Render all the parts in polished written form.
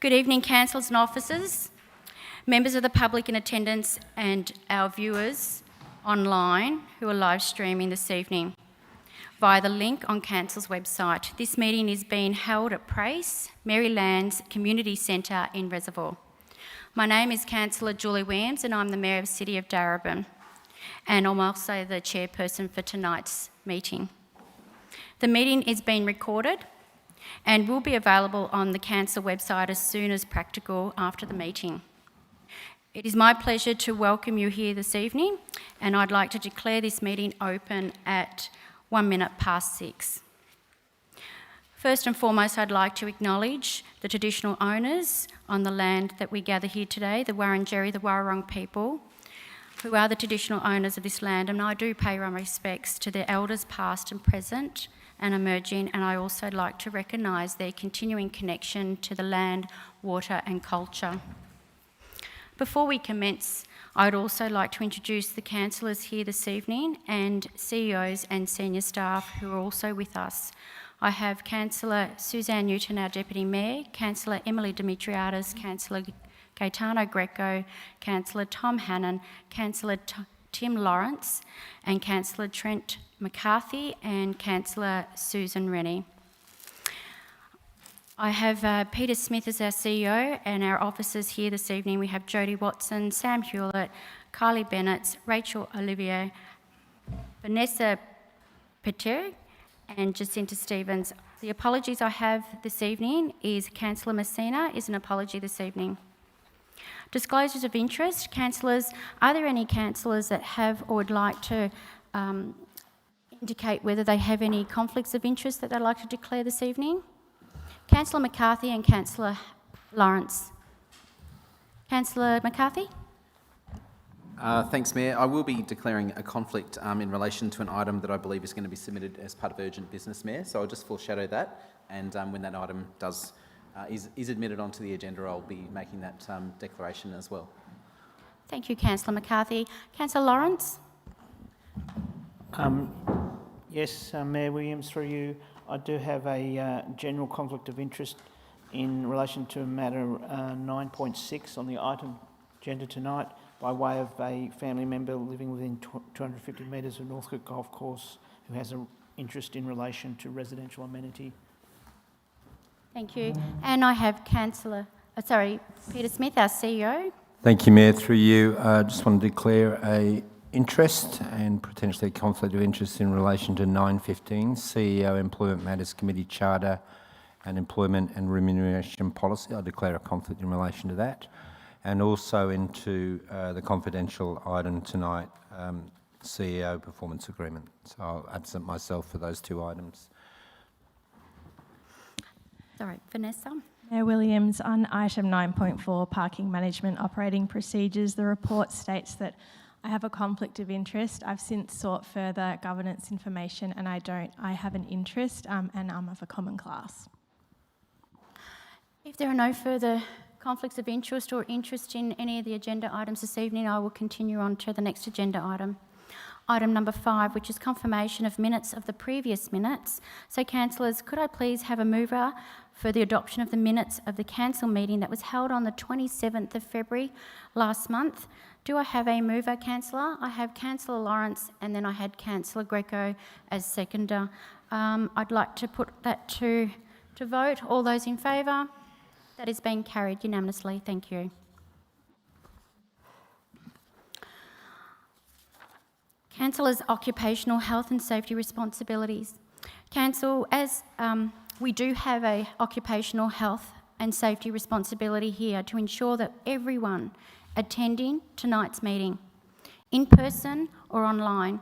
Good evening, councillors and officers, members of the public in attendance and our viewers online who are live streaming this evening via the link on council's website. This meeting is being held at PRACE Merrilands Community Centre in Reservoir. My name is Councillor Julie Williams and I'm the Mayor of the City of Darebin, and I'm also the chairperson for tonight's meeting. The meeting is being recorded and will be available on the council website as soon as practical after the meeting. It is my pleasure to welcome you here this evening, and I'd like to declare this meeting open at 6:01. First and foremost, I'd like to acknowledge the traditional owners on the land that we gather here today, the Wurundjeri, the Warrawong people, who are the traditional owners of this land, and I do pay my respects to their elders past and present and emerging, and I also like to recognise their continuing connection to the land, water and culture. Before we commence, I'd also like to introduce the councillors here this evening and CEOs and senior staff who are also with us. I have Councillor Suzanne Newton, our Deputy Mayor, Councillor Emily Dimitriadis, Councillor Gaetano Greco, Councillor Tom Hannon, Councillor Tim Lawrence, and Councillor Trent McCarthy and Councillor Susan Rennie. I have Peter Smith as our CEO, and our officers here this evening we have Jodie Watson, Sam Hewlett, Kylie Bennett, Rachel Olivier, Vanessa Peter and Jacinta Stevens. The apologies I have this evening is Councillor Messina is an apology this evening. Disclosures of interest. Councillors, are there any councillors that have or would like to indicate whether they have any conflicts of interest that they'd like to declare this evening? Councillor McCarthy and Councillor Lawrence. Councillor McCarthy? Thanks, Mayor. I will be declaring a conflict in relation to an item that I believe is going to be submitted as part of urgent business, Mayor, so I'll just foreshadow that, and when that item is admitted onto the agenda, I'll be making that declaration as well. Thank you, Councillor McCarthy. Councillor Lawrence? Yes, Mayor Williams, through you, I do have a general conflict of interest in relation to matter 9.6 on the item agenda tonight, by way of a family member living within 250 metres of Northcote Golf Course who has an interest in relation to residential amenity. Thank you. And I have Peter Smith, our CEO. Thank you, Mayor. Through you, I just want to declare a interest and potentially a conflict of interest in relation to 9.15, CEO Employment Matters Committee Charter and Employment and Remuneration Policy. I declare a conflict in relation to that. And also into the confidential item tonight, CEO Performance Agreement. So I'll absent myself for those two items. Sorry, Vanessa. Mayor Williams, on item 9.4, Parking Management Operating Procedures, the report states that I have a conflict of interest. I've since sought further governance information and I have an interest and I'm of a common class. If there are no further conflicts of interest or interest in any of the agenda items this evening, I will continue on to the next agenda item. Item number 5, which is confirmation of minutes of the previous minutes. So councillors, could I please have a mover for the adoption of the minutes of the council meeting that was held on the 27th of February last month? Do I have a mover, councillor? I have Councillor Lawrence and then I had Councillor Greco as seconder. I'd like to put that to vote. All those in favour? That is being carried unanimously. Thank you. Councillors' occupational health and safety responsibilities. Council, as we do have a occupational health and safety responsibility here to ensure that everyone attending tonight's meeting, in person or online,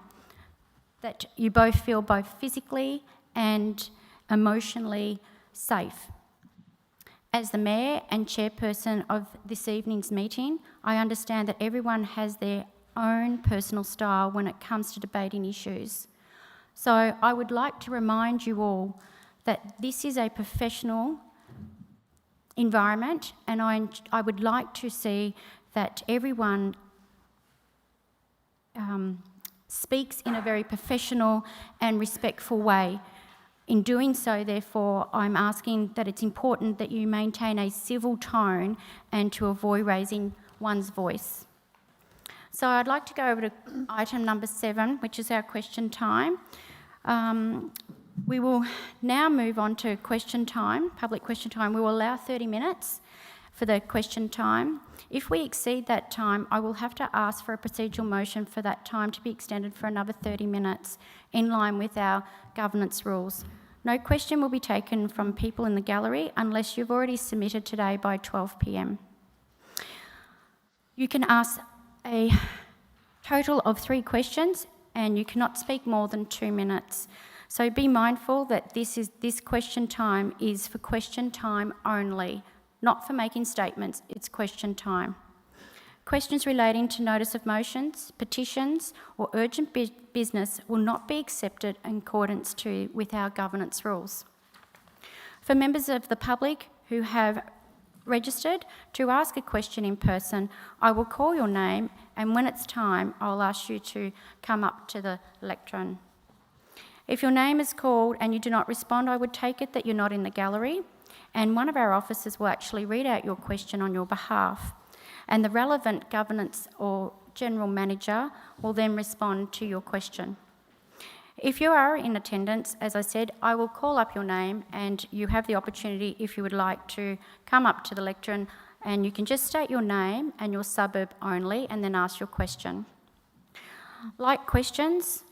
that you both feel both physically and emotionally safe. As the Mayor and Chairperson of this evening's meeting, I understand that everyone has their own personal style when it comes to debating issues. So I would like to remind you all that this is a professional environment, and I would like to see that everyone speaks in a very professional and respectful way. In doing so, therefore, I'm asking that it's important that you maintain a civil tone and to avoid raising one's voice. So I'd like to go over to item number 7, which is our question time. We will now move on to question time, public question time. We will allow 30 minutes for the question time. If we exceed that time, I will have to ask for a procedural motion for that time to be extended for another 30 minutes in line with our governance rules. No question will be taken from people in the gallery unless you've already submitted today by 12 p.m. You can ask a total of 3 questions and you cannot speak more than 2 minutes. So be mindful that this question time is for question time only, not for making statements, it's question time. Questions relating to notice of motions, petitions or urgent business will not be accepted in accordance with our governance rules. For members of the public who have registered to ask a question in person, I will call your name and when it's time, I'll ask you to come up to the lectern. If your name is called and you do not respond, I would take it that you're not in the gallery and one of our officers will actually read out your question on your behalf and the relevant governance or general manager will then respond to your question. If you are in attendance, as I said, I will call up your name and you have the opportunity, if you would like, to come up to the lectern and you can just state your name and your suburb only and then ask your question. Like questions,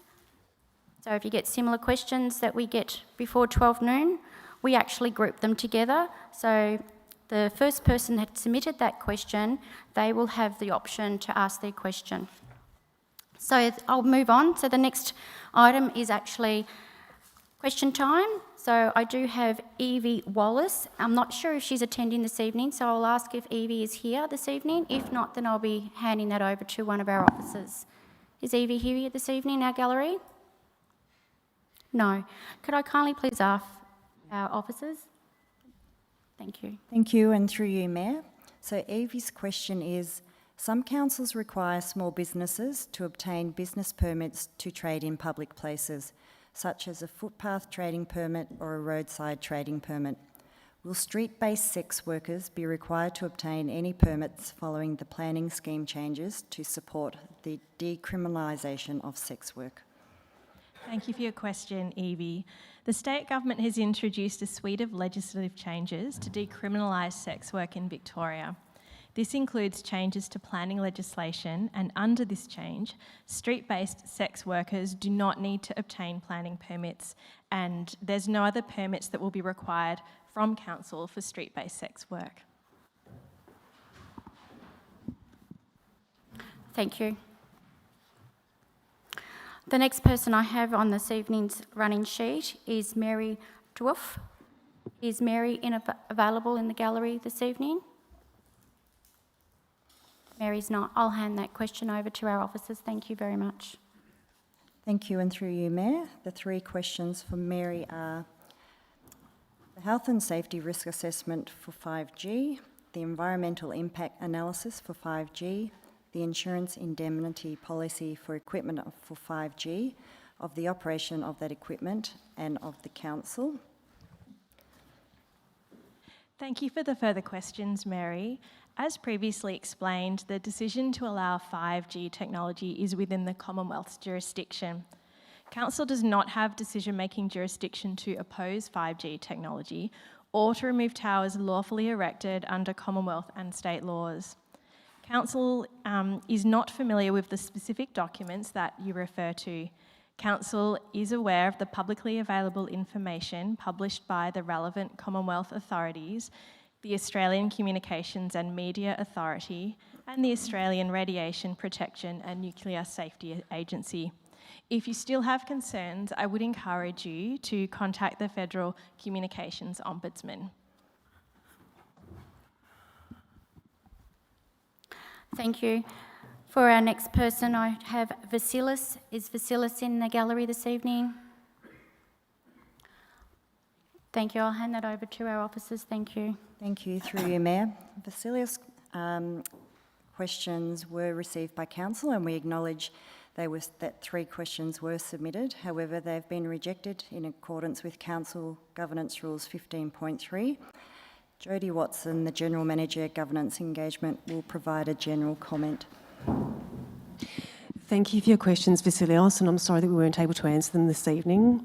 so if you get similar questions that we get before 12 noon, we actually group them together. So the first person that submitted that question, they will have the option to ask their question. So I'll move on. So the next item is actually question time. So I do have Evie Wallace. I'm not sure if she's attending this evening, so I'll ask if Evie is here this evening. If not, then I'll be handing that over to one of our officers. Is Evie here this evening in our gallery? No. Could I kindly please ask our officers? Thank you. Thank you, and through you, Mayor. So Evie's question is, some councils require small businesses to obtain business permits to trade in public places, such as a footpath trading permit or a roadside trading permit. Will street-based sex workers be required to obtain any permits following the planning scheme changes to support the decriminalisation of sex work? Thank you for your question, Evie. The state government has introduced a suite of legislative changes to decriminalise sex work in Victoria. This includes changes to planning legislation, and under this change, street-based sex workers do not need to obtain planning permits, and there's no other permits that will be required from council for street-based sex work. Thank you. The next person I have on this evening's running sheet is Mary Dwarf. Is Mary available in the gallery this evening? Mary's not. I'll hand that question over to our officers. Thank you very much. Thank you, and through you, Mayor. The 3 questions for Mary are the health and safety risk assessment for 5G, the environmental impact analysis for 5G, the insurance indemnity policy for equipment for 5G, of the operation of that equipment and of the council. Thank you for the further questions, Mary. As previously explained, the decision to allow 5G technology is within the Commonwealth's jurisdiction. Council does not have decision-making jurisdiction to oppose 5G technology or to remove towers lawfully erected under Commonwealth and state laws. Council is not familiar with the specific documents that you refer to. Council is aware of the publicly available information published by the relevant Commonwealth authorities, the Australian Communications and Media Authority, and the Australian Radiation Protection and Nuclear Safety Agency. If you still have concerns, I would encourage you to contact the Federal Communications Ombudsman. Thank you. For our next person, I have Vasilis. Is Vasilis in the gallery this evening? Thank you. I'll hand that over to our officers. Thank you. Thank you, through you, Mayor. Vasilia's questions were received by council, and we acknowledge that 3 questions were submitted. However, they've been rejected in accordance with Council Governance Rules 15.3. Jodie Watson, the General Manager, Governance Engagement, will provide a general comment. Thank you for your questions, Vasilios, and I'm sorry that we weren't able to answer them this evening.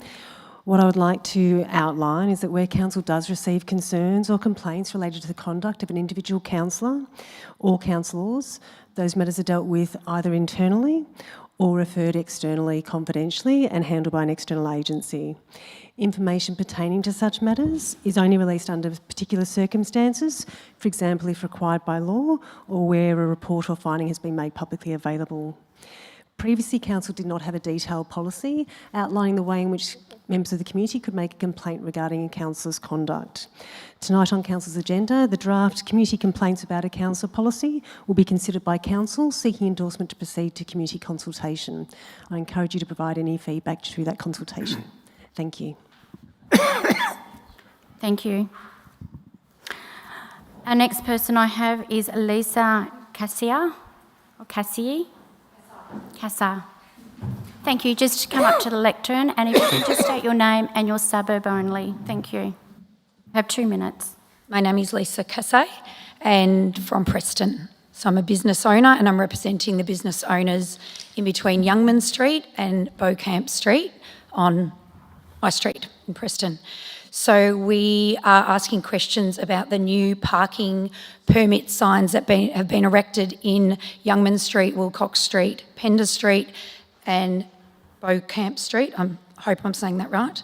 What I would like to outline is that where Council does receive concerns or complaints related to the conduct of an individual councillor or councillors, those matters are dealt with either internally or referred externally confidentially and handled by an external agency. Information pertaining to such matters is only released under particular circumstances, for example, if required by law or where a report or finding has been made publicly available. Previously, Council did not have a detailed policy outlining the way in which members of the community could make a complaint regarding a councillor's conduct. Tonight on Council's agenda, the draft Community Complaints About a Councillor policy will be considered by Council, seeking endorsement to proceed to community consultation. I encourage you to provide any feedback through that consultation. Thank you. Thank you. Our next person I have is Lisa Cassia, or Cassie. Casa. Thank you. Just come up to the lectern, and if you could just state your name and your suburb only. Thank you. You have 2 minutes. My name is Lisa Cassay and from Preston. So I'm a business owner and I'm representing the business owners in between Youngman Street and Beaucamp Street on my street in Preston. So we are asking questions about the new parking permit signs that have been erected in Youngman Street, Wilcox Street, Pender Street and Beaucamp Street. I hope I'm saying that right.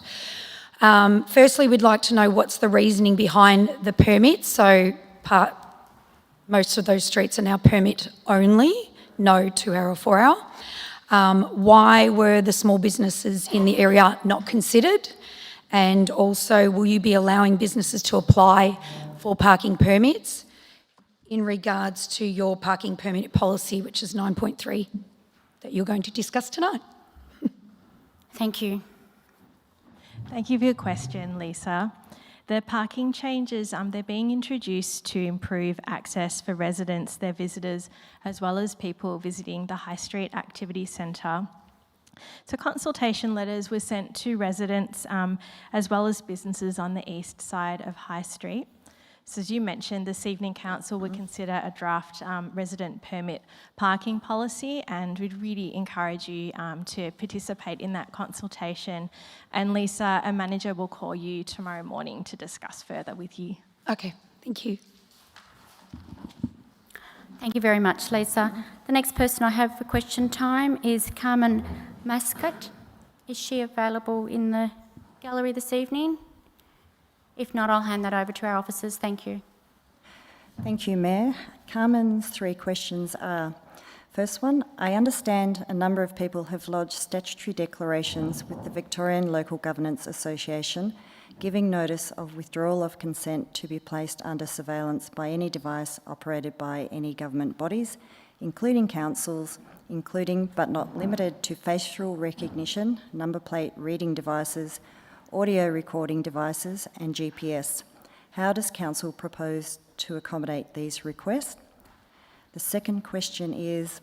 Firstly, we'd like to know what's the reasoning behind the permits. So most of those streets are now permit only, no 2-hour or 4-hour. Why were the small businesses in the area not considered? And also, will you be allowing businesses to apply for parking permits in regards to your parking permit policy, which is 9.3, that you're going to discuss tonight? Thank you. Thank you for your question, Lisa. The parking changes, they're being introduced to improve access for residents, their visitors, as well as people visiting the High Street Activity Centre. So consultation letters were sent to residents as well as businesses on the east side of High Street. So as you mentioned, this evening Council would consider a draft resident permit parking policy, and we'd really encourage you to participate in that consultation. And Lisa, a manager will call you tomorrow morning to discuss further with you. Okay, thank you. Thank you very much, Lisa. The next person I have for question time is Carmen Mascot. Is she available in the gallery this evening? If not, I'll hand that over to our officers. Thank you. Thank you, Mayor. Carmen's 3 questions are, first one, I understand a number of people have lodged statutory declarations with the Victorian Local Governance Association giving notice of withdrawal of consent to be placed under surveillance by any device operated by any government bodies, including councils, including but not limited to facial recognition, number plate reading devices, audio recording devices and GPS. How does Council propose to accommodate these requests? The second question is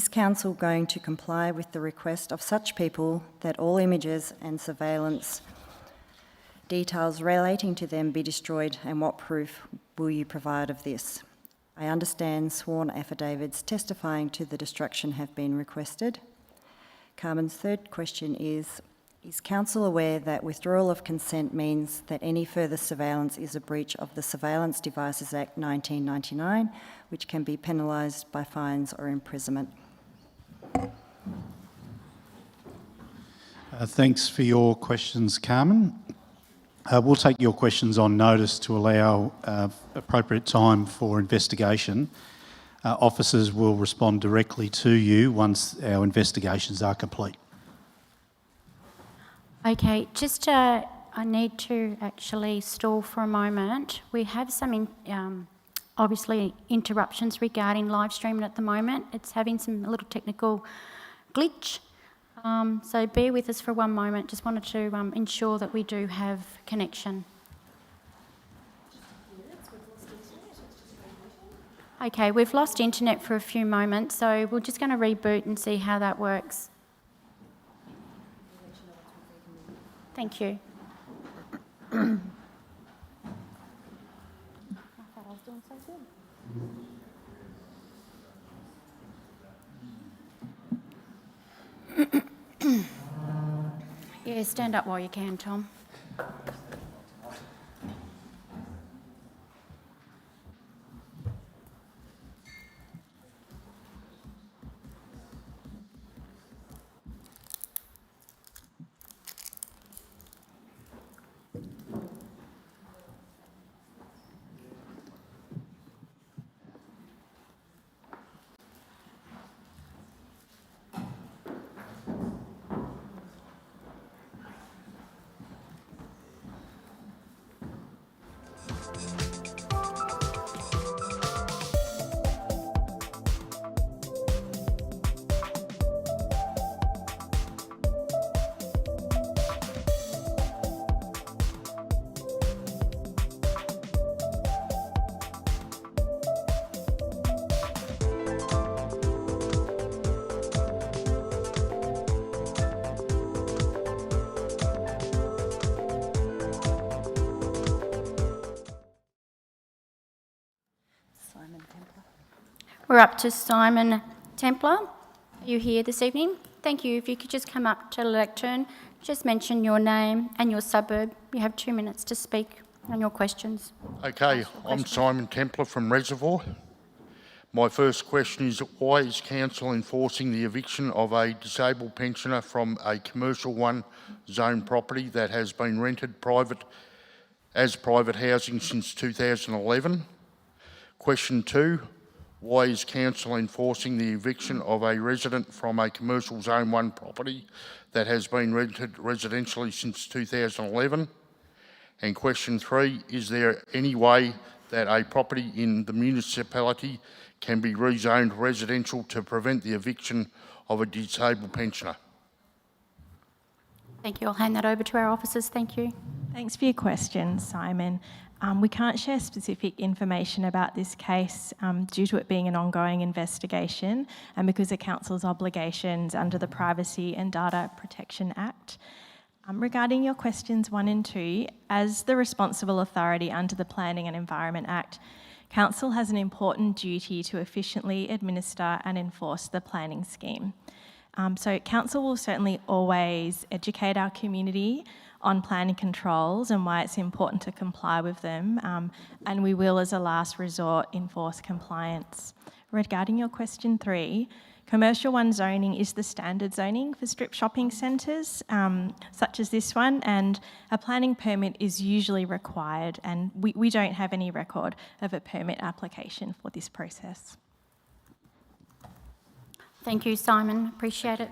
Council going to comply with the request of such people that all images and surveillance details relating to them be destroyed, and what proof will you provide of this? I understand sworn affidavits testifying to the destruction have been requested. Carmen's third question is Council aware that withdrawal of consent means that any further surveillance is a breach of the Surveillance Devices Act 1999, which can be penalised by fines or imprisonment? Thanks for your questions, Carmen. We'll take your questions on notice to allow appropriate time for investigation. Officers will respond directly to you once our investigations are complete. Okay, just I need to actually stall for a moment. We have some obviously interruptions regarding live streaming at the moment. It's having a little technical glitch. So bear with us for one moment. Just wanted to ensure that we do have connection. Okay, we've lost internet for a few moments, so we're just going to reboot and see how that works. Thank you. Yeah, stand up while you can, Tom. We're up to Simon Templar. Are you here this evening? Thank you. If you could just come up to the lectern, just mention your name and your suburb. You have 2 minutes to speak on your questions. Okay, I'm Simon Templar from Reservoir. My first question is, why is Council enforcing the eviction of a disabled pensioner from a commercial one zone property that has been rented as private housing since 2011? Question 2, why is Council enforcing the eviction of a resident from a commercial zone 1 property that has been rented residentially since 2011? And question 3, is there any way that a property in the municipality can be rezoned residential to prevent the eviction of a disabled pensioner? Thank you. I'll hand that over to our officers. Thank you. Thanks for your question, Simon. We can't share specific information about this case due to it being an ongoing investigation and because of Council's obligations under the Privacy and Data Protection Act. Regarding your questions 1 and 2, as the responsible authority under the Planning and Environment Act, Council has an important duty to efficiently administer and enforce the planning scheme. So Council will certainly always educate our community on planning controls and why it's important to comply with them, and we will, as a last resort, enforce compliance. Regarding your question 3, Commercial 1 zoning is the standard zoning for strip shopping centres, such as this one, and a planning permit is usually required, and we don't have any record of a permit application for this process. Thank you, Simon. Appreciate it.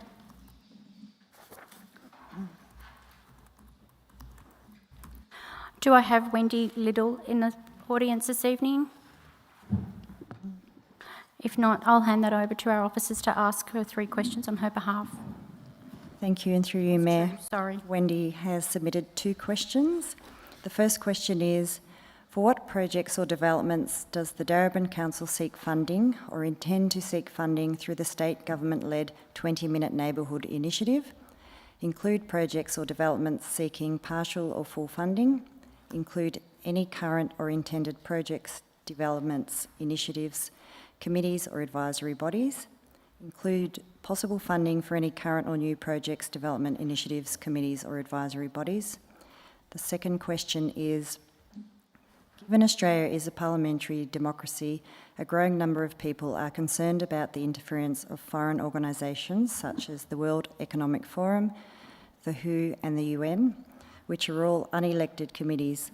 Do I have Wendy Liddle in the audience this evening? If not, I'll hand that over to our officers to ask her 3 questions on her behalf. Thank you, and through you, Mayor. Sorry. Wendy has submitted 2 questions. The first question is, for what projects or developments does the Darebin Council seek funding or intend to seek funding through the state government-led 20-minute neighbourhood initiative? Include projects or developments seeking partial or full funding. Include any current or intended projects, developments, initiatives, committees or advisory bodies. Include possible funding for any current or new projects, development initiatives, committees or advisory bodies. The second question is, given Australia is a parliamentary democracy, a growing number of people are concerned about the interference of foreign organisations such as the World Economic Forum, the WHO and the UN, which are all unelected committees.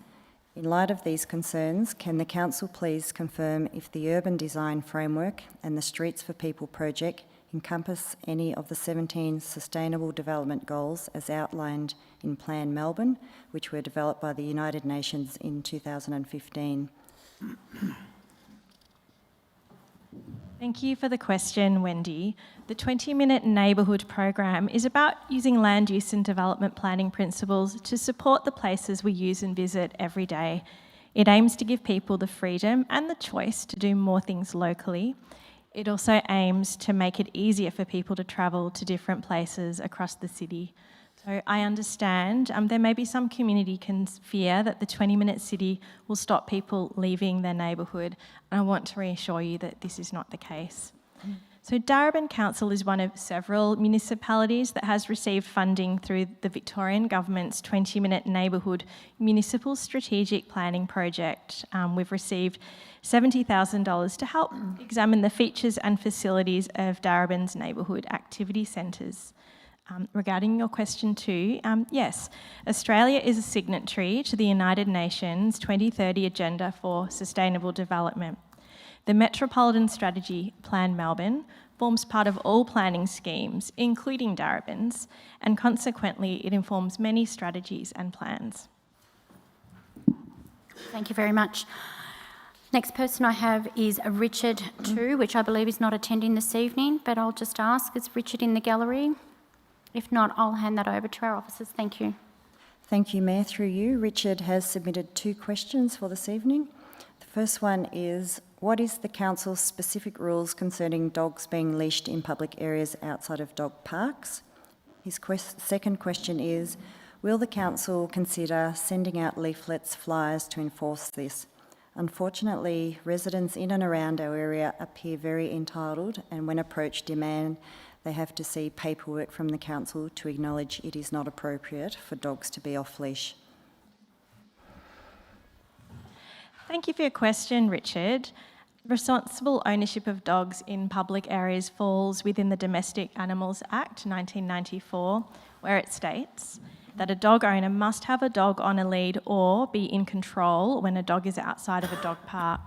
In light of these concerns, can the Council please confirm if the Urban Design Framework and the Streets for People project encompass any of the 17 Sustainable Development Goals as outlined in Plan Melbourne, which were developed by the United Nations in 2015? Thank you for the question, Wendy. The 20-minute neighbourhood program is about using land use and development planning principles to support the places we use and visit every day. It aims to give people the freedom and the choice to do more things locally. It also aims to make it easier for people to travel to different places across the city. So I understand there may be some community fear that the 20-minute city will stop people leaving their neighbourhood, and I want to reassure you that this is not the case. So Darebin Council is one of several municipalities that has received funding through the Victorian Government's 20-minute neighbourhood municipal strategic planning project. We've received $70,000 to help examine the features and facilities of Darebin's neighbourhood activity centres. Regarding your question too, yes, Australia is a signatory to the United Nations 2030 Agenda for Sustainable Development. The Metropolitan Strategy Plan Melbourne forms part of all planning schemes, including Darebin's, and consequently it informs many strategies and plans. Thank you very much. Next person I have is Richard too, which I believe is not attending this evening, but I'll just ask, is Richard in the gallery? If not, I'll hand that over to our officers. Thank you. Thank you, Mayor. Through you, Richard has submitted 2 questions for this evening. The first one is, what is the council's specific rules concerning dogs being leashed in public areas outside of dog parks? His second question is, will the council consider sending out leaflets, flyers to enforce this? Unfortunately, residents in and around our area appear very entitled, and when approached demand they have to see paperwork from the council to acknowledge it is not appropriate for dogs to be off-leash. Thank you for your question, Richard. Responsible ownership of dogs in public areas falls within the Domestic Animals Act 1994, where it states that a dog owner must have a dog on a lead or be in control when a dog is outside of a dog park.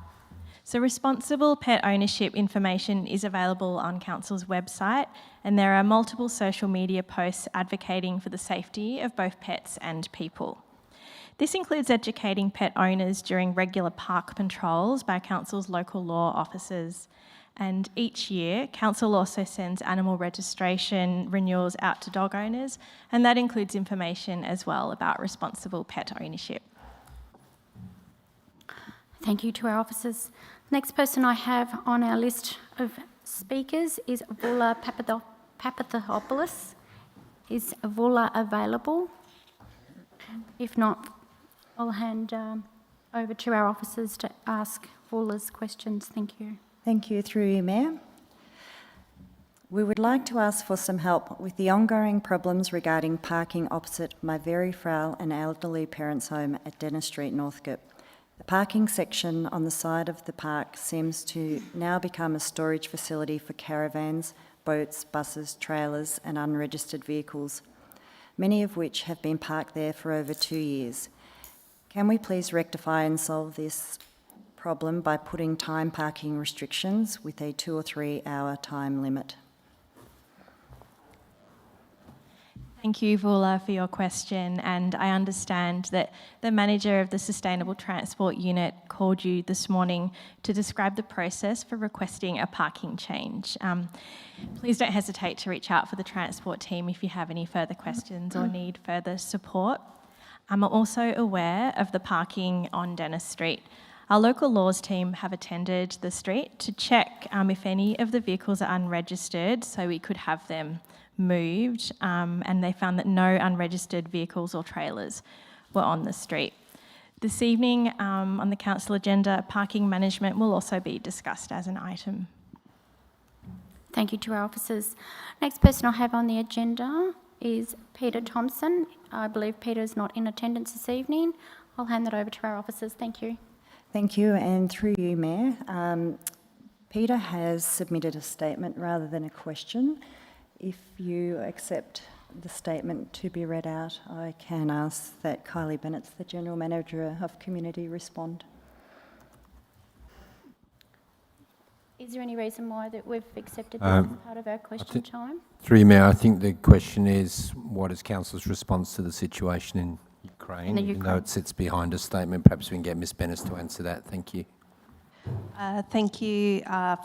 So responsible pet ownership information is available on Council's website, and there are multiple social media posts advocating for the safety of both pets and people. This includes educating pet owners during regular park patrols by Council's local law officers. And each year, Council also sends animal registration renewals out to dog owners, and that includes information as well about responsible pet ownership. Thank you to our officers. Next person I have on our list of speakers is Voula Papathopoulos. Is Voula available? If not, I'll hand over to our officers to ask Voula's questions. Thank you. Thank you. Through you, Mayor. We would like to ask for some help with the ongoing problems regarding parking opposite my very frail and elderly parents' home at Dennis Street, Northcote. The parking section on the side of the park seems to now become a storage facility for caravans, boats, buses, trailers and unregistered vehicles, many of which have been parked there for over 2 years. Can we please rectify and solve this problem by putting time parking restrictions with a 2 or 3 hour time limit? Thank you, Voula, for your question, and I understand that the manager of the Sustainable Transport Unit called you this morning to describe the process for requesting a parking change. Please don't hesitate to reach out for the transport team if you have any further questions or need further support. I'm also aware of the parking on Dennis Street. Our local laws team have attended the street to check if any of the vehicles are unregistered, so we could have them moved, and they found that no unregistered vehicles or trailers were on the street. This evening on the council agenda, parking management will also be discussed as an item. Thank you to our officers. Next person I have on the agenda is Peter Thompson. I believe Peter is not in attendance this evening. I'll hand that over to our officers. Thank you. Thank you, and through you, Mayor. Peter has submitted a statement rather than a question. If you accept the statement to be read out, I can ask that Kylie Bennett, the General Manager of Community, respond. Is there any reason why that we've accepted this as part of our question time? Through you, Mayor, I think the question is, what is Council's response to the situation in Ukraine? Even though it sits behind a statement, perhaps we can get Ms Bennett to answer that. Thank you. Thank you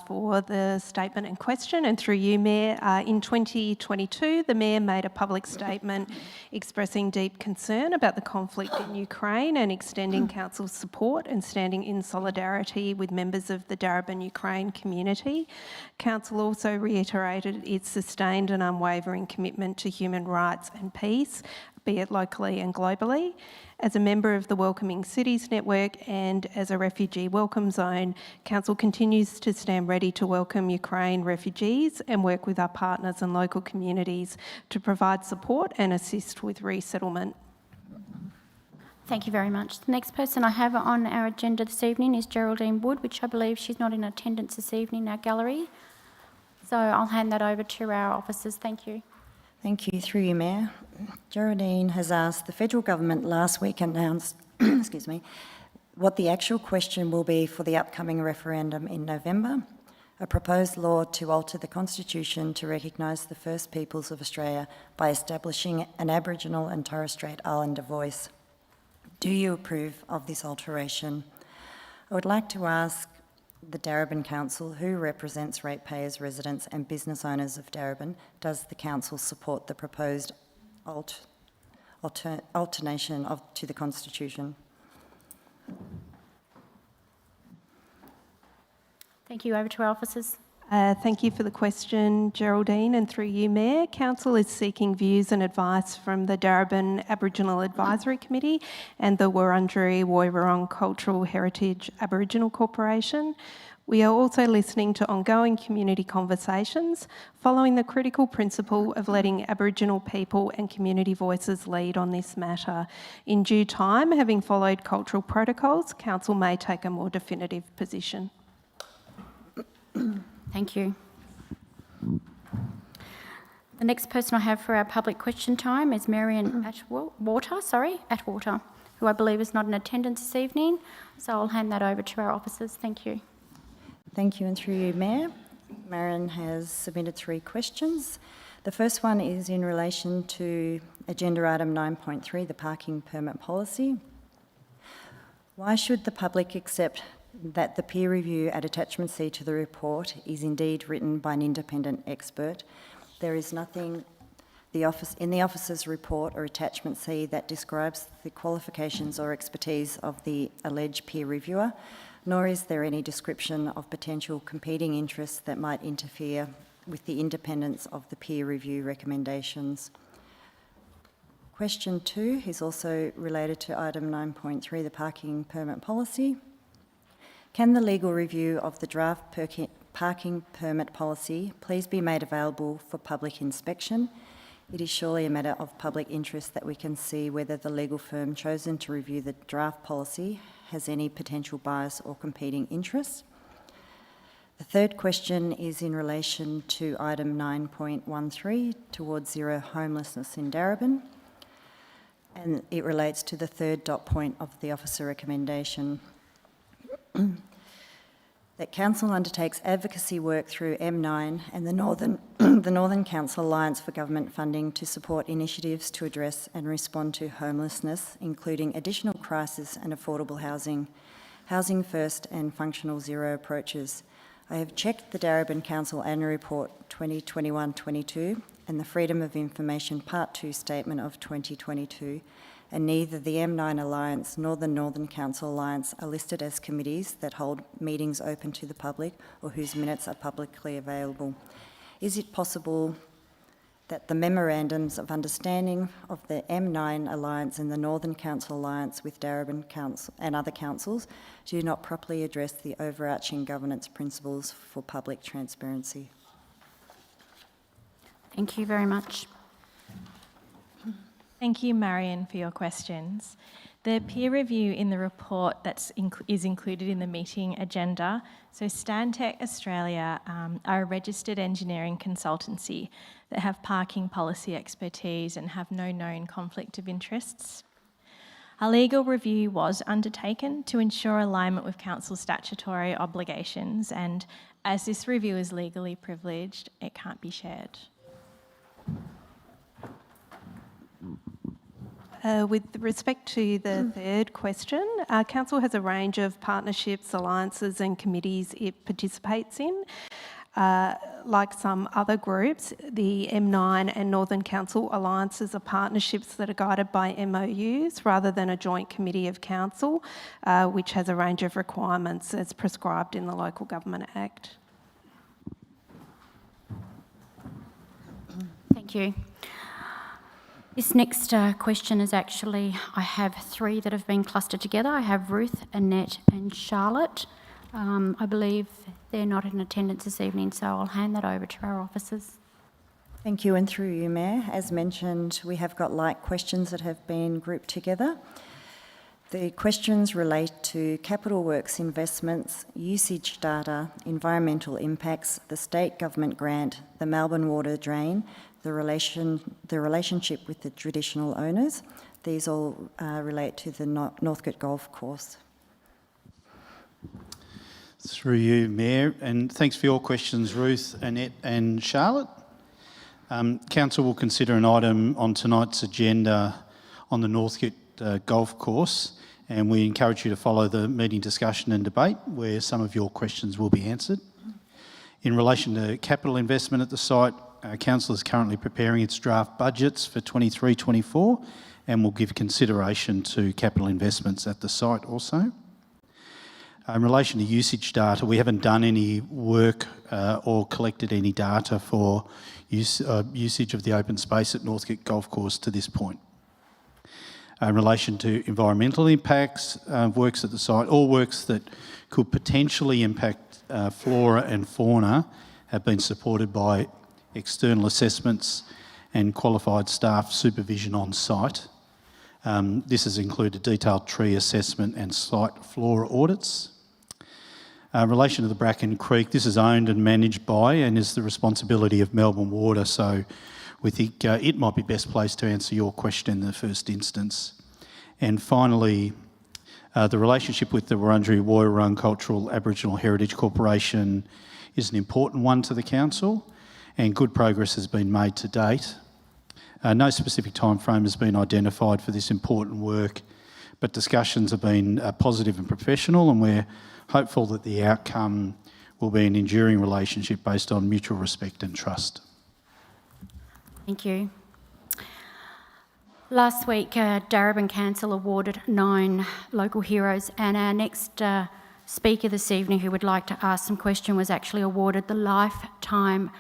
for the statement and question, and through you, Mayor. In 2022, the Mayor made a public statement expressing deep concern about the conflict in Ukraine and extending Council's support and standing in solidarity with members of the Darebin Ukraine community. Council also reiterated its sustained and unwavering commitment to human rights and peace, be it locally and globally. As a member of the Welcoming Cities Network and as a refugee welcome zone, Council continues to stand ready to welcome Ukraine refugees and work with our partners and local communities to provide support and assist with resettlement. Thank you very much. The next person I have on our agenda this evening is Geraldine Wood, which I believe she's not in attendance this evening in our gallery. So I'll hand that over to our officers. Thank you. Thank you. Through you, Mayor. Geraldine has asked, the federal government last week announced excuse me, what the actual question will be for the upcoming referendum in November, a proposed law to alter the Constitution to recognise the First Peoples of Australia by establishing an Aboriginal and Torres Strait Islander voice. Do you approve of this alteration? I would like to ask the Darebin Council, who represents ratepayers, residents and business owners of Darebin, does the Council support the proposed alternation to the Constitution? Thank you. Over to our officers. Thank you for the question, Geraldine, and through you, Mayor. Council is seeking views and advice from the Darebin Aboriginal Advisory Committee and the Wurundjeri Woiwurrung Cultural Heritage Aboriginal Corporation. We are also listening to ongoing community conversations, following the critical principle of letting Aboriginal people and community voices lead on this matter. In due time, having followed cultural protocols, Council may take a more definitive position. Thank you. The next person I have for our public question time is Marion Atwater, who I believe is not in attendance this evening. So I'll hand that over to our officers. Thank you. Thank you, and through you, Mayor. Marion has submitted 3 questions. The first one is in relation to agenda item 9.3, the parking permit policy. Why should the public accept that the peer review at attachment C to the report is indeed written by an independent expert? There is nothing in the officer's report or attachment C that describes the qualifications or expertise of the alleged peer reviewer, nor is there any description of potential competing interests that might interfere with the independence of the peer review recommendations. Question 2 is also related to item 9.3, the parking permit policy. Can the legal review of the draft parking permit policy please be made available for public inspection? It is surely a matter of public interest that we can see whether the legal firm chosen to review the draft policy has any potential bias or competing interests. The third question is in relation to item 9.13, towards zero homelessness in Darebin, and it relates to the third dot point of the officer recommendation. That Council undertakes advocacy work through M9 and the Northern Council Alliance for Government funding to support initiatives to address and respond to homelessness, including additional crisis and affordable housing, housing first and functional zero approaches. I have checked the Darebin Council Annual Report 2021-22 and the Freedom of Information Part 2 Statement of 2022, and neither the M9 Alliance nor the Northern Council Alliance are listed as committees that hold meetings open to the public or whose minutes are publicly available. Is it possible that the memorandums of understanding of the M9 Alliance and the Northern Council Alliance with Darebin Council and other councils do not properly address the overarching governance principles for public transparency? Thank you very much. Thank you, Marion, for your questions. The peer review in the report is included in the meeting agenda. So Stantec Australia are a registered engineering consultancy that have parking policy expertise and have no known conflict of interests. A legal review was undertaken to ensure alignment with Council's statutory obligations, and as this review is legally privileged, it can't be shared. With respect to the third question, Council has a range of partnerships, alliances and committees it participates in. Like some other groups, the M9 and Northern Council alliances are partnerships that are guided by MOUs rather than a joint committee of council, which has a range of requirements as prescribed in the Local Government Act. Thank you. This next question is actually, I have three that have been clustered together. I have Ruth, Annette and Charlotte. I believe they're not in attendance this evening, so I'll hand that over to our officers. Thank you, and through you, Mayor. As mentioned, we have got like questions that have been grouped together. The questions relate to capital works investments, usage data, environmental impacts, the state government grant, the Melbourne water drain, the relationship with the traditional owners. These all relate to the Northcote Golf Course. Through you, Mayor, and thanks for your questions, Ruth, Annette and Charlotte. Council will consider an item on tonight's agenda on the Northcote Golf Course, and we encourage you to follow the meeting discussion and debate where some of your questions will be answered. In relation to capital investment at the site, Council is currently preparing its draft budgets for 23-24 and will give consideration to capital investments at the site also. In relation to usage data, we haven't done any work or collected any data for usage of the open space at Northcote Golf Course to this point. In relation to environmental impacts, works at the site, all works that could potentially impact flora and fauna have been supported by external assessments and qualified staff supervision on site. This has included detailed tree assessment and site flora audits. In relation to the Bracken Creek, this is owned and managed by and is the responsibility of Melbourne Water, so we think it might be best placed to answer your question in the first instance. And finally, the relationship with the Wurundjeri Woiwurrung Cultural Aboriginal Heritage Corporation is an important one to the Council, and good progress has been made to date. No specific timeframe has been identified for this important work, but discussions have been positive and professional, and we're hopeful that the outcome will be an enduring relationship based on mutual respect and trust. Thank you. Last week, Darebin Council awarded 9 local heroes, and our next speaker this evening who would like to ask some question was actually awarded the Lifetime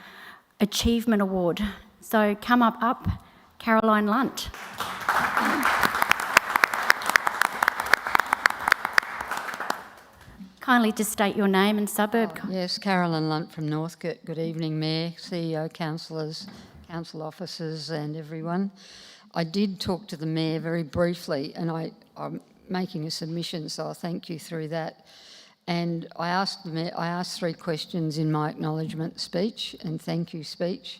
Achievement Award. So come up, Caroline Lunt. Kindly just state your name and suburb. Yes, Carolyn Lunt from Northcote. Good evening, Mayor, CEO, councillors, council officers and everyone. I did talk to the Mayor very briefly, and I'm making a submission, so I'll thank you through that. And I asked the Mayor, I asked 3 questions in my acknowledgement speech and thank you speech,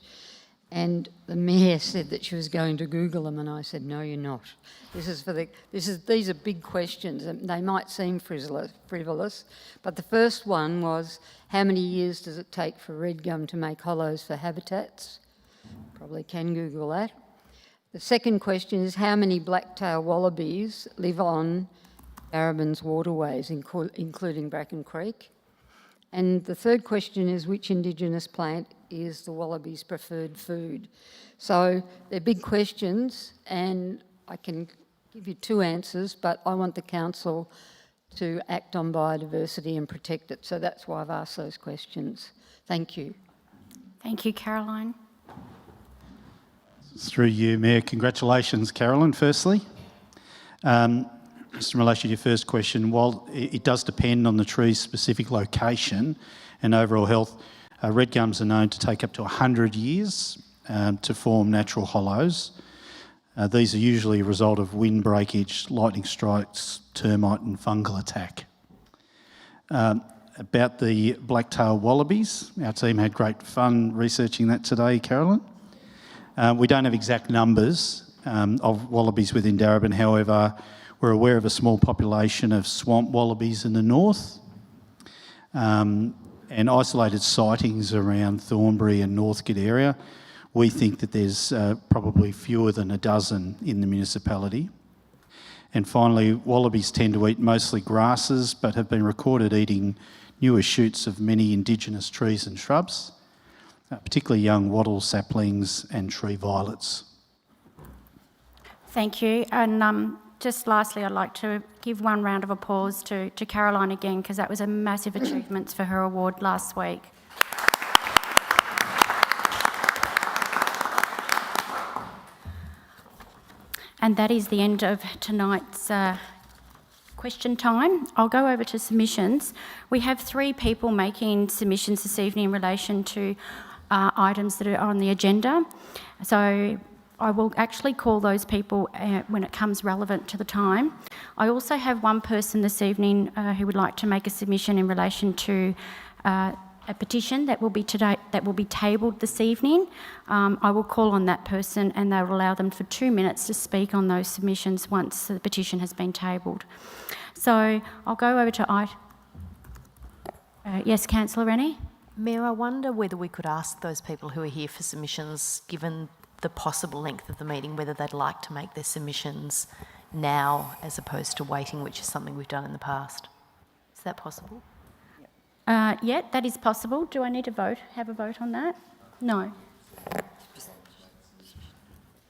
and the Mayor said that she was going to Google them, and I said, no, you're not. These are big questions, and they might seem frivolous, but the first one was, how many years does it take for red gum to make hollows for habitats? Probably can Google that. The second question is, how many black-tailed wallabies live on Darebin's waterways, including Bracken Creek? And the third question is, which Indigenous plant is the wallabies' preferred food? So they're big questions, and I can give you 2 answers, but I want the council to act on biodiversity and protect it. So that's why I've asked those questions. Thank you. Thank you, Caroline. Through you, Mayor. Congratulations, Carolyn, firstly. Just in relation to your first question, while it does depend on the tree's specific location and overall health, red gums are known to take up to 100 years to form natural hollows. These are usually a result of wind breakage, lightning strikes, termite and fungal attack. About the black-tailed wallabies, our team had great fun researching that today, Carolyn. We don't have exact numbers of wallabies within Darebin, however, we're aware of a small population of swamp wallabies in the north and isolated sightings around Thornbury and Northcote area, We think that there's probably fewer than a dozen in the municipality. And finally, wallabies tend to eat mostly grasses, but have been recorded eating newer shoots of many Indigenous trees and shrubs, particularly young wattle saplings and tree violets. Thank you. And just lastly, I'd like to give one round of applause to Caroline again, because that was a massive achievement for her award last week. And that is the end of tonight's question time. I'll go over to submissions. We have 3 people making submissions this evening in relation to items that are on the agenda. So I will actually call those people when it comes relevant to the time. I also have one person this evening who would like to make a submission in relation to a petition that will be tabled this evening. I will call on that person and they'll allow them for 2 minutes to speak on those submissions once the petition has been tabled. So I'll go over to yes, Councillor Rennie? Mayor, I wonder whether we could ask those people who are here for submissions, given the possible length of the meeting, whether they'd like to make their submissions now as opposed to waiting, which is something we've done in the past. Is that possible? Yeah, that is possible. Do I need to have a vote on that? No.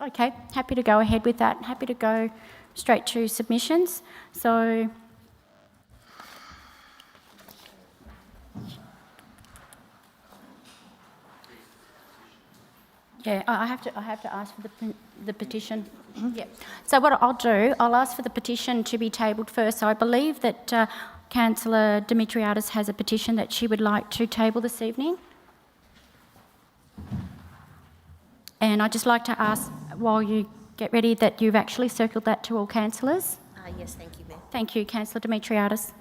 Okay, happy to go ahead with that. Happy to go straight to submissions. So, yeah, I have to ask for the petition. Yeah. So what I'll do, I'll ask for the petition to be tabled first. So I believe that Councillor Dimitriadis has a petition that she would like to table this evening. And I'd just like to ask, while you get ready, that you've actually circled that to all councillors. Yes, thank you, Mayor. Thank you, Councillor Dimitriadis.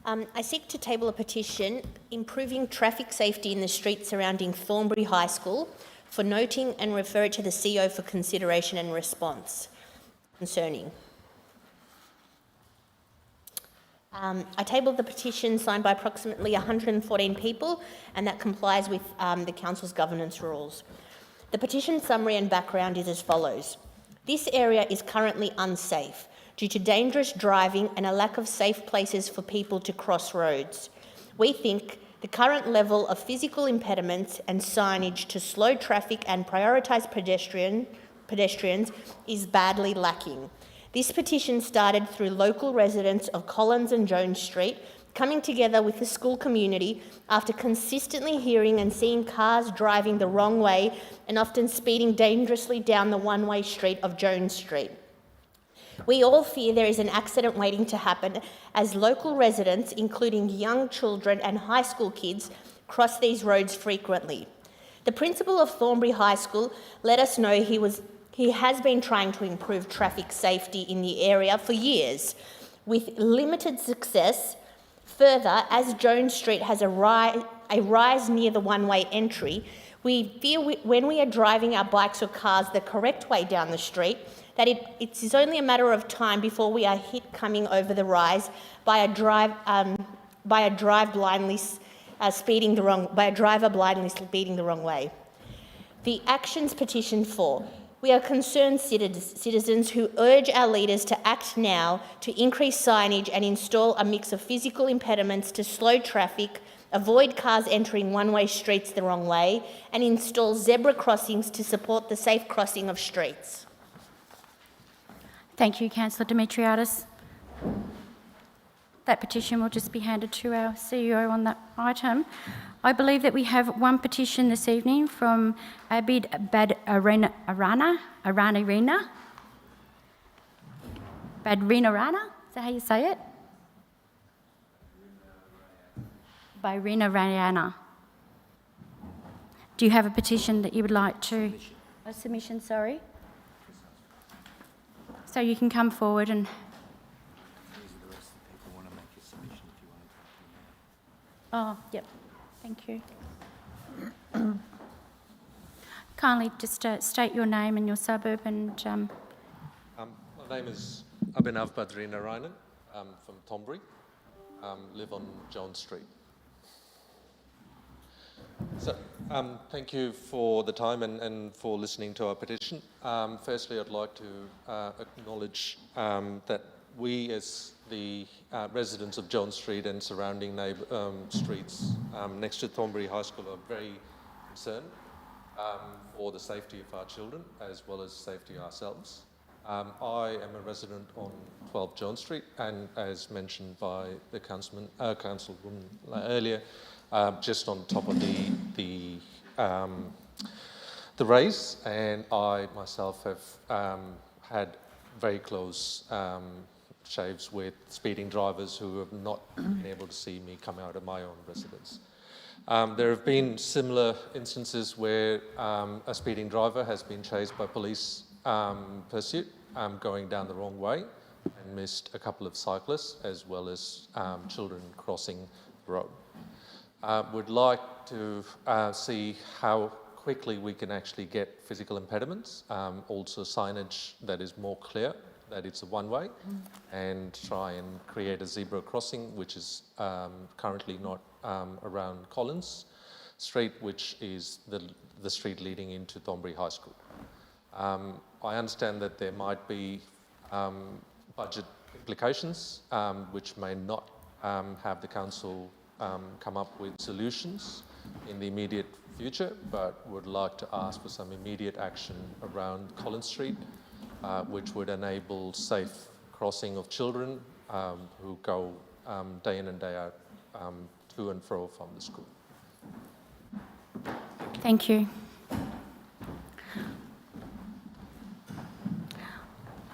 I seek to table a petition improving traffic safety in the street surrounding Thornbury High School, for noting and refer it to the CEO for consideration and response concerning. I tabled the petition signed by approximately 114 people, and that complies with the Council's governance rules. The petition summary and background is as follows. This area is currently unsafe due to dangerous driving and a lack of safe places for people to cross roads. We think the current level of physical impediments and signage to slow traffic and prioritise pedestrians is badly lacking. This petition started through local residents of Collins and Jones Street coming together with the school community after consistently hearing and seeing cars driving the wrong way and often speeding dangerously down the one-way street of Jones Street. We all fear there is an accident waiting to happen as local residents, including young children and high school kids, cross these roads frequently. The principal of Thornbury High School let us know he has been trying to improve traffic safety in the area for years, with limited success. Further, as Jones Street has a rise near the one-way entry, we fear when we are driving our bikes or cars the correct way down the street, that it is only a matter of time before we are hit coming over the rise by a driver blindly speeding the wrong way. The actions petition for. We are concerned citizens who urge our leaders to act now to increase signage and install a mix of physical impediments to slow traffic, avoid cars entering one-way streets the wrong way, and install zebra crossings to support the safe crossing of streets. Thank you, Councillor Dimitriadis. That petition will just be handed to our CEO on that item. I believe that we have one petition this evening from Abid Badrinarana. Badrinarana? Is that how you say it? Badrinarana. Do you have a petition that you would like to... A submission, sorry. So you can come forward and... Oh, yep. Thank you. Kindly just state your name and your suburb and... My name is Abhinav Badrinarayanan. I'm from Thornbury. Live on John Street. So, thank you for the time and for listening to our petition. Firstly, I'd like to acknowledge that we, as the residents of John Street and surrounding streets next to Thornbury High School, are very concerned for the safety of our children as well as safety ourselves. I am a resident on 12 John Street, and as mentioned by the councilwoman earlier, just on top of the race, and I myself have had very close shaves with speeding drivers who have not been able to see me come out of my own residence. There have been similar instances where a speeding driver has been chased by police pursuit going down the wrong way and missed a couple of cyclists as well as children crossing the road. Would like to see how quickly we can actually get physical impediments, also signage that is more clear that it's a one-way, and try and create a zebra crossing, which is currently not around Collins Street, which is the street leading into Thornbury High School. I understand that there might be budget implications which may not have the council come up with solutions in the immediate future, but would like to ask for some immediate action around Collins Street, which would enable safe crossing of children who go day in and day out to and fro from the school. Thank you.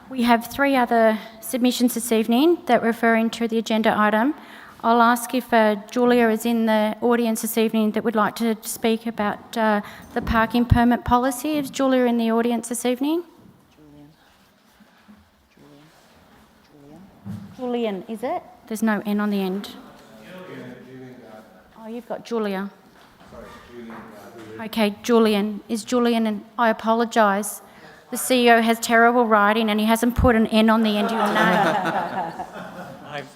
We have 3 other submissions this evening that refer into the agenda item. I'll ask if Julia is in the audience this evening that would like to speak about the parking permit policy. Is Julia in the audience this evening? Julian, is it? There's no N on the end. Oh, you've got Julia. Okay, Julian. Is Julian, and I apologise. The CEO has terrible writing and he hasn't put an N on the end of your name.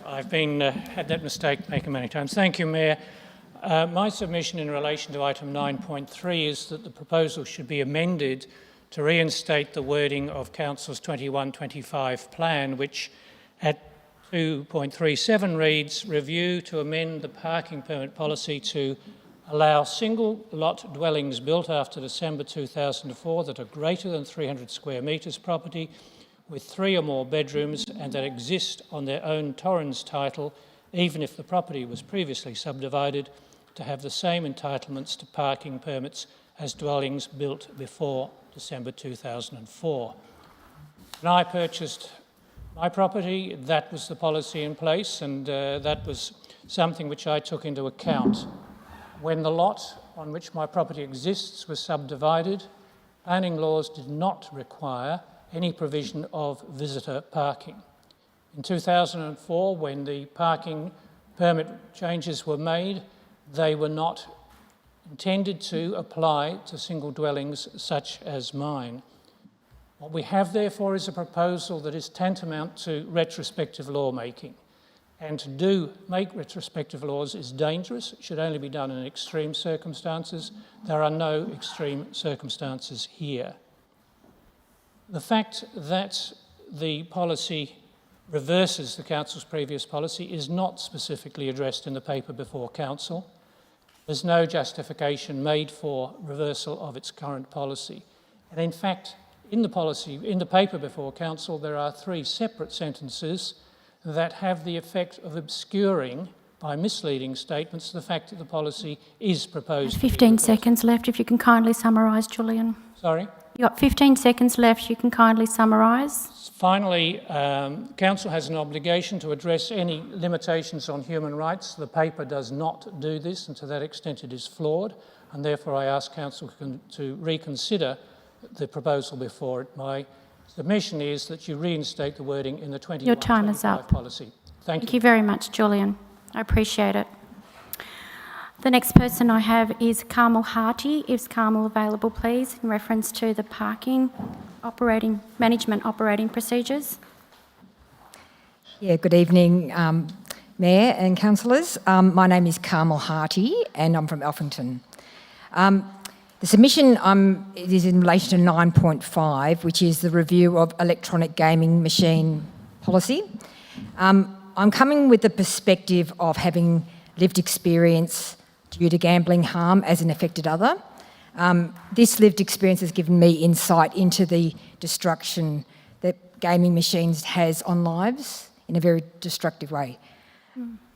I've been had that mistake taken many times. Thank you, Mayor. My submission in relation to item 9.3 is that the proposal should be amended to reinstate the wording of Council's 21-25 plan, which at 2.37 reads, review to amend the parking permit policy to allow single lot dwellings built after December 2004 that are greater than 300 square metres property with 3 or more bedrooms and that exist on their own Torrens title, even if the property was previously subdivided, to have the same entitlements to parking permits as dwellings built before December 2004. When I purchased my property, that was the policy in place, and that was something which I took into account. When the lot on which my property exists was subdivided, planning laws did not require any provision of visitor parking. In 2004, when the parking permit changes were made, they were not intended to apply to single dwellings such as mine. What we have, therefore, is a proposal that is tantamount to retrospective lawmaking. And to make retrospective laws is dangerous. It should only be done in extreme circumstances. There are no extreme circumstances here. The fact that the policy reverses the Council's previous policy is not specifically addressed in the paper before Council. There's no justification made for reversal of its current policy. And in fact, in the paper before Council, there are 3 separate sentences that have the effect of obscuring, by misleading statements, the fact that the policy is proposed. 15 seconds left, if you can kindly summarise, Julian. Sorry? You've got 15 seconds left, you can kindly summarise. Finally, Council has an obligation to address any limitations on human rights. The paper does not do this, and to that extent it is flawed, and therefore I ask Council to reconsider the proposal before it. My submission is that you reinstate the wording in the 21-25 Your time is up. policy. Thank you very much, Julian. I appreciate it. The next person I have is Carmel Harty. Is Carmel available, please, in reference to the parking management operating procedures? Yeah, good evening, Mayor and councillors. My name is Carmel Harty and I'm from Alphington. The submission it is in relation to 9.5, which is the review of electronic gaming machine policy. I'm coming with the perspective of having lived experience due to gambling harm as an affected other. This lived experience has given me insight into the destruction that gaming machines has on lives in a very destructive way.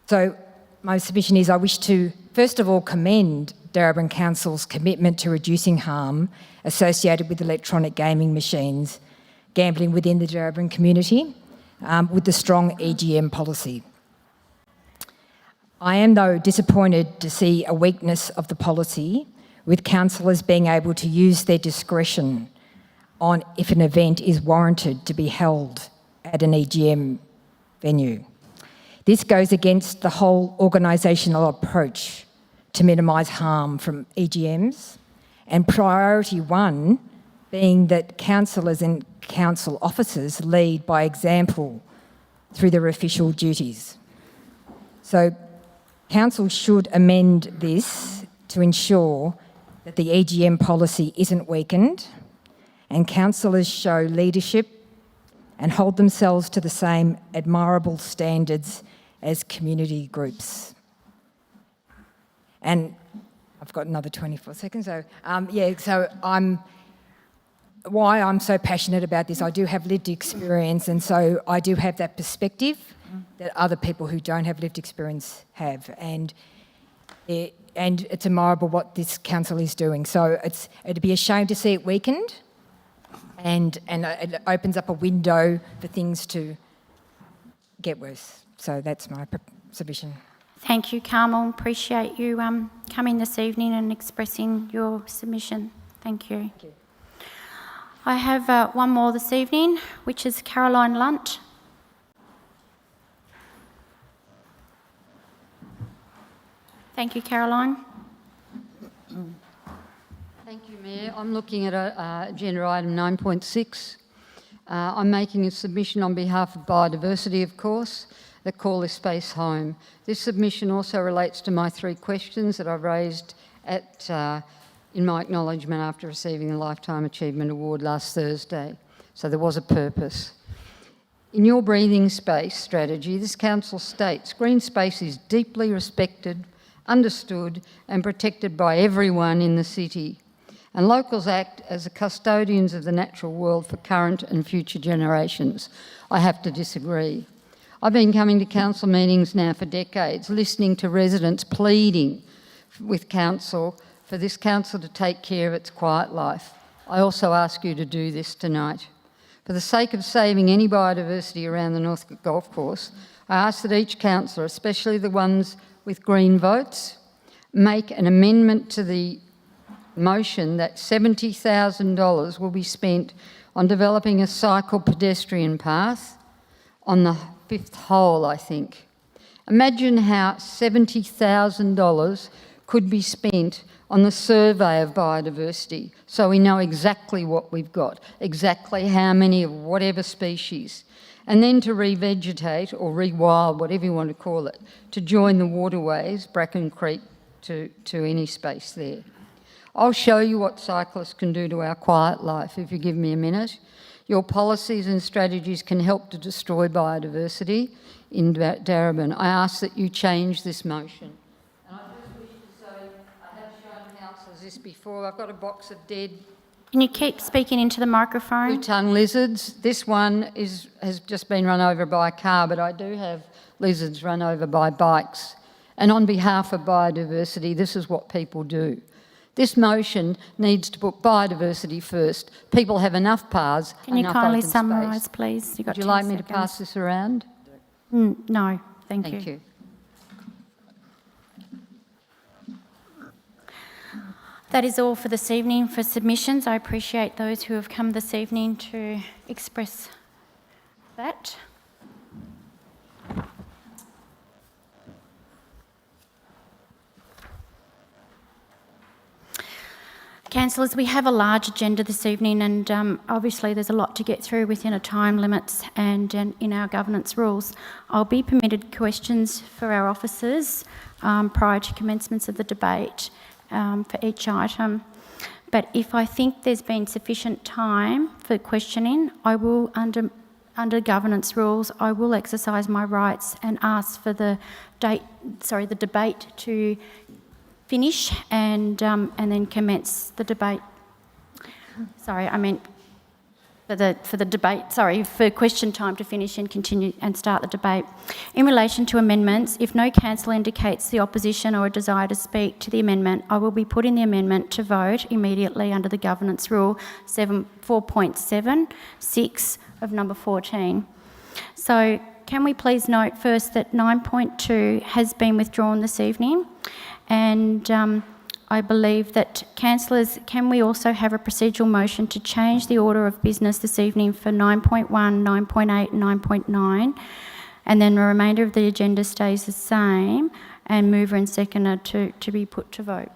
So my submission is I wish to, first of all, commend Darebin Council's commitment to reducing harm associated with electronic gaming machines, gambling within the Darebin community, with the strong EGM policy. I am, though, disappointed to see a weakness of the policy, with councillors being able to use their discretion on if an event is warranted to be held at an EGM venue. This goes against the whole organisational approach to minimise harm from EGMs, and priority one being that councillors and council officers lead by example through their official duties. So council should amend this to ensure that the EGM policy isn't weakened and councillors show leadership and hold themselves to the same admirable standards as community groups. And I've got another 24 seconds. So, why I'm so passionate about this, I do have lived experience, and so I do have that perspective that other people who don't have lived experience have. And it's admirable what this council is doing. So it'd be a shame to see it weakened, and it opens up a window for things to get worse. So that's my submission. Thank you, Carmel. Appreciate you coming this evening and expressing your submission. Thank you. Thank you. I have one more this evening, which is Caroline Lunt. Thank you, Caroline. Thank you, Mayor. I'm looking at agenda item 9.6. I'm making a submission on behalf of biodiversity, of course, that call this space home. This submission also relates to my 3 questions that I've raised in my acknowledgement after receiving the Lifetime Achievement Award last Thursday. So there was a purpose. In your breathing space strategy, this council states green space is deeply respected, understood and protected by everyone in the city, and locals act as the custodians of the natural world for current and future generations. I have to disagree. I've been coming to council meetings now for decades, listening to residents pleading with council for this council to take care of its quiet life. I also ask you to do this tonight. For the sake of saving any biodiversity around the Northcote Golf Course, I ask that each councillor, especially the ones with green votes, make an amendment to the motion that $70,000 will be spent on developing a cycle pedestrian path on the 5th hole, I think. Imagine how $70,000 could be spent on the survey of biodiversity, so we know exactly what we've got, exactly how many of whatever species, and then to revegetate or rewild, whatever you want to call it, to join the waterways, Bracken Creek, to any space there. I'll show you what cyclists can do to our quiet life if you give me a minute. Your policies and strategies can help to destroy biodiversity in Darebin. I ask that you change this motion. And I just wish to say, I have shown councillors this before. I've got a box of dead... Can you keep speaking into the microphone? blue-tongue lizards. This one has just been run over by a car, but I do have lizards run over by bikes. And on behalf of biodiversity, this is what people do. This motion needs to put biodiversity first. People have enough paths, Can you enough kindly open summarise, space. please? Would you like me to pass this around? No, thank you. Thank you. That is all for this evening for submissions. I appreciate those who have come this evening to express that. Councillors, we have a large agenda this evening, and obviously there's a lot to get through within a time limits and in our governance rules. I'll be permitted questions for our officers prior to commencement of the debate, for each item. But if I think there's been sufficient time for questioning, I will, under governance rules, I will exercise my rights and ask for the debate to finish and then commence the debate. Sorry, I meant for the debate, for question time to finish and continue and start the debate. In relation to amendments, if no councillor indicates the opposition or a desire to speak to the amendment, I will be putting the amendment to vote immediately under the governance rule 4.7(6) of number 14. So can we please note first that 9.2 has been withdrawn this evening, and I believe that councillors, can we also have a procedural motion to change the order of business this evening for 9.1, 9.8 and 9.9, and then the remainder of the agenda stays the same, and mover and seconder to be put to vote.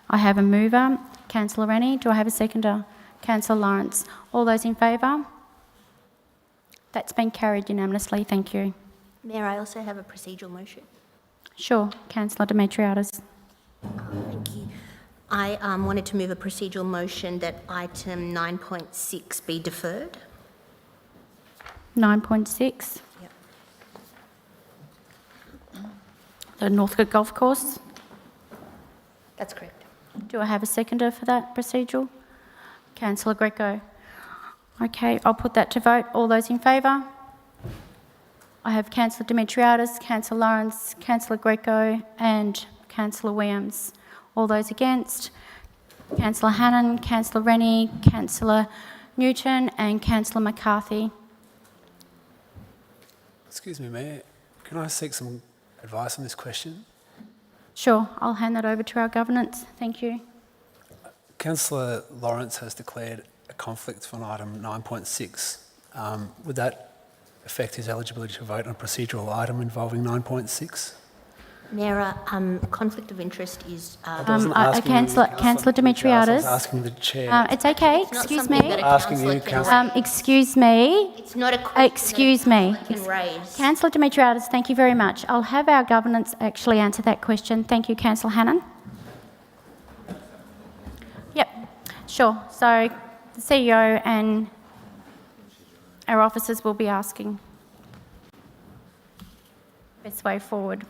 I have a mover, Councillor Rennie. Do I have a seconder? Councillor Lawrence. All those in favour? That's been carried unanimously. Thank you. Mayor, I also have a procedural motion. Sure, Councillor Demetriadis. Thank you. I wanted to move a procedural motion that item 9.6 be deferred. 9.6. Yep. The Northcote Golf Course. That's correct. Do I have a seconder for that procedural? Councillor Greco. Okay, I'll put that to vote. All those in favour? I have Councillor Demetriadis, Councillor Lawrence, Councillor Greco and Councillor Williams. All those against? Councillor Hannan, Councillor Rennie, Councillor Newton and Councillor McCarthy. Excuse me, Mayor. Can I seek some advice on this question? Sure, I'll hand that over to our governance. Thank you. Councillor Lawrence has declared a conflict on item 9.6. Would that affect his eligibility to vote on a procedural item involving 9.6? Mayor, conflict of interest is... Councillor Demetriadis. I was asking the chair. It's okay. Excuse me. Excuse me. It's not a question excuse me. can raise. Councillor Demetriadis, thank you very much. I'll have our governance actually answer that question. Thank you, Councillor Hannan. Yep, sure. So the CEO and our officers will be asking best way forward.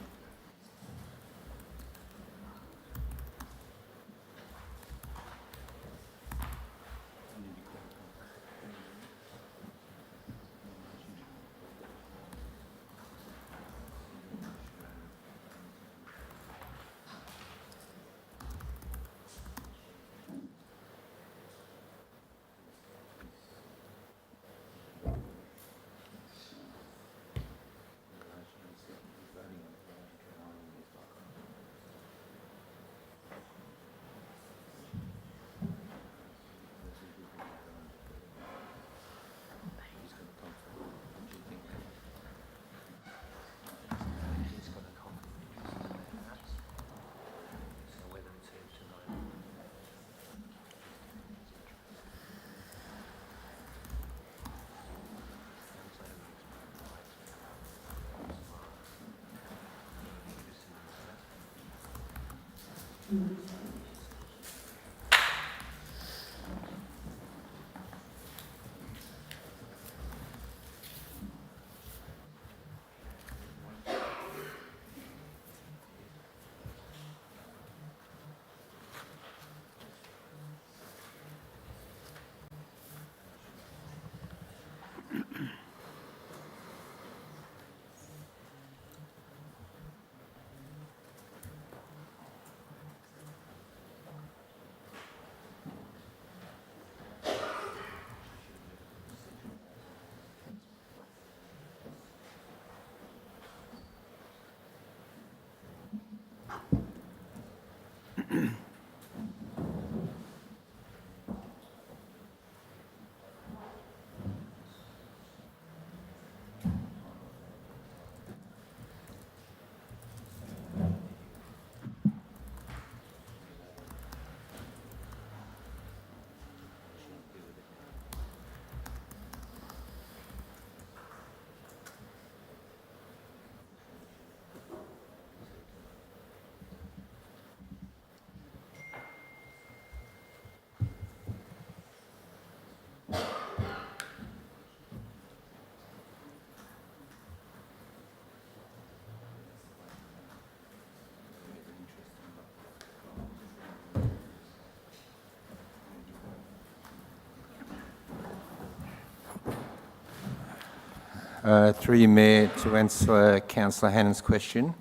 Through you, Mayor, to answer Councillor Hannan's question,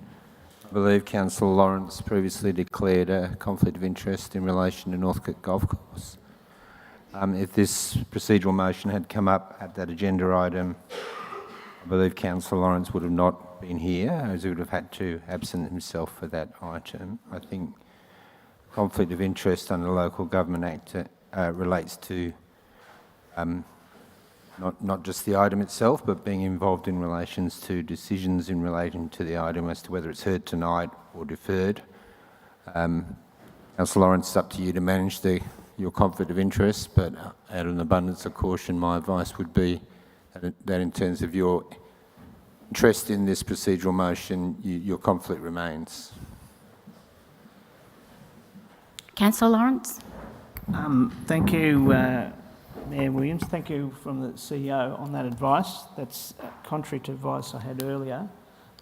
I believe Councillor Lawrence previously declared a conflict of interest in relation to Northcote Golf Course. If this procedural motion had come up at that agenda item, I believe Councillor Lawrence would have not been here, as he would have had to absent himself for that item. I think conflict of interest under the Local Government Act relates to not just the item itself, but being involved in relations to decisions in relation to the item as to whether it's heard tonight or deferred. Councillor Lawrence, it's up to you to manage your conflict of interest, but out of an abundance of caution, my advice would be that in terms of your interest in this procedural motion, your conflict remains. Councillor Lawrence. Thank you, Mayor Williams. Thank you from the CEO on that advice. That's contrary to advice I had earlier,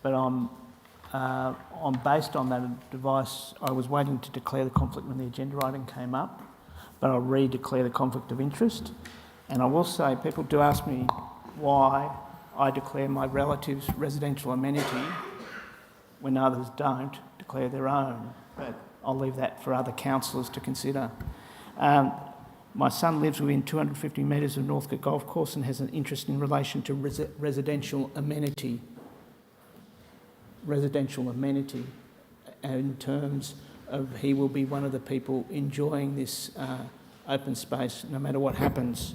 but I'm based on that advice. I was waiting to declare the conflict when the agenda item came up, but I'll re-declare the conflict of interest. And I will say, people do ask me why I declare my relatives' residential amenity when others don't declare their own, but I'll leave that for other councillors to consider. My son lives within 250 metres of Northcote Golf Course and has an interest in relation to residential amenity. Residential amenity, in terms of he will be one of the people enjoying this open space no matter what happens.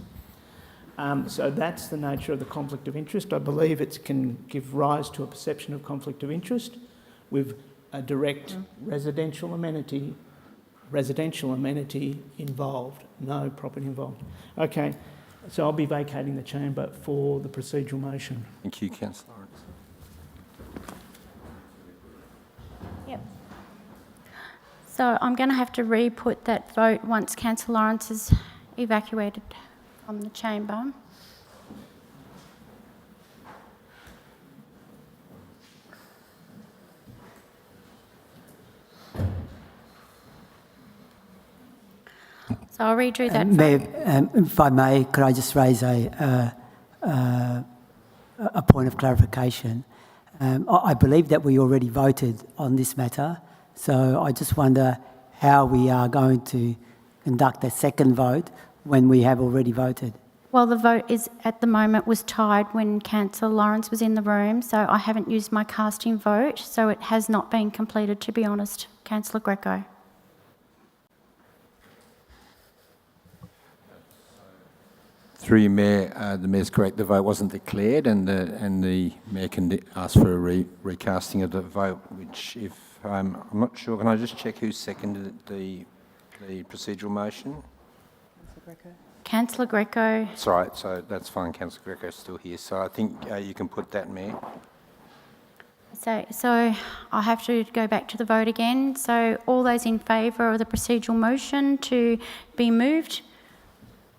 So that's the nature of the conflict of interest. I believe it can give rise to a perception of conflict of interest with a direct residential amenity involved, no property involved. Okay, so I'll be vacating the chamber for the procedural motion. Thank you, Councillor Lawrence. Yep. So I'm going to have to re-put that vote once Councillor Lawrence is evacuated from the chamber. So I'll redo that. Mayor, if I may, could I just raise a point of clarification? I believe that we already voted on this matter, so I just wonder how we are going to conduct a second vote when we have already voted. Well, the vote is at the moment was tied when Councillor Lawrence was in the room, so I haven't used my casting vote, so it has not been completed, to be honest. Councillor Greco. Through you, Mayor, the Mayor's correct. The vote wasn't declared, and the Mayor can ask for a recasting of the vote. Which, if I'm not sure, can I just check who seconded the procedural motion? Councillor Greco. That's right. So that's fine. Councillor Greco's still here. So I think you can put that, Mayor. So I have to go back to the vote again. So all those in favour of the procedural motion to be moved?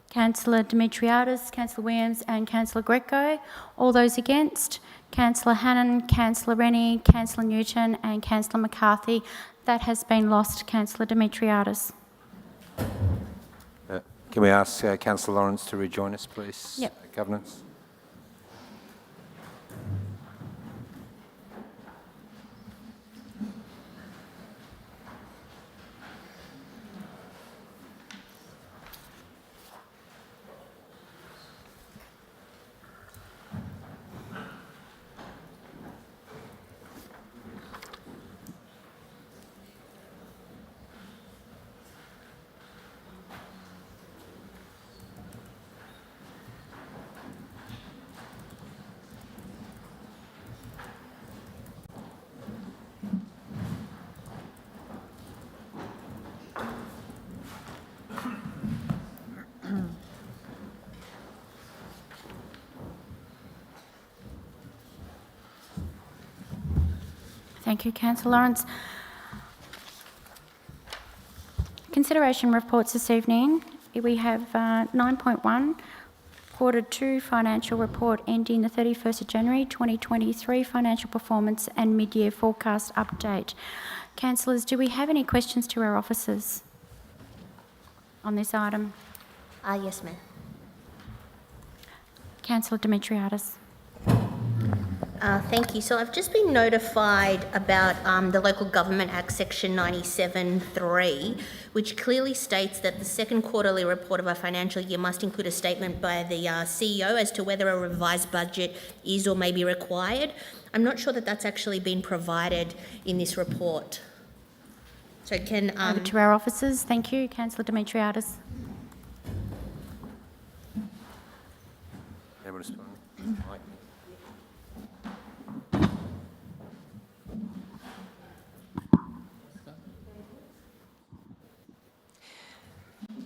Councillor Dimitriadis, Councillor Williams and Councillor Greco. All those against? Councillor Hannan, Councillor Rennie, Councillor Newton and Councillor McCarthy. That has been lost. Councillor Dimitriadis. Can we ask Councillor Lawrence to rejoin us, please? Yep. Governance. Thank you, Councillor Lawrence. Consideration reports this evening. We have 9.1, Quarter 2 Financial Report ending the 31st of January 2023, Financial Performance and Mid-Year Forecast Update. Councillors, do we have any questions to our officers on this item? Yes, Mayor. Councillor Dimitriadis. Thank you. So I've just been notified about the Local Government Act Section 97(3), which clearly states that the second quarterly report of a financial year must include a statement by the CEO as to whether a revised budget is or may be required. I'm not sure that that's actually been provided in this report. So can... Over to our officers. Thank you. Councillor Demetriadis.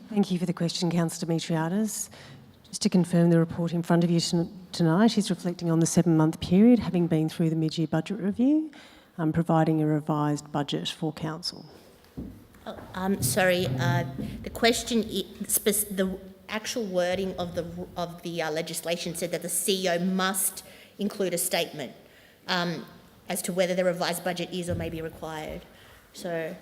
Thank you for the question, Councillor Demetriadis. Just to confirm the report in front of you tonight is reflecting on the 7-month period, having been through the mid-year budget review, providing a revised budget for Council. Sorry, the question, the actual wording of the legislation said that the CEO must include a statement as to whether the revised budget is or may be required. So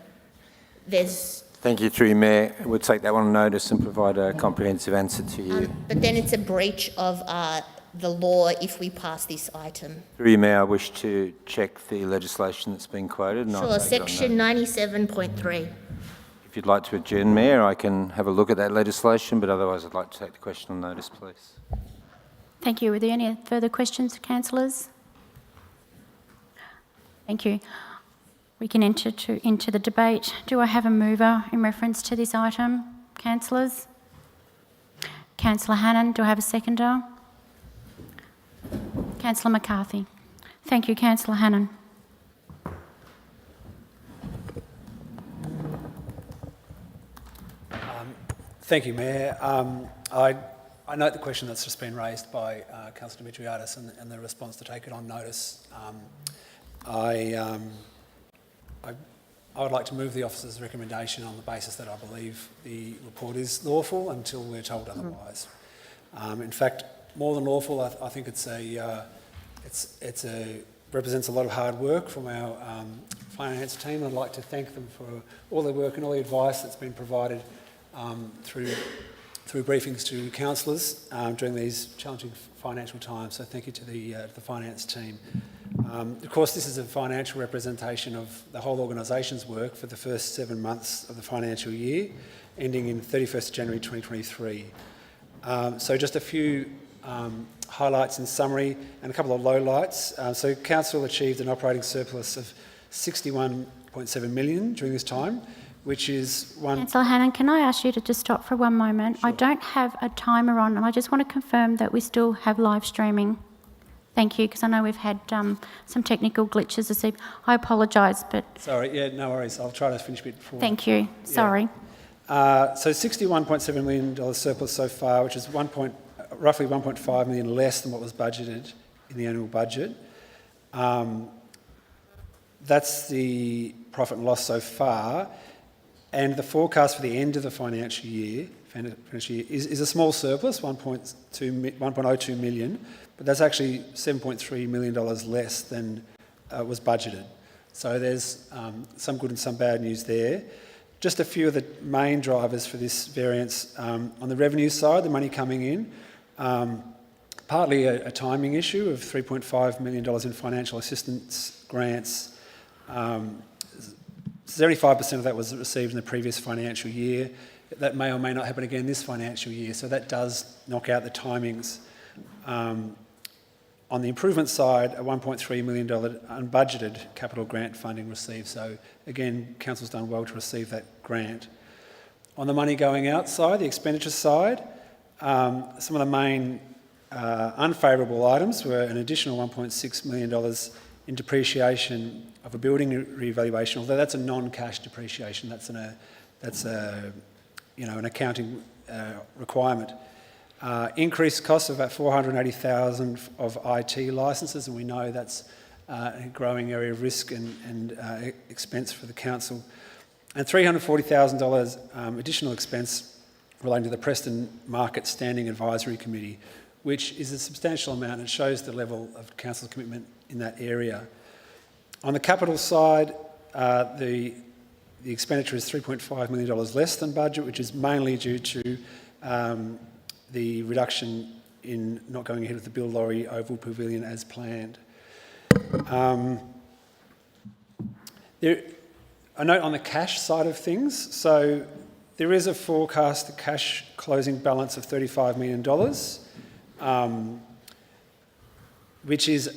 there's... Thank you, through you, Mayor. We'll take that one on notice and provide a comprehensive answer to you. But then it's a breach of the law if we pass this item. Through you, Mayor, I wish to check the legislation that's been quoted. And Sure, Section 97.3. If you'd like to adjourn, Mayor, I can have a look at that legislation, but otherwise I'd like to take the question on notice, please. Thank you. Are there any further questions, councillors? Thank you. We can enter into the debate. Do I have a mover in reference to this item, councillors? Councillor Hannan, do I have a seconder? Councillor McCarthy. Thank you, Councillor Hannan. Thank you, Mayor. I note the question that's just been raised by Councillor Demetriadis and the response to take it on notice. I would like to move the officer's recommendation on the basis that I believe the report is lawful until we're told otherwise. In fact, more than lawful, I think represents a lot of hard work from our finance team. I'd like to thank them for all their work and all the advice that's been provided through briefings to councillors during these challenging financial times. So thank you to the finance team. Of course, this is a financial representation of the whole organisation's work for the first 7 months of the financial year, ending in 31st January 2023. So just a few highlights in summary and a couple of lowlights. So Council achieved an operating surplus of $61.7 million during this time, which is one... Councillor Hannan, can I ask you to just stop for one moment? Sure. I don't have a timer on, and I just want to confirm that we still have live streaming. Thank you, because I know we've had some technical glitches this evening. I apologise, but... Sorry, yeah, no worries. I'll try to finish a bit before... Thank you. Sorry. Yeah. So $61.7 million surplus so far, which is roughly $1.5 million less than what was budgeted in the annual budget. That's the profit and loss so far. And the forecast for the end of the financial year is a small surplus, $1.02 million, but that's actually $7.3 million less than was budgeted. So there's some good and some bad news there. Just a few of the main drivers for this variance. On the revenue side, the money coming in, partly a timing issue of $3.5 million in financial assistance grants. 75% of that was received in the previous financial year. That may or may not happen again this financial year, so that does knock out the timings. On the improvement side, a $1.3 million unbudgeted capital grant funding received. So again, Council's done well to receive that grant. On the money going outside, the expenditure side, some of the main unfavourable items were an additional $1.6 million in depreciation of a building revaluation, although that's a non-cash depreciation. That's an accounting requirement. Increased costs of about $480,000 of IT licences, and we know that's a growing area of risk and expense for the council. And $340,000 additional expense relating to the Preston Market Standing Advisory Committee, which is a substantial amount and shows the level of council's commitment in that area. On the capital side, the expenditure is $3.5 million less than budget, which is mainly due to the reduction in not going ahead with the Bill Laurie Oval Pavilion as planned. A note on the cash side of things. So there is a forecast cash closing balance of $35 million, which is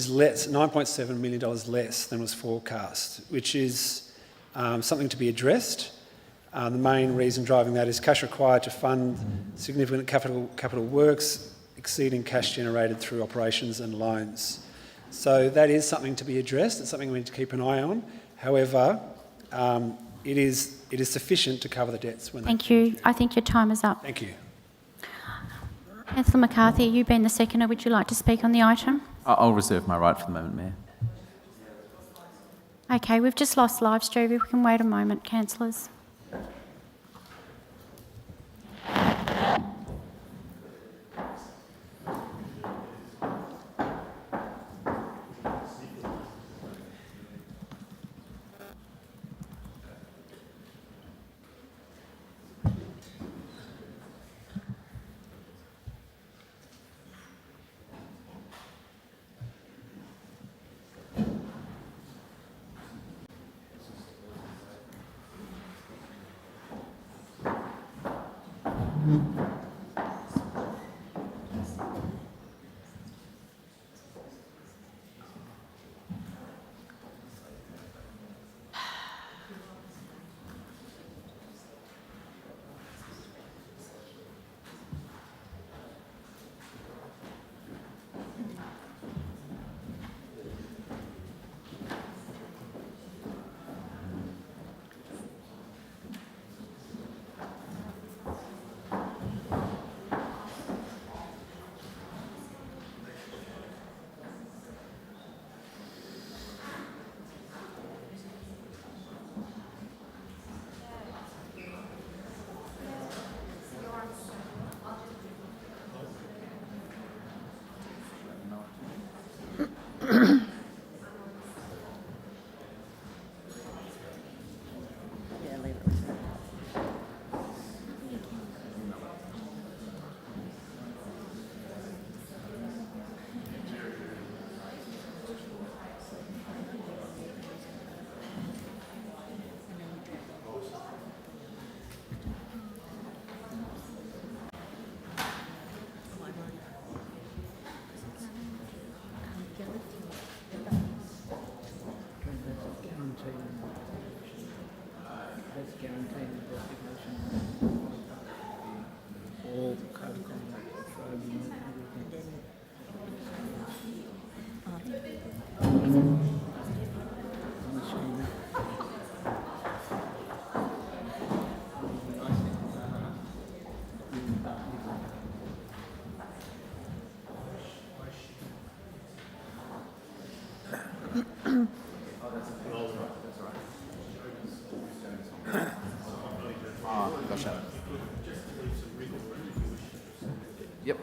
less, $9.7 million less than was forecast, which is something to be addressed. The main reason driving that is cash required to fund significant capital works exceeding cash generated through operations and loans. So that is something to be addressed. It's something we need to keep an eye on. However, it is sufficient to cover the debts. Thank you. I think your time is up. Thank you. Councillor McCarthy, you being the seconder, would you like to speak on the item? I'll reserve my right for the moment, Mayor. Okay, we've just lost live stream. We can wait a moment, councillors. Yep.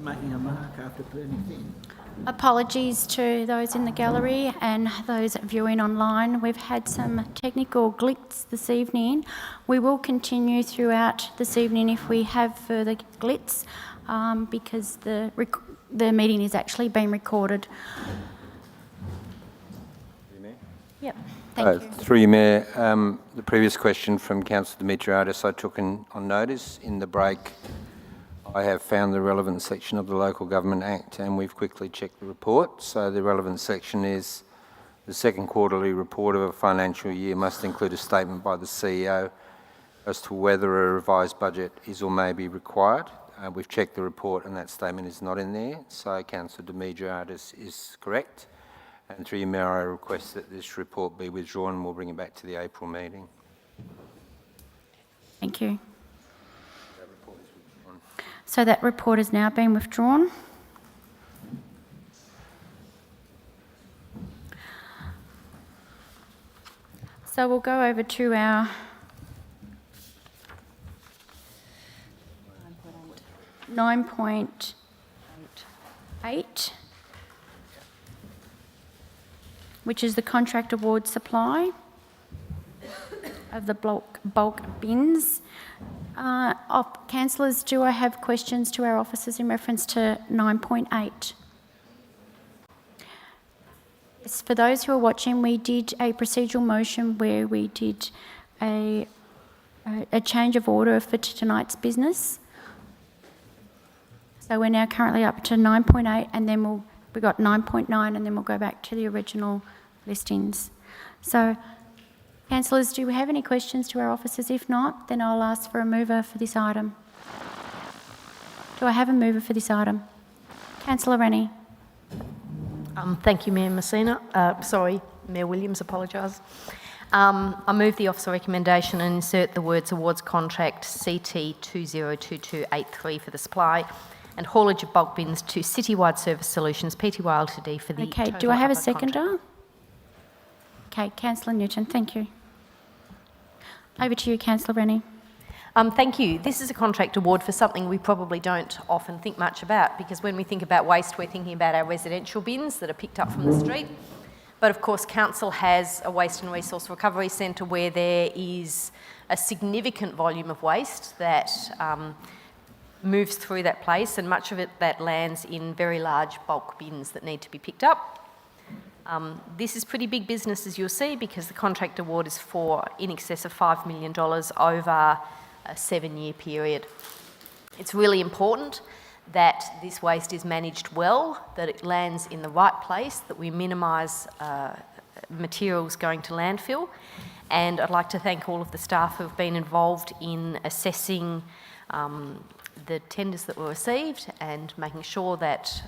making a mark after putting it in. Apologies to those in the gallery and those viewing online. We've had some technical glitch this evening. We will continue throughout this evening if we have further glitch, because the meeting is actually being recorded. Yep. Thank you. Through you, Mayor, the previous question from Councillor Dimitriadis I took on notice. In the break, I have found the relevant section of the Local Government Act and we've quickly checked the report. So the relevant section is the second quarterly report of a financial year must include a statement by the CEO as to whether a revised budget is or may be required. We've checked the report and that statement is not in there. So Councillor Dimitriadis is correct. And through you, Mayor, I request that this report be withdrawn and we'll bring it back to the April meeting. Thank you. So that report has now been withdrawn. So we'll go over to our 9.8, which is the contract award supply of the bulk bins. Councillors, do I have questions to our officers in reference to 9.8? Yes, for those who are watching, we did a procedural motion where we did a change of order for tonight's business. So we're now currently up to 9.8 and then we got 9.9 and then we'll go back to the original listings. So, councillors, do we have any questions to our officers? If not, then I'll ask for a mover for this item. Do I have a mover for this item? Councillor Rennie. Thank you, Mayor Messina. Mayor Williams, apologise. I move the officer recommendation and insert the words awards contract CT 202283 for the supply and haulage of bulk bins to Citywide Service Solutions Pty Ltd for the Okay, total do I have a upper seconder? contract. Okay, Councillor Newton, thank you. Over to you, Councillor Rennie. Thank you. This is a contract award for something we probably don't often think much about, because when we think about waste, we're thinking about our residential bins that are picked up from the street. But of course, Council has a waste and resource recovery centre where there is a significant volume of waste that moves through that place, and much of it that lands in very large bulk bins that need to be picked up. This is pretty big business, as you'll see, because the contract award is for in excess of $5 million over a 7-year period. It's really important that this waste is managed well, that it lands in the right place, that we minimise materials going to landfill. And I'd like to thank all of the staff who have been involved in assessing the tenders that were received and making sure that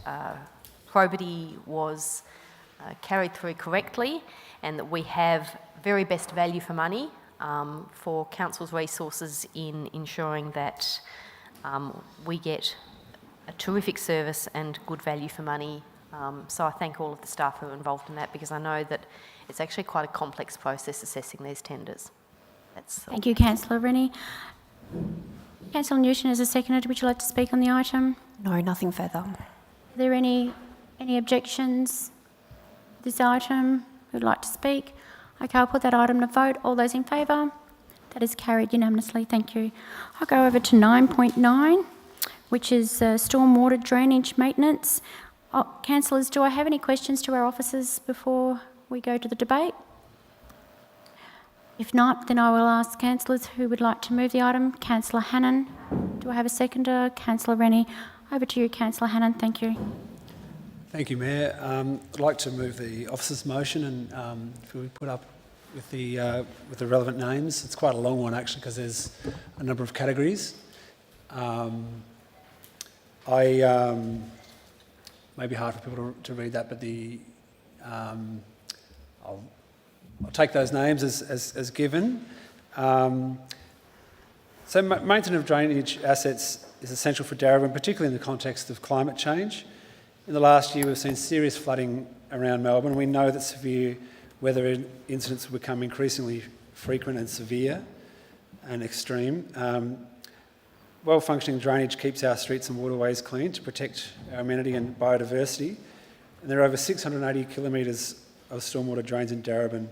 probity was carried through correctly, and that we have very best value for money for Council's resources in ensuring that we get a terrific service and good value for money. So I thank all of the staff who are involved in that, because I know that it's actually quite a complex process assessing these tenders. Thank you, Councillor Rennie. Councillor Newton, as a seconder, would you like to speak on the item? No, nothing further. Are there any objections to this item? Who would like to speak? Okay, I'll put that item to vote. All those in favour? That is carried unanimously. Thank you. I'll go over to 9.9, which is stormwater drainage maintenance. Councillors, do I have any questions to our officers before we go to the debate? If not, then I will ask councillors who would like to move the item. Councillor Hannan. Do I have a seconder? Councillor Rennie. Over to you, Councillor Hannan. Thank you. Thank you, Mayor. I'd like to move the officer's motion, and if we put up with the relevant names. It's quite a long one, actually, because there's a number of categories. May be hard for people to read that, but I'll take those names as given. So maintenance of drainage assets is essential for Darebin, particularly in the context of climate change. In the last year, we've seen serious flooding around Melbourne. We know that severe weather incidents will become increasingly frequent and severe and extreme. well-functioning drainage keeps our streets and waterways clean to protect our amenity and biodiversity. And there are over 680 kilometres of stormwater drains in Darebin.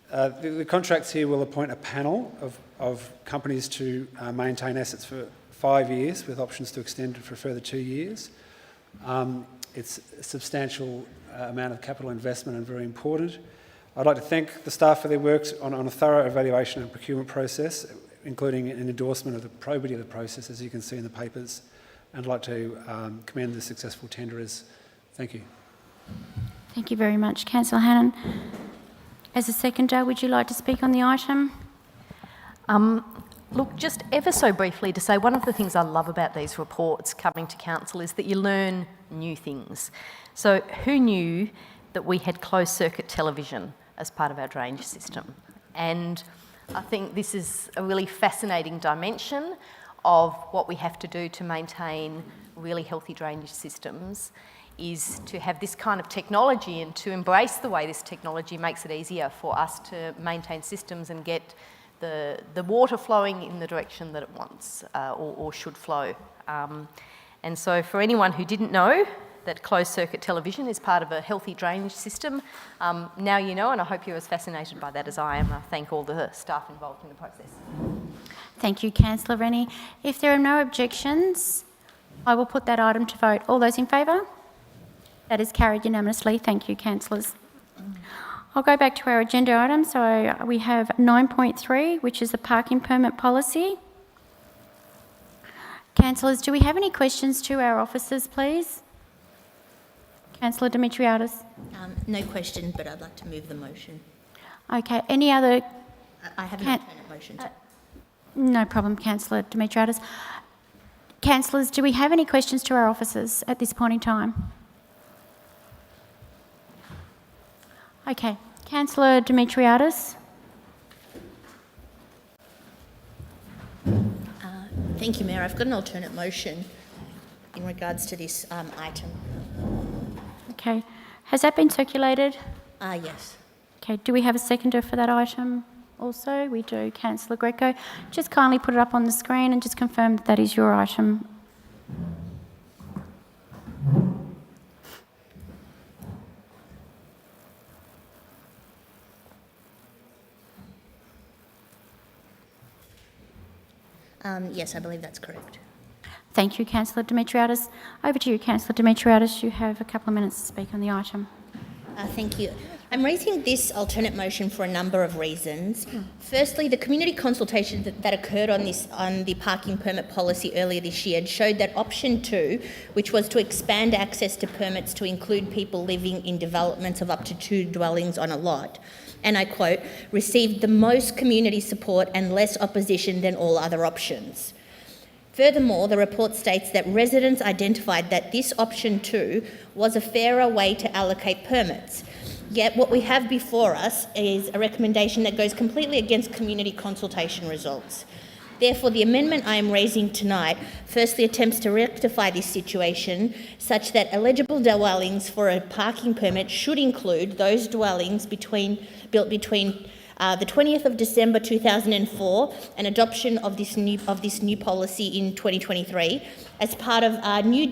The contracts here will appoint a panel of companies to maintain assets for 5 years, with options to extend it for a further 2 years. It's a substantial amount of capital investment and very important. I'd like to thank the staff for their work on a thorough evaluation and procurement process, including an endorsement of the probity of the process, as you can see in the papers. And I'd like to commend the successful tenderers. Thank you. Thank you very much, Councillor Hannan. As a seconder, would you like to speak on the item? Look, just ever so briefly to say, one of the things I love about these reports coming to council is that you learn new things. So who knew that we had closed-circuit television as part of our drainage system? And I think this is a really fascinating dimension of what we have to do to maintain really healthy drainage systems, is to have this kind of technology and to embrace the way this technology makes it easier for us to maintain systems and get the water flowing in the direction that it wants or should flow. And so for anyone who didn't know that closed-circuit television is part of a healthy drainage system, now you know, and I hope you're as fascinated by that as I am. I thank all the staff involved in the process. Thank you, Councillor Rennie. If there are no objections, I will put that item to vote. All those in favour? That is carried unanimously. Thank you, councillors. I'll go back to our agenda item. So we have 9.3, which is the parking permit policy. Councillors, do we have any questions to our officers, please? Councillor Dimitriadis. No question, but I'd like to move the motion. Okay, any other... I have an alternate motion. No problem, Councillor Dimitriadis. Councillors, do we have any questions to our officers at this point in time? Okay, Councillor Dimitriadis. Thank you, Mayor. I've got an alternate motion in regards to this item. Okay, has that been circulated? Yes. Okay, do we have a seconder for that item also? We do. Councillor Greco. Just kindly put it up on the screen and just confirm that that is your item. Yes, I believe that's correct. Thank you, Councillor Dimitriadis. Over to you, Councillor Dimitriadis. You have a couple of minutes to speak on the item. Thank you. I'm raising this alternate motion for a number of reasons. Firstly, the community consultation that occurred on the parking permit policy earlier this year showed that option 2, which was to expand access to permits to include people living in developments of up to 2 dwellings on a lot, and I quote, received the most community support and less opposition than all other options. Furthermore, the report states that residents identified that this option 2 was a fairer way to allocate permits. Yet what we have before us is a recommendation that goes completely against community consultation results. Therefore, the amendment I am raising tonight firstly attempts to rectify this situation such that eligible dwellings for a parking permit should include those dwellings built between the 20th of December 2004 and adoption of this new policy in 2023 as part of a new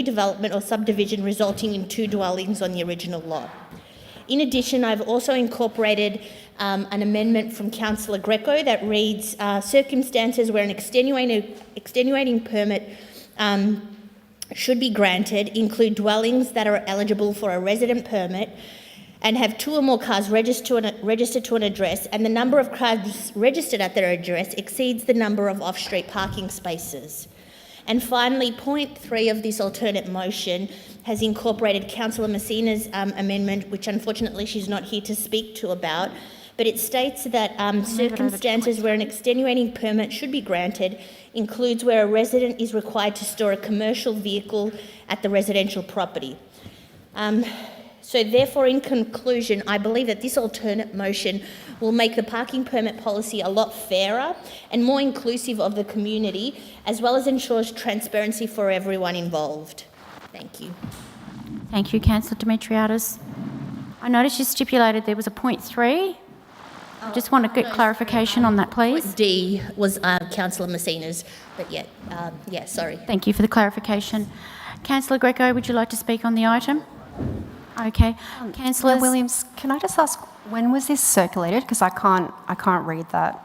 development or subdivision resulting in 2 dwellings on the original lot. In addition, I've also incorporated an amendment from Councillor Greco that reads, circumstances where an extenuating permit should be granted include dwellings that are eligible for a resident permit and have 2 or more cars registered to an address, and the number of cars registered at their address exceeds the number of off-street parking spaces. And finally, point 3 of this alternate motion has incorporated Councillor Messina's amendment, which unfortunately she's not here to speak to about, but it states that circumstances where an extenuating permit should be granted includes where a resident is required to store a commercial vehicle at the residential property. So therefore, in conclusion, I believe that this alternate motion will make the parking permit policy a lot fairer and more inclusive of the community, as well as ensures transparency for everyone involved. Thank you. Thank you, Councillor Dimitriadis. I noticed you stipulated there was a point 3. Just want to get clarification on that, please. D was Councillor Messina's, but yeah, sorry. Thank you for the clarification. Councillor Greco, would you like to speak on the item? Okay. Councillor Williams, can I just ask, when was this circulated? Because I can't read that.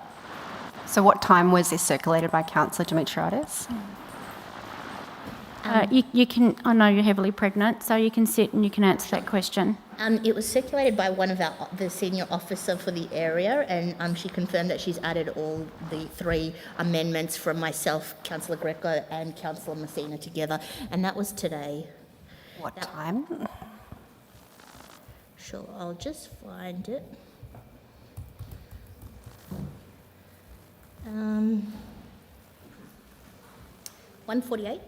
So what time was this circulated by Councillor Dimitriadis? You can, I know you're heavily pregnant, so you can sit and you can answer that question. It was circulated by one of the senior officer for the area, and she confirmed that she's added all the 3 amendments from myself, Councillor Greco and Councillor Messina together, and that was today. What time? Sure, I'll just find it. 1:48.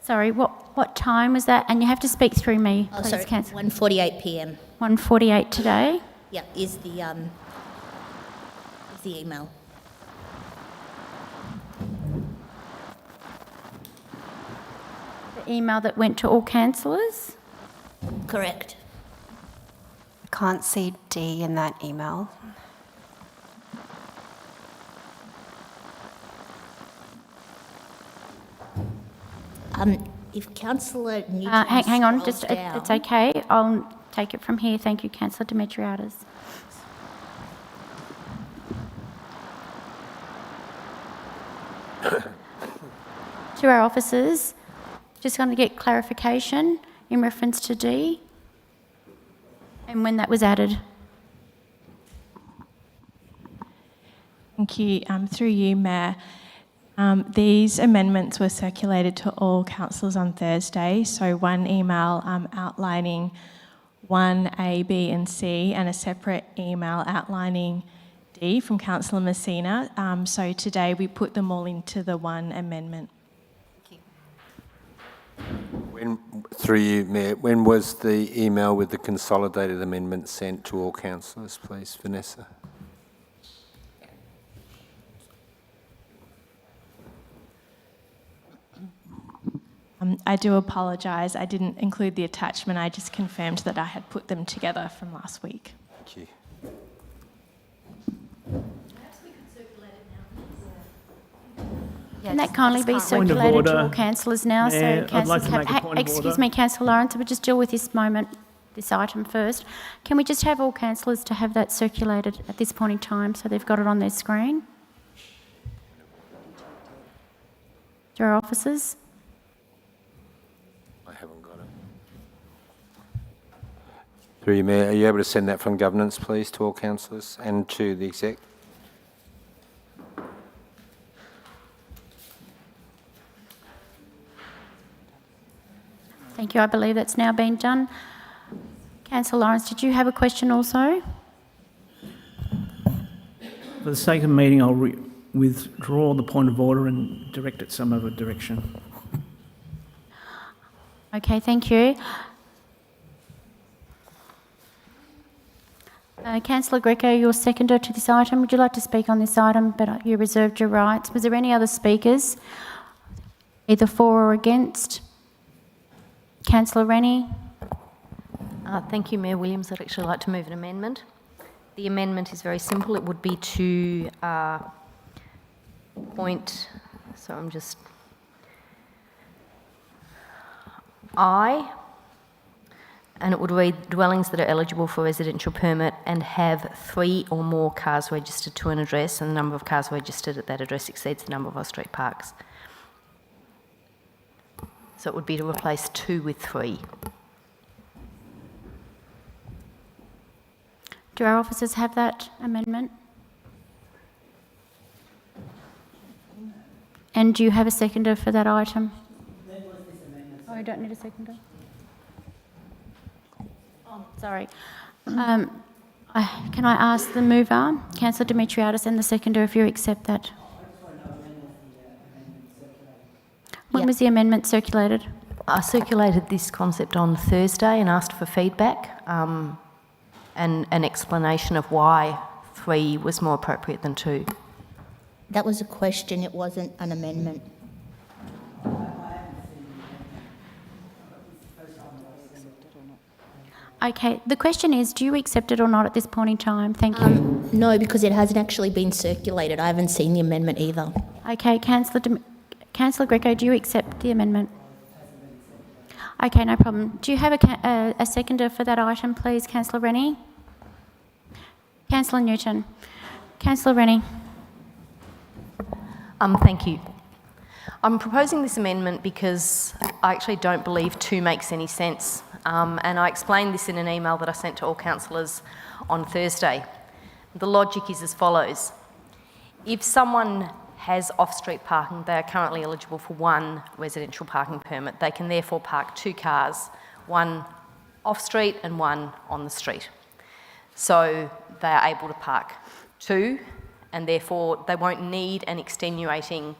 Sorry, what time was that? And you have to speak through me, please, sorry, Councillor. 1:48 p.m. 1:48 today. Yeah, is the email. The email that went to all councillors? Correct. I can't see D in that email. If Councillor Newton hang on, scrolls down, it's okay. I'll take it from here. Thank you, Councillor Dimitriadis. To our officers, just going to get clarification in reference to D and when that was added. Thank you. Through you, Mayor. These amendments were circulated to all councillors on Thursday, so one email outlining 1A, B and C and a separate email outlining D from Councillor Messina. So today we put them all into the one amendment. Through you, Mayor, when was the email with the consolidated amendment sent to all councillors, please, Vanessa? I do apologise. I didn't include the attachment. I just confirmed that I had put them together from last week. Thank you. Can that kindly be circulated to all councillors now? Mayor, So I'd like councillors to make a point of excuse order. me, Councillor Lawrence, we'll just deal with this item first. Can we just have all councillors to have that circulated at this point in time so they've got it on their screen? To our officers? I haven't got it. Through you, Mayor, are you able to send that from governance, please, to all councillors and to the exec? Thank you. I believe that's now been done. Councillor Lawrence, did you have a question also? For the sake of the meeting, I'll withdraw the point of order and direct it some other direction. Okay, thank you. Councillor Greco, you're seconder to this item. Would you like to speak on this item, but you reserved your rights? Was there any other speakers, either for or against? Councillor Rennie? Thank you, Mayor Williams. I'd actually like to move an amendment. The amendment is very simple. It would be to I, and it would read dwellings that are eligible for residential permit and have 3 or more cars registered to an address, and the number of cars registered at that address exceeds the number of off-street parks. So it would be to replace 2 with 3. Do our officers have that amendment? And do you have a seconder for that item? Oh, I don't need a seconder? Oh, sorry. Can I ask the mover, Councillor Dimitriadis, and the seconder if you accept that? When was the amendment circulated? I circulated this concept on Thursday and asked for feedback and an explanation of why 3 was more appropriate than 2. That was a question, it wasn't an amendment. Okay, the question is, do you accept it or not at this point in time? Thank you. No, because it hasn't actually been circulated. I haven't seen the amendment either. Okay, Councillor Greco, do you accept the amendment? Okay, no problem. Do you have a seconder for that item, please, Councillor Rennie? Councillor Newton. Councillor Rennie. Thank you. I'm proposing this amendment because I actually don't believe 2 makes any sense. And I explained this in an email that I sent to all councillors on Thursday. The logic is as follows. If someone has off-street parking, they are currently eligible for 1 residential parking permit. They can therefore park 2 cars, 1 off-street and 1 on the street. So they are able to park 2, and therefore they won't need an extenuating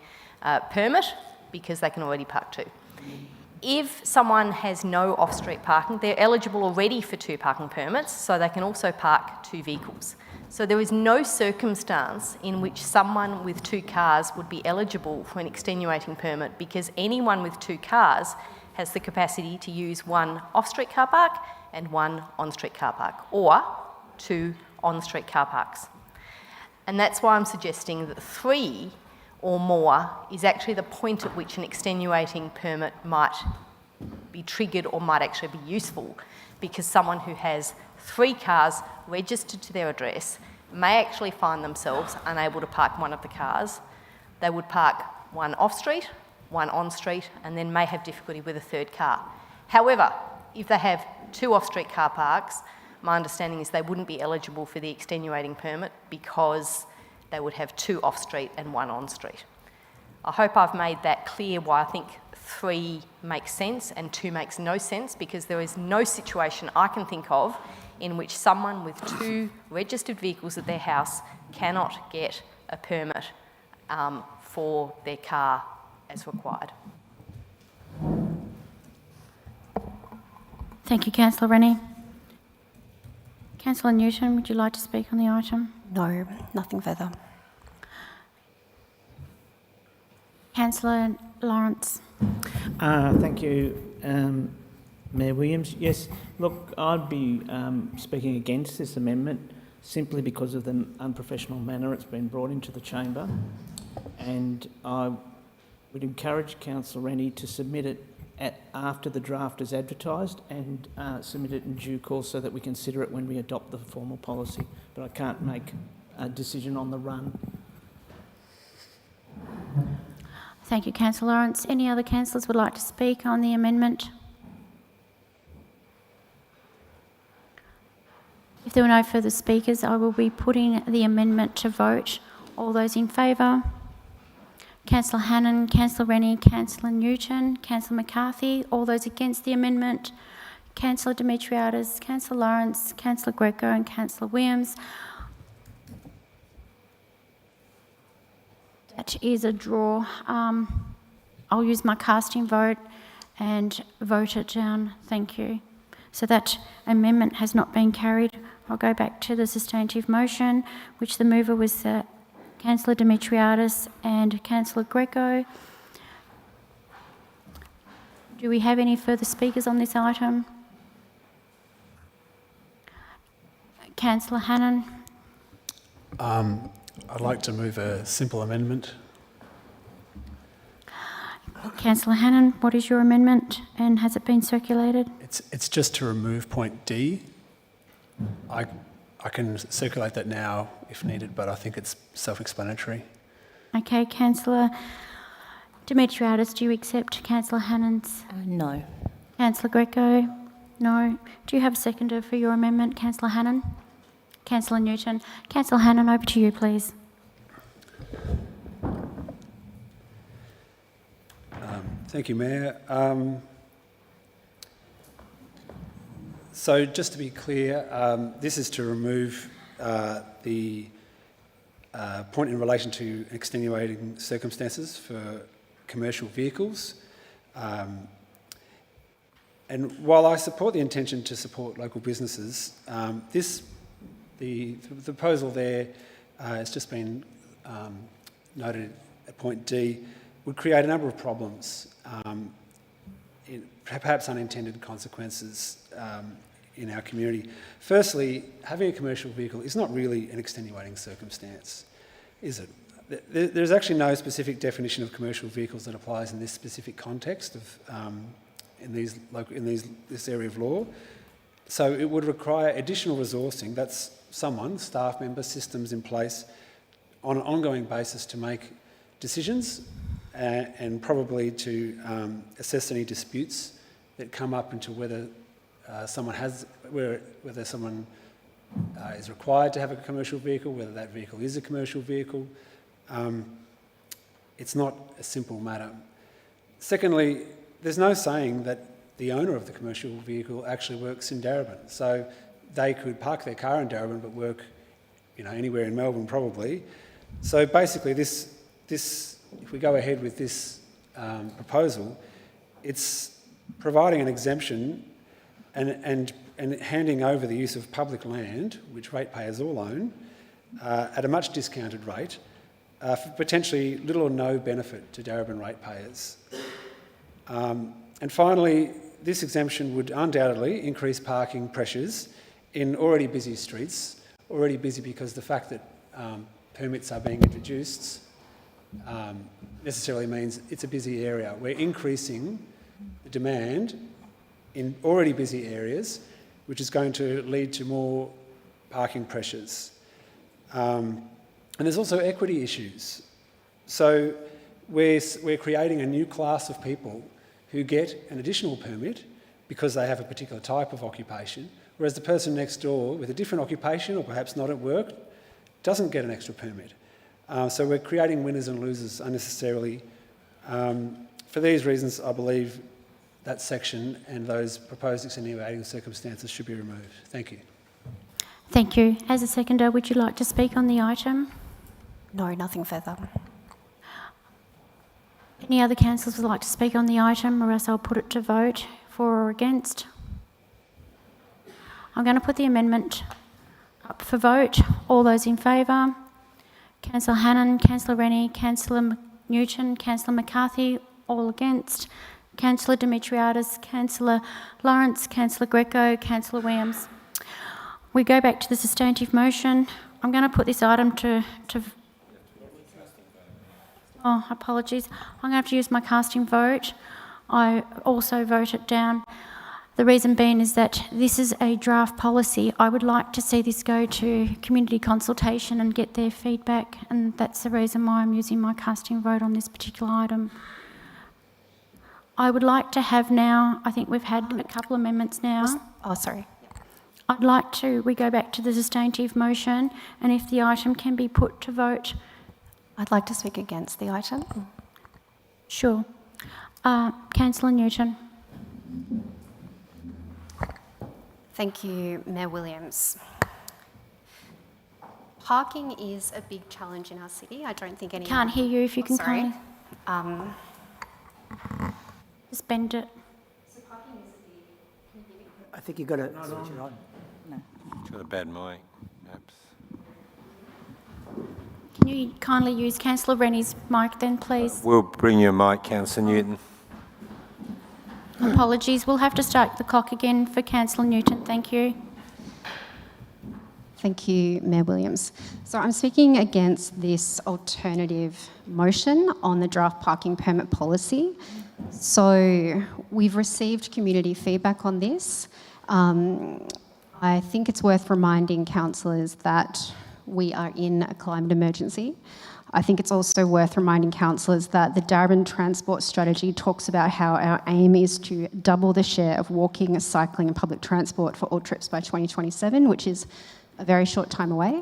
permit because they can already park 2. If someone has no off-street parking, they're eligible already for 2 parking permits, so they can also park 2 vehicles. So there is no circumstance in which someone with 2 cars would be eligible for an extenuating permit, because anyone with 2 cars has the capacity to use 1 off-street car park and 1 on-street car park, or 2 on-street car parks. And that's why I'm suggesting that 3 or more is actually the point at which an extenuating permit might be triggered or might actually be useful, because someone who has 3 cars registered to their address may actually find themselves unable to park 1 of the cars. They would park 1 off-street, 1 on-street, and then may have difficulty with a 3rd car. However, if they have 2 off-street car parks, my understanding is they wouldn't be eligible for the extenuating permit because they would have 2 off-street and 1 on-street. I hope I've made that clear why I think 3 makes sense and 2 makes no sense, because there is no situation I can think of in which someone with 2 registered vehicles at their house cannot get a permit for their car as required. Thank you, Councillor Rennie. Councillor Newton, would you like to speak on the item? No, nothing further. Councillor Lawrence. Thank you, Mayor Williams. Yes, look, I'd be speaking against this amendment simply because of the unprofessional manner it's been brought into the chamber, and I would encourage Councillor Rennie to submit it after the draft is advertised, and submit it in due course so that we consider it when we adopt the formal policy. But I can't make a decision on the run. Thank you, Councillor Lawrence. Any other councillors would like to speak on the amendment? If there are no further speakers, I will be putting the amendment to vote. All those in favour? Councillor Hannan, Councillor Rennie, Councillor Newton, Councillor McCarthy. All those against the amendment? Councillor Demetriadis, Councillor Lawrence, Councillor Greco and Councillor Williams. That is a draw. I'll use my casting vote and vote it down. Thank you. So that amendment has not been carried. I'll go back to the substantive motion, which the mover was Councillor Demetriadis and Councillor Greco. Do we have any further speakers on this item? Councillor Hannan. I'd like to move a simple amendment. Councillor Hannan, what is your amendment and has it been circulated? It's just to remove point D. I can circulate that now if needed, but I think it's self-explanatory. Okay, Councillor Demetriadis, do you accept Councillor Hannan's? No. Councillor Greco? No. Do you have a seconder for your amendment, Councillor Hannan? Councillor Newton. Councillor Hannan, over to you, please. Thank you, Mayor. So just to be clear, this is to remove the point in relation to extenuating circumstances for commercial vehicles. And while I support the intention to support local businesses, the proposal there has just been noted at point D would create a number of problems, perhaps unintended consequences in our community. Firstly, having a commercial vehicle is not really an extenuating circumstance, is it? There's actually no specific definition of commercial vehicles that applies in this specific context of this area of law. So it would require additional resourcing. That's someone, staff members, systems in place on an ongoing basis to make decisions and probably to assess any disputes that come up into whether someone is required to have a commercial vehicle, whether that vehicle is a commercial vehicle. It's not a simple matter. Secondly, there's no saying that the owner of the commercial vehicle actually works in Darebin. So they could park their car in Darebin but work, anywhere in Melbourne probably. So basically, this if we go ahead with this proposal, it's providing an exemption and handing over the use of public land, which ratepayers all own, at a much discounted rate, for potentially little or no benefit to Darebin ratepayers. And finally, this exemption would undoubtedly increase parking pressures in already busy streets, already busy because the fact that permits are being introduced necessarily means it's a busy area. We're increasing the demand in already busy areas, which is going to lead to more parking pressures. And there's also equity issues. So we're creating a new class of people who get an additional permit because they have a particular type of occupation, whereas the person next door with a different occupation or perhaps not at work doesn't get an extra permit. So we're creating winners and losers unnecessarily. For these reasons, I believe that section and those proposed extenuating circumstances should be removed. Thank you. Thank you. As a seconder, would you like to speak on the item? No, nothing further. Any other councillors would like to speak on the item, or else I'll put it to vote for or against? I'm going to put the amendment up for vote. All those in favour? Councillor Hannan, Councillor Rennie, Councillor Newton, Councillor McCarthy, all against. Councillor Dimitriadis, Councillor Lawrence, Councillor Greco, Councillor Williams. We go back to the substantive motion. I'm going to put this item to oh, apologies. I'm going to have to use my casting vote. I also vote it down. The reason being is that this is a draft policy. I would like to see this go to community consultation and get their feedback, and that's the reason why I'm using my casting vote on this particular item. I would like to have now, I think we've had a couple of amendments now. Oh, sorry. I'd like we go back to the substantive motion, and if the item can be put to vote. I'd like to speak against the item. Sure. Councillor Newton. Thank you, Mayor Williams. Parking is a big challenge in our city. I don't think anyone... Can't hear you if you can sorry. kindly... Just bend it. I think you've got to switch it on. No. It's got a bad mic, perhaps. Can you kindly use Councillor Rennie's mic then, please? We'll bring you a mic, Councillor Newton. Apologies. We'll have to start the clock again for Councillor Newton. Thank you. Thank you, Mayor Williams. So I'm speaking against this alternative motion on the draft parking permit policy. So we've received community feedback on this. I think it's worth reminding councillors that we are in a climate emergency. I think it's also worth reminding councillors that the Darebin Transport Strategy talks about how our aim is to double the share of walking, cycling and public transport for all trips by 2027, which is a very short time away.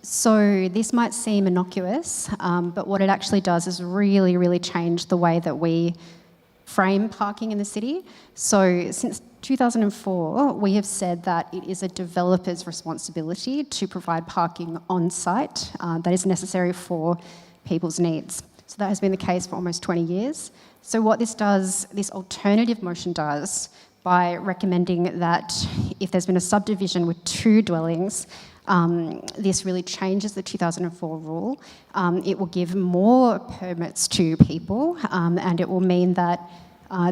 So this might seem innocuous, but what it actually does is really, really change the way that we frame parking in the city. So since 2004, we have said that it is a developer's responsibility to provide parking on site that is necessary for people's needs. So that has been the case for almost 20 years. So what this does, this alternative motion does, by recommending that if there's been a subdivision with 2 dwellings, this really changes the 2004 rule. It will give more permits to people, and it will mean that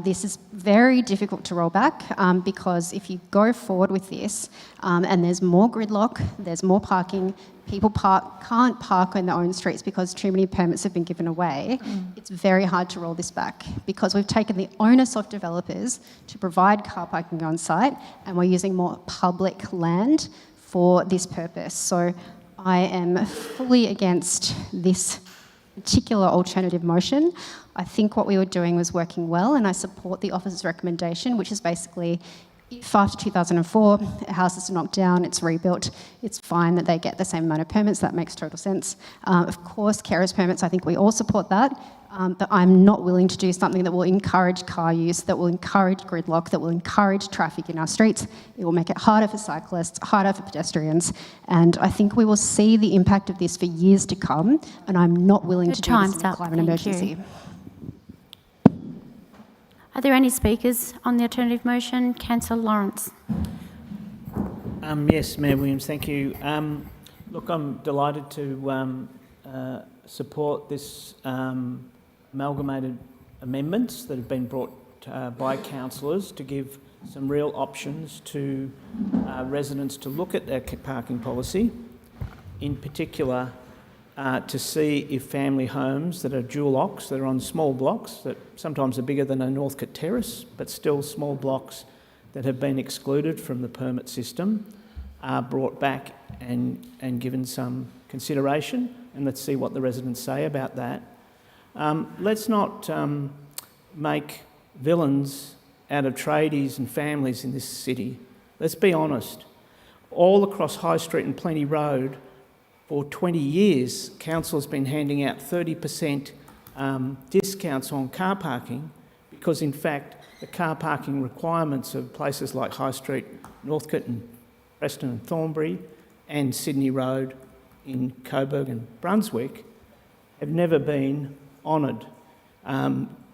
This is very difficult to roll back because if you go forward with this and there's more gridlock, there's more parking, people can't park on their own streets because too many permits have been given away, it's very hard to roll this back because we've taken the onus off developers to provide car parking on site and we're using more public land for this purpose. So I am fully against this particular alternative motion. I think what we were doing was working well, and I support the officer's recommendation, which is basically if after 2004 a house is knocked down, it's rebuilt, it's fine that they get the same amount of permits. That makes total sense. Of course, carers permits, I think we all support that, but I'm not willing to do something that will encourage car use, that will encourage gridlock, that will encourage traffic in our streets. It will make it harder for cyclists, harder for pedestrians, and I think we will see the impact of this for years to come, and I'm not willing to do this in a climate emergency. Are there any speakers on the alternative motion? Councillor Lawrence. Yes, Mayor Williams, thank you. Look, I'm delighted to support this amalgamated amendments that have been brought by councillors to give some real options to residents to look at their parking policy, in particular to see if family homes that are dual locks, that are on small blocks, that sometimes are bigger than a Northcote terrace, but still small blocks that have been excluded from the permit system, are brought back and given some consideration, and let's see what the residents say about that. Let's not make villains out of tradies and families in this city. Let's be honest. All across High Street and Plenty Road, for 20 years, council has been handing out 30% discounts on car parking because, in fact, the car parking requirements of places like High Street, Northcote and Preston and Thornbury and Sydney Road in Coburg and Brunswick have never been honoured.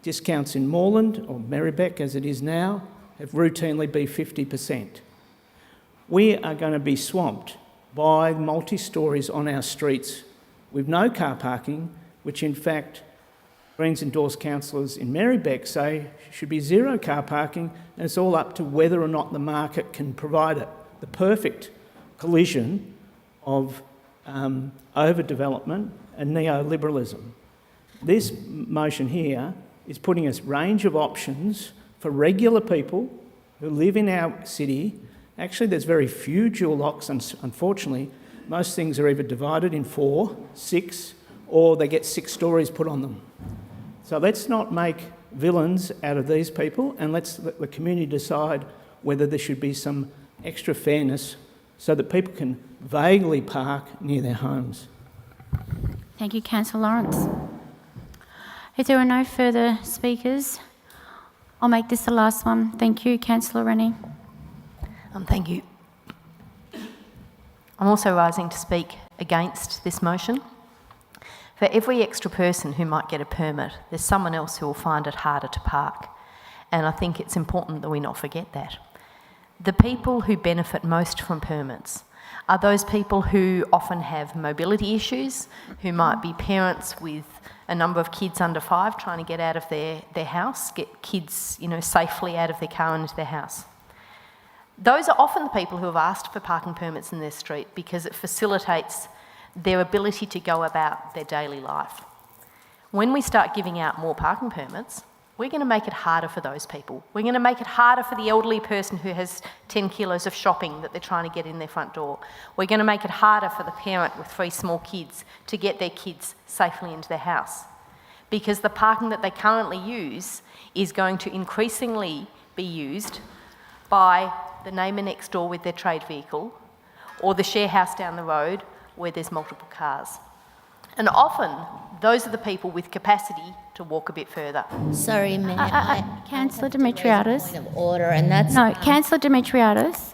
Discounts in Moreland, or Merribeck as it is now, have routinely been 50%. We are going to be swamped by multi-stories on our streets with no car parking, which in fact Greens endorsed councillors in Merribeck say should be zero car parking, and it's all up to whether or not the market can provide it. The perfect collision of overdevelopment and neoliberalism. This motion here is putting a range of options for regular people who live in our city. Actually, there's very few dual locks, and unfortunately, most things are either divided in 4, 6, or they get 6 stories put on them. So let's not make villains out of these people, and let's let the community decide whether there should be some extra fairness so that people can vaguely park near their homes. Thank you, Councillor Lawrence. If there are no further speakers, I'll make this the last one. Thank you, Councillor Rennie. Thank you. I'm also rising to speak against this motion. For every extra person who might get a permit, there's someone else who will find it harder to park. And I think it's important that we not forget that. The people who benefit most from permits are those people who often have mobility issues, who might be parents with a number of kids under 5 trying to get out of their house, get kids, safely out of their car and into their house. Those are often the people who have asked for parking permits in their street because it facilitates their ability to go about their daily life. When we start giving out more parking permits, we're going to make it harder for those people. We're going to make it harder for the elderly person who has 10 kilos of shopping that they're trying to get in their front door. We're going to make it harder for the parent with 3 small kids to get their kids safely into their house. Because the parking that they currently use is going to increasingly be used by the neighbour next door with their trade vehicle, or the share house down the road where there's multiple cars. And often, those are the people with capacity to walk a bit further. Sorry, Mayor. Councillor Demetriadis. Point of order, and that's... No, Councillor Demetriadis.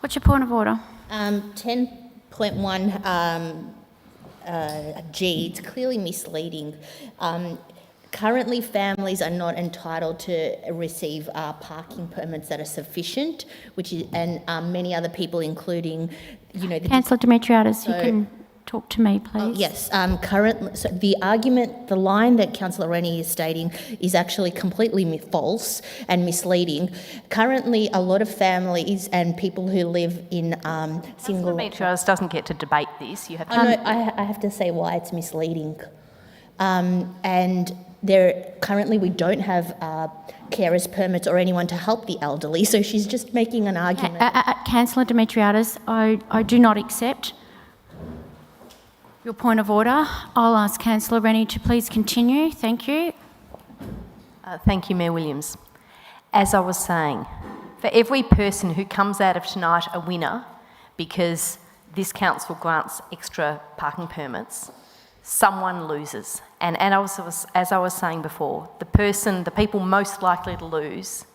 What's your point of order? 10.1 G, it's clearly misleading. Currently, families are not entitled to receive parking permits that are sufficient, which is, and many other people, including, Councillor Demetriadis, you can talk to me, please? Yes. So the argument, the line that Councillor Rennie is stating is actually completely false and misleading. Currently, a lot of families and people who live in single... Councillor doesn't get to debate this. You have to... I have to say why it's misleading. And currently we don't have carers permits or anyone to help the elderly, so she's just making an argument. Councillor Demetriadis, I do not accept your point of order. I'll ask Councillor Rennie to please continue. Thank you. Thank you, Mayor Williams. As I was saying, for every person who comes out of tonight a winner because this council grants extra parking permits, someone loses. And as I was saying before, the people most likely to lose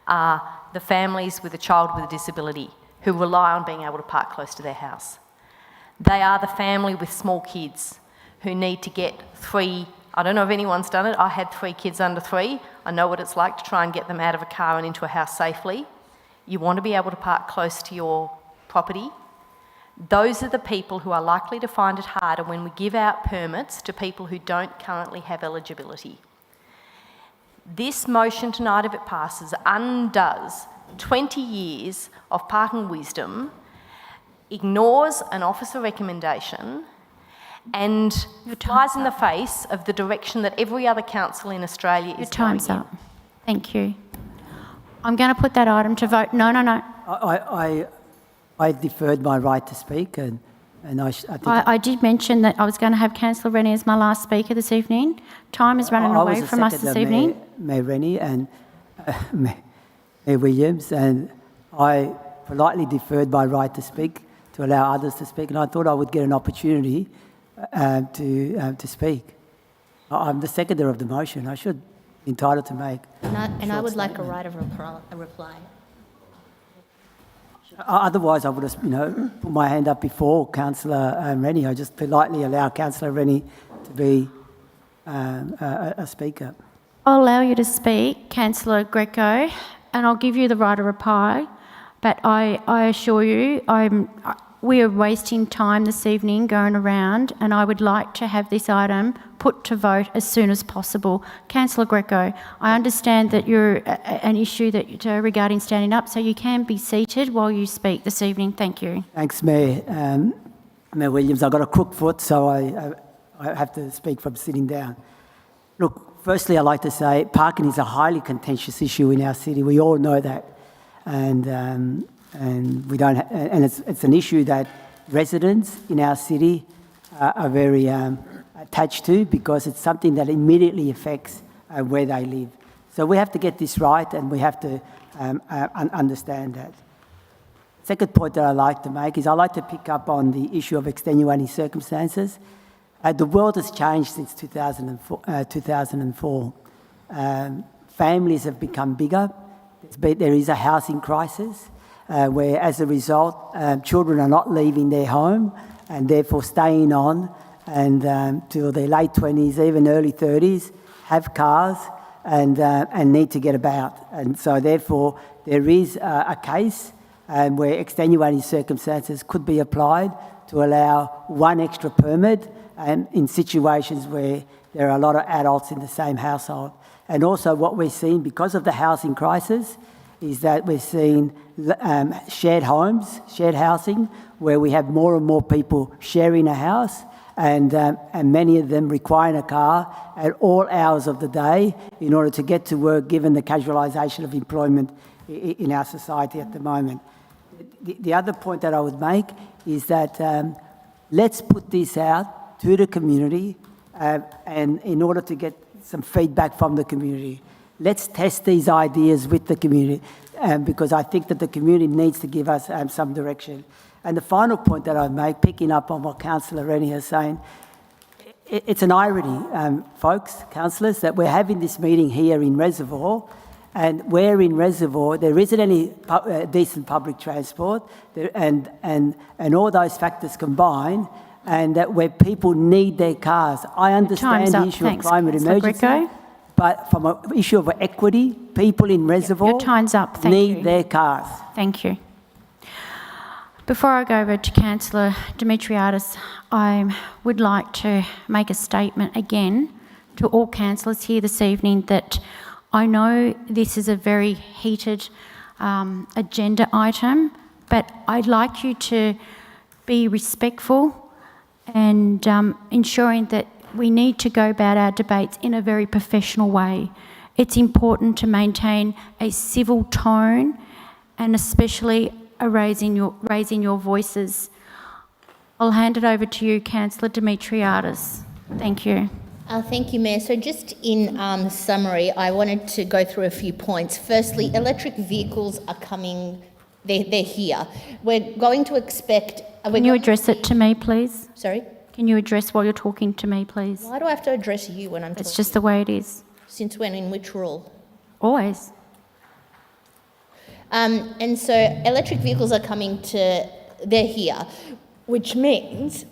are the families with a child with a disability who rely on being able to park close to their house. They are the family with small kids who need to get 3, I don't know if anyone's done it, I had 3 kids under 3. I know what it's like to try and get them out of a car and into a house safely. You want to be able to park close to your property. Those are the people who are likely to find it harder when we give out permits to people who don't currently have eligibility. This motion tonight, if it passes, undoes 20 years of parking wisdom, ignores an officer recommendation, and flies in the face of the direction that every other council in Australia is going in. Your time's up. Thank you. I'm going to put that item to vote. No. I deferred my right to speak, and I think... I did mention that I was going to have Councillor Rennie as my last speaker this evening. Time is running away from us this evening. Mayor Rennie and Mayor Williams, and I politely deferred my right to speak to allow others to speak, and I thought I would get an opportunity to speak. I'm the seconder of the motion. I should be entitled to make... And I would like a right of a reply. Otherwise, I would have, put my hand up before Councillor Rennie. I just politely allow Councillor Rennie to be a speaker. I'll allow you to speak, Councillor Greco, and I'll give you the right of reply. But I assure you, we are wasting time this evening going around, and I would like to have this item put to vote as soon as possible. Councillor Greco, I understand that you're an issue regarding standing up, so you can be seated while you speak this evening. Thank you. Thanks, Mayor. Mayor Williams, I've got a crook foot, so I have to speak from sitting down. Look, firstly, I'd like to say parking is a highly contentious issue in our city. We all know that. And we don't, and it's an issue that residents in our city are very attached to, because it's something that immediately affects where they live. So we have to get this right, and we have to understand that. Second point that I like to make is I like to pick up on the issue of extenuating circumstances. The world has changed since 2004. Families have become bigger. There is a housing crisis. Where as a result, children are not leaving their home and therefore staying on and till their late 20s, even early 30s, have cars and need to get about. And so therefore there is a case where extenuating circumstances could be applied to allow one extra permit in situations where there are a lot of adults in the same household. And also what we're seeing because of the housing crisis is that we're seeing shared homes, shared housing, where we have more and more people sharing a house, and many of them requiring a car at all hours of the day in order to get to work, given the casualisation of employment in our society at the moment. The other point that I would make is that let's put this out to the community, and in order to get some feedback from the community. Let's test these ideas with the community, because I think that the community needs to give us some direction. And the final point that I make, picking up on what Councillor Rennie is saying, it's an irony, folks, councillors, that we're having this meeting here in Reservoir, and where in Reservoir there isn't any decent public transport, and all those factors combined, and that where people need their cars. I understand the issue of climate emergency. But from an issue of equity, people in Reservoir Your time's up. need their cars. Thank you. Before I go over to Councillor Demetriadis, I would like to make a statement again to all councillors here this evening that I know this is a very heated agenda item, but I'd like you to be respectful and ensuring that we need to go about our debates in a very professional way. It's important to maintain a civil tone and especially raising your voices. I'll hand it over to you, Councillor Demetriadis. Thank you. Thank you, Mayor. So just in summary, I wanted to go through a few points. Firstly, electric vehicles are coming, they're here. We're going to expect... Can you address it to me, please? Sorry? Can you address while you're talking to me, please? Why do I have to address you when I'm talking? It's just the way it is. Since when? In which rule? Always. And so electric vehicles are coming to... They're here, which means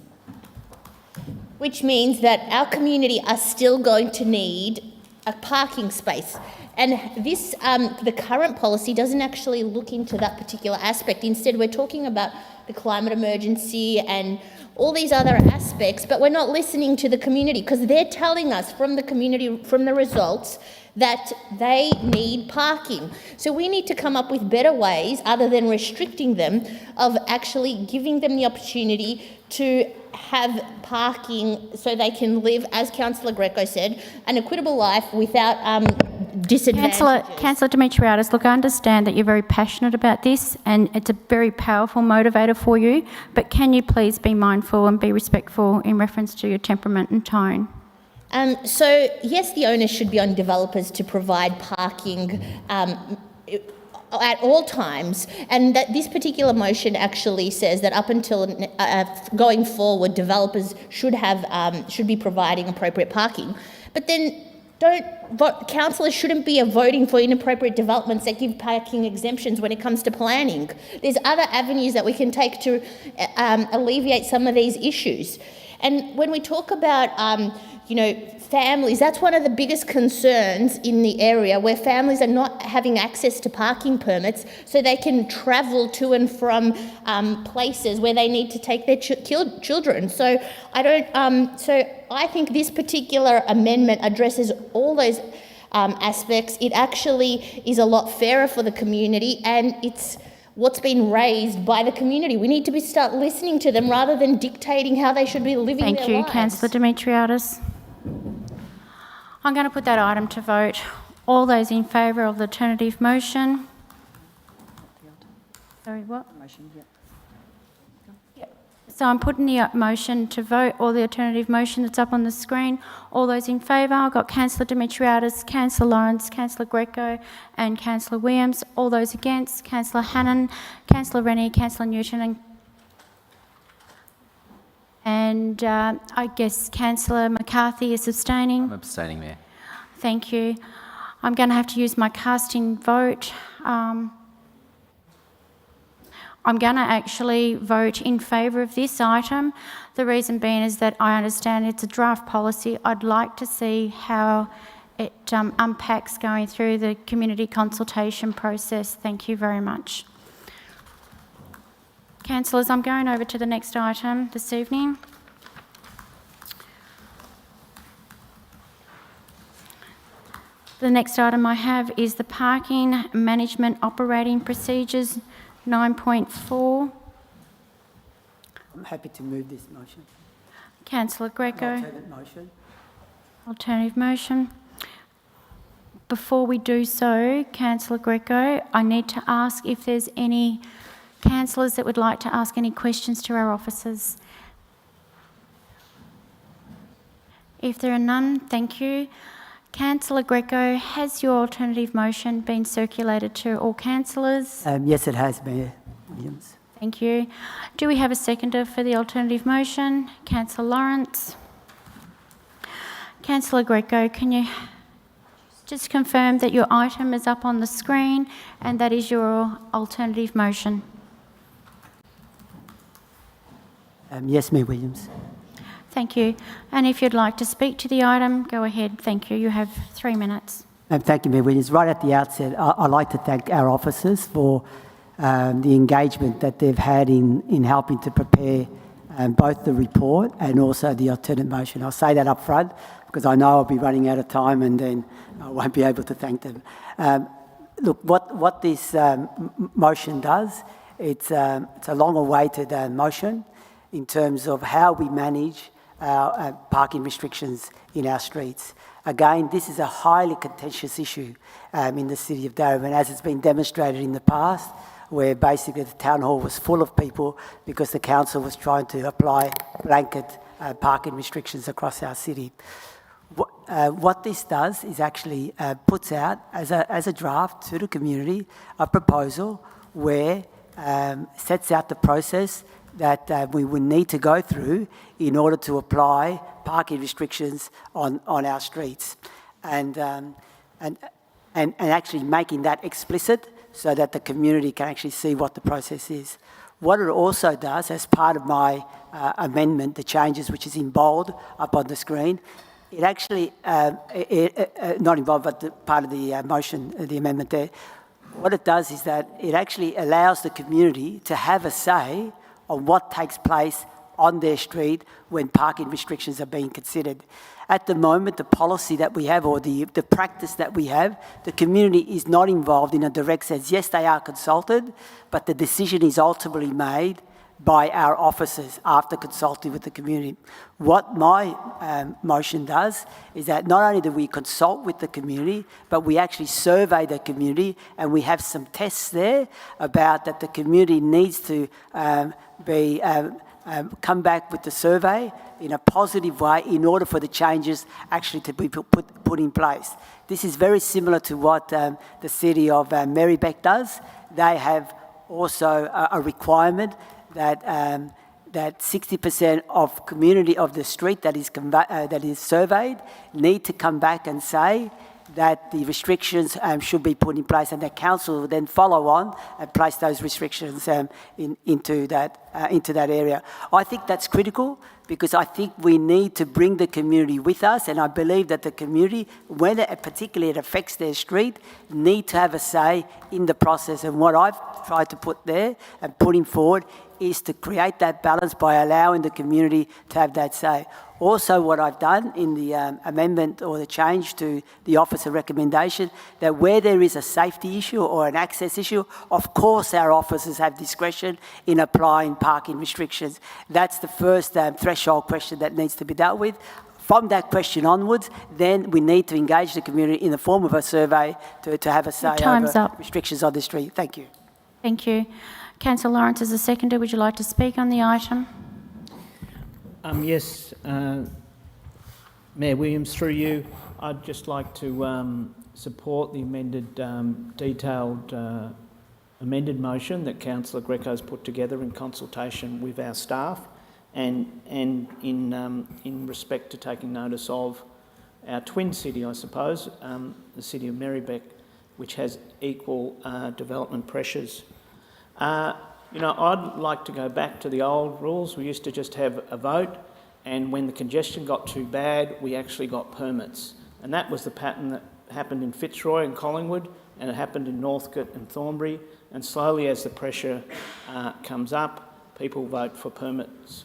that our community are still going to need a parking space. And this, the current policy doesn't actually look into that particular aspect. Instead, we're talking about the climate emergency and all these other aspects, but we're not listening to the community because they're telling us from the community, from the results, that they need parking. So we need to come up with better ways, other than restricting them, of actually giving them the opportunity to have parking so they can live, as Councillor Greco said, an equitable life without disadvantages. Councillor Demetriadis, look, I understand that you're very passionate about this and it's a very powerful motivator for you, but can you please be mindful and be respectful in reference to your temperament and tone? So, yes, the onus should be on developers to provide parking at all times, and that this particular motion actually says that up until going forward, developers should be providing appropriate parking. But then councillors shouldn't be voting for inappropriate developments that give parking exemptions when it comes to planning. There's other avenues that we can take to alleviate some of these issues. And when we talk about families, that's one of the biggest concerns in the area, where families are not having access to parking permits so they can travel to and from places where they need to take their children. So I think this particular amendment addresses all those aspects. It actually is a lot fairer for the community, and it's what's been raised by the community. We need to start listening to them rather than dictating how they should be living their lives. Thank you, Councillor Demetriadis. I'm going to put that item to vote. All those in favour of the alternative motion? Sorry, what? Motion, yeah. So I'm putting the motion to vote, or the alternative motion that's up on the screen. All those in favour? I've got Councillor Demetriadis, Councillor Lawrence, Councillor Greco and Councillor Williams. All those against? Councillor Hannan, Councillor Rennie, Councillor Newton and I guess Councillor McCarthy is abstaining. I'm abstaining, Mayor. Thank you. I'm going to have to use my casting vote. I'm going to actually vote in favour of this item. The reason being is that I understand it's a draft policy. I'd like to see how it unpacks going through the community consultation process. Thank you very much. Councillors, I'm going over to the next item this evening. The next item I have is the Parking Management Operating Procedures 9.4. I'm happy to move this motion. Councillor Greco. Alternate motion. Alternative motion. Before we do so, Councillor Greco, I need to ask if there's any councillors that would like to ask any questions to our officers. If there are none, thank you. Councillor Greco, has your alternative motion been circulated to all councillors? Yes, it has, Mayor Williams. Thank you. Do we have a seconder for the alternative motion? Councillor Lawrence. Councillor Greco, can you just confirm that your item is up on the screen and that is your alternative motion? Yes, Mayor Williams. Thank you. And if you'd like to speak to the item, go ahead. Thank you. You have 3 minutes. Thank you, Mayor Williams. Right at the outset, I'd like to thank our officers for the engagement that they've had in helping to prepare both the report and also the alternate motion. I'll say that up front because I know I'll be running out of time and then I won't be able to thank them. Look, what this motion does, it's a long-awaited motion in terms of how we manage our parking restrictions in our streets. Again, this is a highly contentious issue in the city of Darebin, as it's been demonstrated in the past, where basically the town hall was full of people because the council was trying to apply blanket parking restrictions across our city. What this does is actually puts out as a draft to the community a proposal where sets out the process that we would need to go through in order to apply parking restrictions on our streets, and actually making that explicit so that the community can actually see what the process is. What it also does, as part of my amendment, the changes which is in bold up on the screen, it actually, not in bold, but part of the motion, the amendment there, what it does is that it actually allows the community to have a say on what takes place on their street when parking restrictions are being considered. At the moment, the policy that we have, or the practice that we have, the community is not involved in a direct sense. Yes, they are consulted, but the decision is ultimately made by our officers after consulting with the community. What my motion does is that not only do we consult with the community, but we actually survey the community, and we have some tests there about that the community needs to come back with the survey in a positive way in order for the changes actually to be put in place. This is very similar to what the city of Merribeck does. They have also a requirement that 60% of community of the street that is surveyed need to come back and say that the restrictions should be put in place, and the council will then follow on and place those restrictions into that area. I think that's critical because I think we need to bring the community with us, and I believe that the community, when particularly it affects their street, need to have a say in the process. And what I've tried to put there and putting forward is to create that balance by allowing the community to have that say. Also, what I've done in the amendment or the change to the officer recommendation, that where there is a safety issue or an access issue, of course our officers have discretion in applying parking restrictions. That's the first threshold question that needs to be dealt with. From that question onwards, then we need to engage the community in the form of a survey to have a say over restrictions on the street. Thank you. Thank you. Councillor Lawrence, as a seconder, would you like to speak on the item? Yes, Mayor Williams, through you, I'd just like to support the amended, detailed amended motion that Councillor Greco's put together in consultation with our staff, and in respect to taking notice of our twin city, I suppose, the city of Merribeck, which has equal development pressures. You know, I'd like to go back to the old rules. We used to just have a vote, and when the congestion got too bad, we actually got permits. And that was the pattern that happened in Fitzroy and Collingwood, and it happened in Northcote and Thornbury. And slowly, as the pressure comes up, people vote for permits.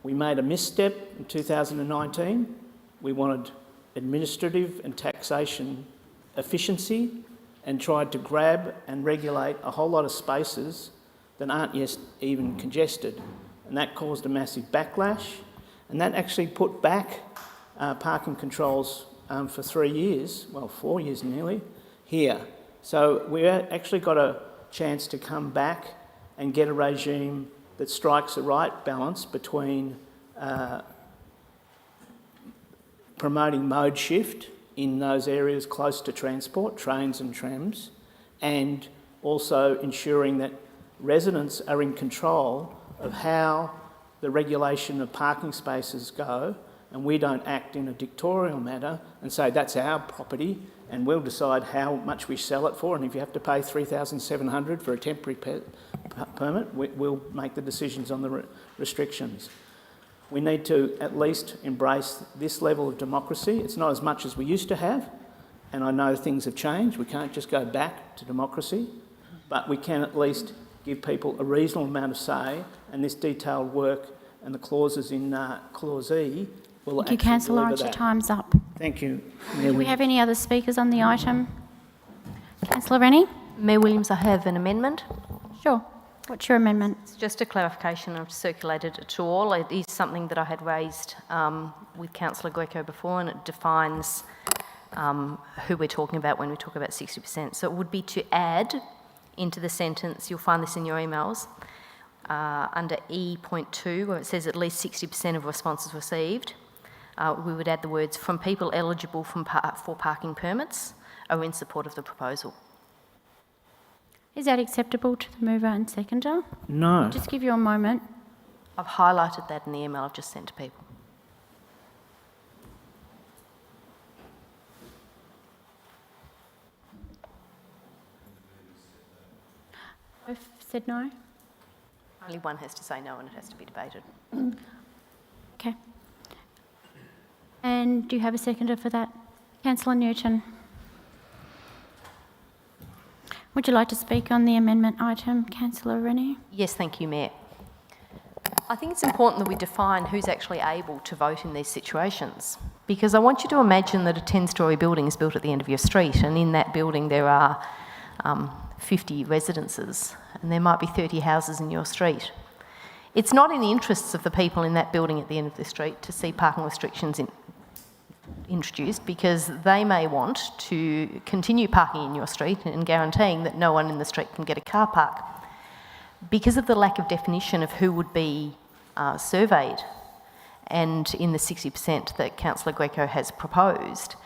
We made a misstep in 2019. We wanted administrative and taxation efficiency and tried to grab and regulate a whole lot of spaces that aren't yet even congested. And that caused a massive backlash. And that actually put back parking controls for 3 years, well, 4 years nearly, here. So we actually got a chance to come back and get a regime that strikes the right balance between promoting mode shift in those areas close to transport, trains and trams, and also ensuring that residents are in control of how the regulation of parking spaces go, and we don't act in a dictatorial manner and say that's our property and we'll decide how much we sell it for, and if you have to pay $3,700 for a temporary permit, we'll make the decisions on the restrictions. We need to at least embrace this level of democracy. It's not as much as we used to have, and I know things have changed. We can't just go back to democracy. but we can at least give people a reasonable amount of say, and this detailed work and the clauses in Clause E will Thank you, actually Councillor deliver Lawrence. Your that. time's up. Thank you, Mayor Do we have any other speakers on the item? Councillor Rennie? Mayor Williams, I have an amendment. Sure. What's your amendment? It's just a clarification. I've circulated it to all. It is something that I had raised with Councillor Greco before, and it defines who we're talking about when we talk about 60%. So it would be to add into the sentence, you'll find this in your emails, under E.2, where it says at least 60% of responses received, we would add the words, from people eligible for parking permits are in support of the proposal. Is that acceptable to the mover and seconder? No. I'll just give you a moment. I've highlighted that in the email I've just sent to people. Both said no? Only one has to say no and it has to be debated. Okay. And do you have a seconder for that? Councillor Newton. Would you like to speak on the amendment item, Councillor Rennie? Yes, thank you, Mayor. I think it's important that we define who's actually able to vote in these situations, because I want you to imagine that a 10-storey building is built at the end of your street, and in that building there are 50 residences, and there might be 30 houses in your street. It's not in the interests of the people in that building at the end of the street to see parking restrictions introduced, because they may want to continue parking in your street and guaranteeing that no one in the street can get a car park. Because of the lack of definition of who would be surveyed, and in the 60% that Councillor Greco has proposed,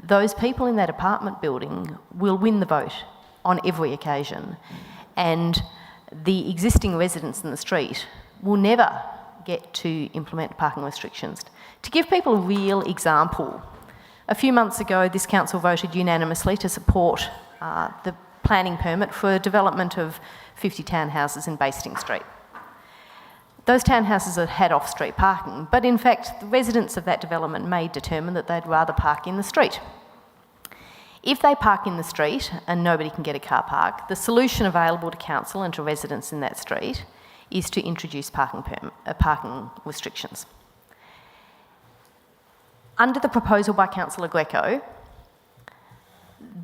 those people in that apartment building will win the vote on every occasion, and the existing residents in the street will never get to implement parking restrictions. To give people a real example, a few months ago this council voted unanimously to support the planning permit for a development of 50 townhouses in Basting Street. Those townhouses had off-street parking, but in fact the residents of that development may determine that they'd rather park in the street. If they park in the street and nobody can get a car park, the solution available to council and to residents in that street is to introduce parking restrictions. Under the proposal by Councillor Greco,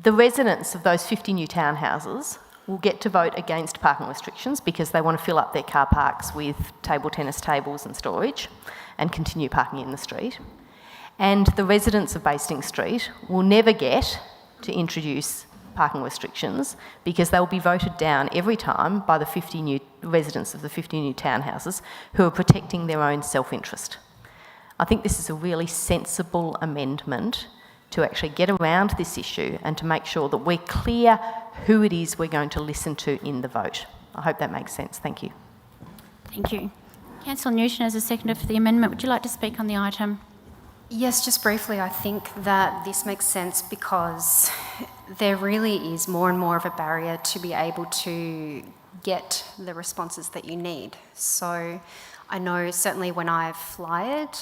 the residents of those 50 new townhouses will get to vote against parking restrictions because they want to fill up their car parks with table tennis tables and storage and continue parking in the street. And the residents of Basting Street will never get to introduce parking restrictions because they will be voted down every time by the 50 new residents of the 50 new townhouses who are protecting their own self-interest. I think this is a really sensible amendment to actually get around this issue and to make sure that we're clear who it is we're going to listen to in the vote. I hope that makes sense. Thank you. Thank you. Councillor Newton, as a seconder for the amendment, would you like to speak on the item? Yes, just briefly, I think that this makes sense because there really is more and more of a barrier to be able to get the responses that you need. So I know certainly when I've flyered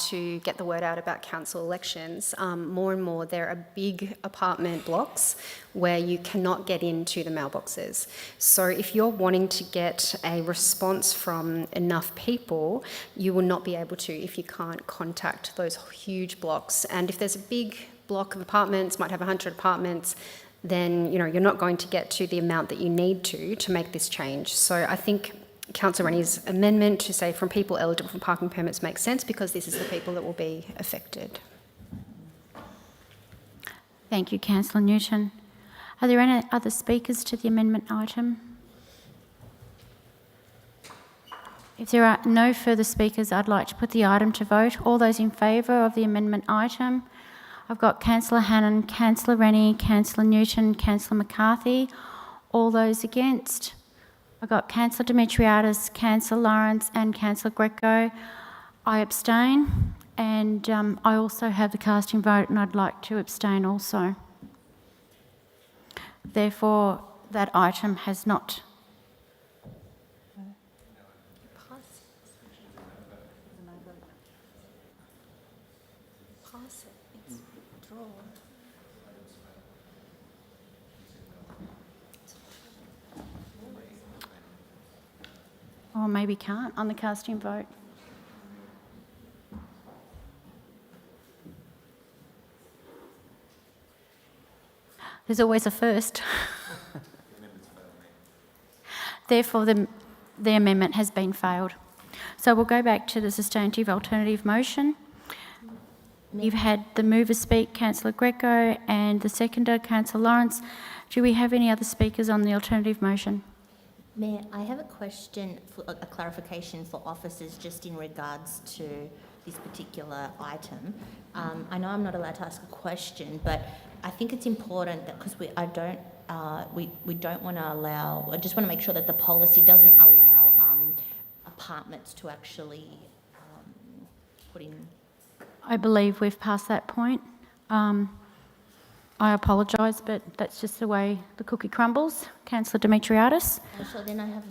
to get the word out about council elections, more and more there are big apartment blocks where you cannot get into the mailboxes. So if you're wanting to get a response from enough people, you will not be able to if you can't contact those huge blocks. And if there's a big block of apartments, might have 100 apartments, then you're not going to get to the amount that you need to make this change. So I think Councillor Rennie's amendment to say from people eligible for parking permits makes sense because this is the people that will be affected. Thank you, Councillor Newton. Are there any other speakers to the amendment item? If there are no further speakers, I'd like to put the item to vote. All those in favour of the amendment item? I've got Councillor Hannan, Councillor Rennie, Councillor Newton, Councillor McCarthy. All those against? I've got Councillor Demetriadis, Councillor Lawrence and Councillor Greco. I abstain, and I also have the casting vote and I'd like to abstain also. Therefore, that item has not... or maybe can't on the casting vote. There's always a first. Therefore, the amendment has been failed. So we'll go back to the substantive alternative motion. You've had the mover speak, Councillor Greco, and the seconder, Councillor Lawrence. Do we have any other speakers on the alternative motion? Mayor, I have a question, for a clarification for officers just in regards to this particular item. I know I'm not allowed to ask a question, but I think it's important that because we don't want to allow. I just want to make sure that the policy doesn't allow apartments to actually put in. I believe we've passed that point. I apologise, but that's just the way the cookie crumbles. Councillor Demetriadis. So then I have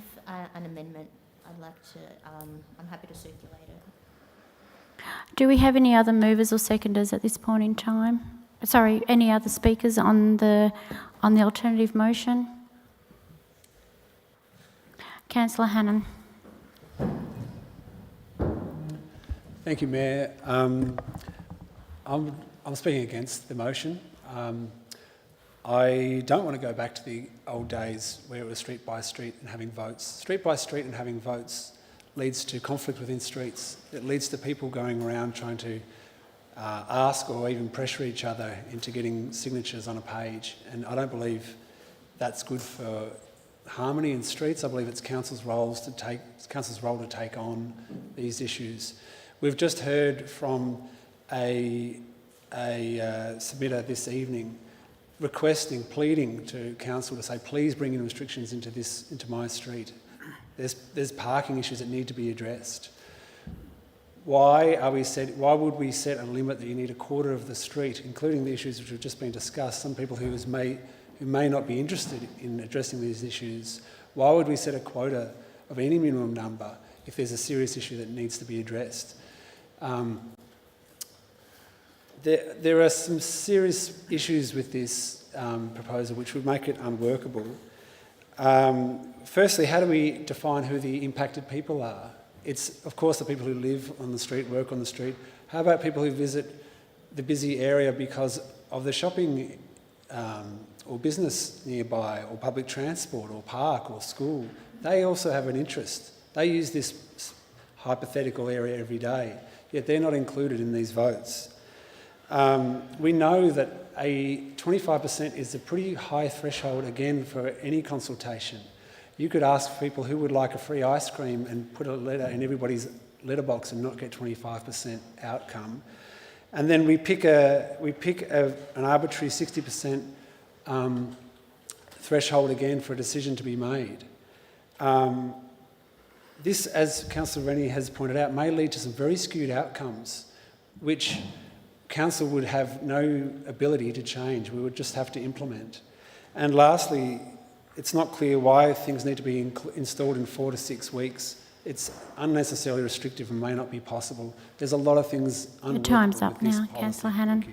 an amendment. I'd like to. I'm happy to circulate it. Do we have any other movers or seconders at this point in time? Sorry, any other speakers on the alternative motion? Councillor Hannan. Thank you, Mayor. I'm speaking against the motion. I don't want to go back to the old days where it was street by street and having votes. Street by street and having votes leads to conflict within streets. It leads to people going around trying to ask or even pressure each other into getting signatures on a page. And I don't believe that's good for harmony in streets. I believe it's council's role to take on these issues. We've just heard from a submitter this evening pleading to council to say, please bring in restrictions into my street. There's parking issues that need to be addressed. Why would we set a limit that you need a quarter of the street, including the issues which have just been discussed, some people who may not be interested in addressing these issues? Why would we set a quota of any minimum number if there's a serious issue that needs to be addressed? There are some serious issues with this proposal which would make it unworkable. Firstly, how do we define who the impacted people are? It's, of course, the people who live on the street, work on the street. How about people who visit the busy area because of the shopping or business nearby, or public transport, or park, or school? They also have an interest. They use this hypothetical area every day, yet they're not included in these votes. We know that a 25% is a pretty high threshold, again, for any consultation. You could ask people who would like a free ice cream and put a letter in everybody's letterbox and not get 25% outcome. And then we pick an arbitrary 60% threshold again for a decision to be made. This, as Councillor Rennie has pointed out, may lead to some very skewed outcomes, which Council would have no ability to change. We would just have to implement. And lastly, it's not clear why things need to be installed in 4 to 6 weeks. It's unnecessarily restrictive and may not be possible. There's a lot of things unworkable. Your time's up now, Councillor Hannan.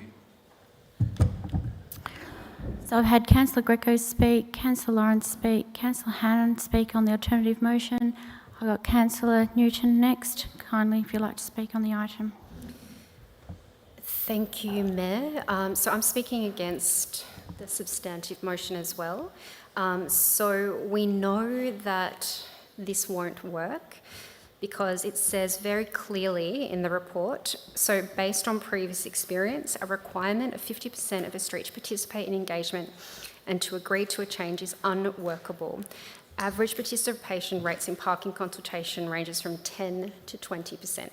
So I've had Councillor Greco speak, Councillor Lawrence speak, Councillor Hannan speak on the alternative motion. I've got Councillor Newton next. Kindly, if you'd like to speak on the item. Thank you, Mayor. So I'm speaking against the substantive motion as well. So we know that this won't work because it says very clearly in the report, so based on previous experience, a requirement of 50% of a street to participate in engagement and to agree to a change is unworkable. Average participation rates in parking consultation ranges from 10 to 20%.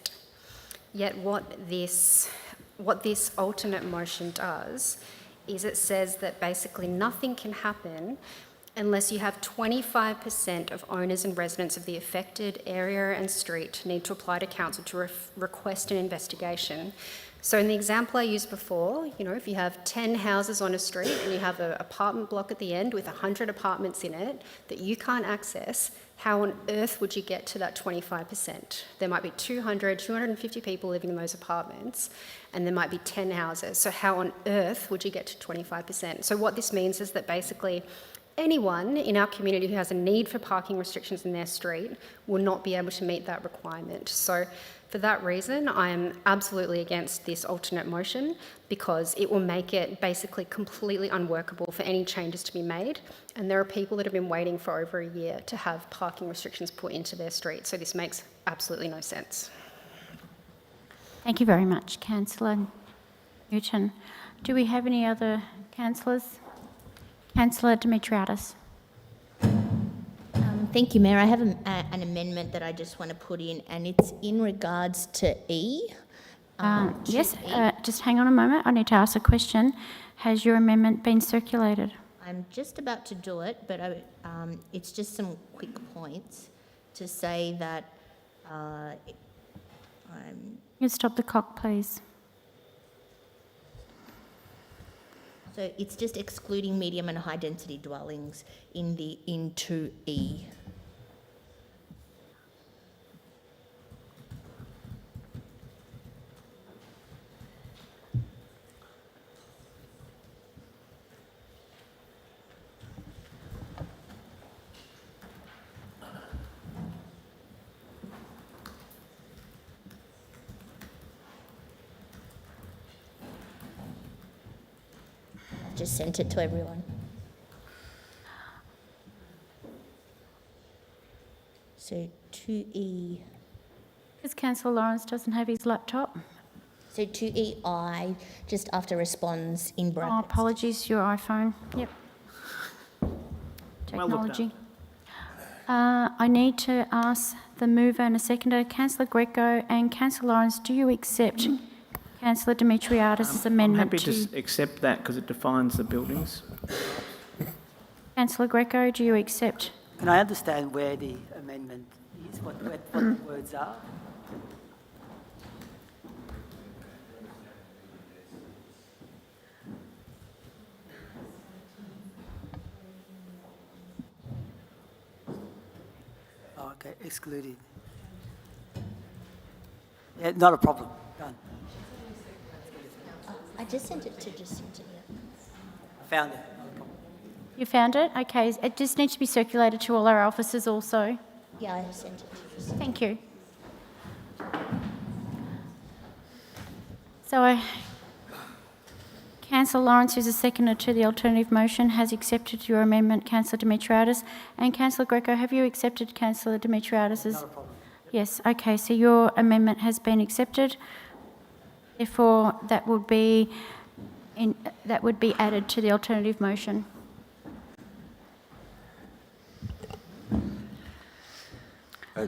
Yet what this alternate motion does is it says that basically nothing can happen unless you have 25% of owners and residents of the affected area and street need to apply to council to request an investigation. So in the example I used before, if you have 10 houses on a street and you have an apartment block at the end with 100 apartments in it that you can't access, how on earth would you get to that 25%? There might be 200, 250 people living in those apartments, and there might be 10 houses. So how on earth would you get to 25%? So what this means is that basically anyone in our community who has a need for parking restrictions in their street will not be able to meet that requirement. So for that reason, I am absolutely against this alternate motion, because it will make it basically completely unworkable for any changes to be made. And there are people that have been waiting for over a year to have parking restrictions put into their street. So this makes absolutely no sense. Thank you very much, Councillor Newton. Do we have any other councillors? Councillor Dimitriadis. Thank you, Mayor. I have an amendment that I just want to put in, and it's in regards to E. Yes, just hang on a moment. I need to ask a question. Has your amendment been circulated? I'm just about to do it, but it's just some quick points to say that You stop the clock, please. So it's just excluding medium and high density dwellings in 2E. Just sent it to everyone. So 2E. Because Councillor Lawrence doesn't have his laptop. So 2EI, just after responds in brackets. Oh, apologies, your iPhone. Yep. Technology. I need to ask the mover and a seconder, Councillor Greco and Councillor Lawrence, do you accept Councillor Dimitriadis' amendment? I'm happy to accept that because it defines the buildings. Councillor Greco, do you accept? Can I understand where the amendment is, what the words are? Oh, okay, excluded. Yeah, not a problem. Done. I just sent it to Jacinta. Found it. You found it? Okay. It just needs to be circulated to all our officers also. Yeah, I sent it to Jacinta. Thank you. Councillor Lawrence, who's a seconder to the alternative motion, has accepted your amendment, Councillor Dimitriadis. And Councillor Greco, have you accepted Councillor Dimitriadis'? Not a problem. Yes, okay, so your amendment has been accepted. Therefore, that would be added to the alternative motion.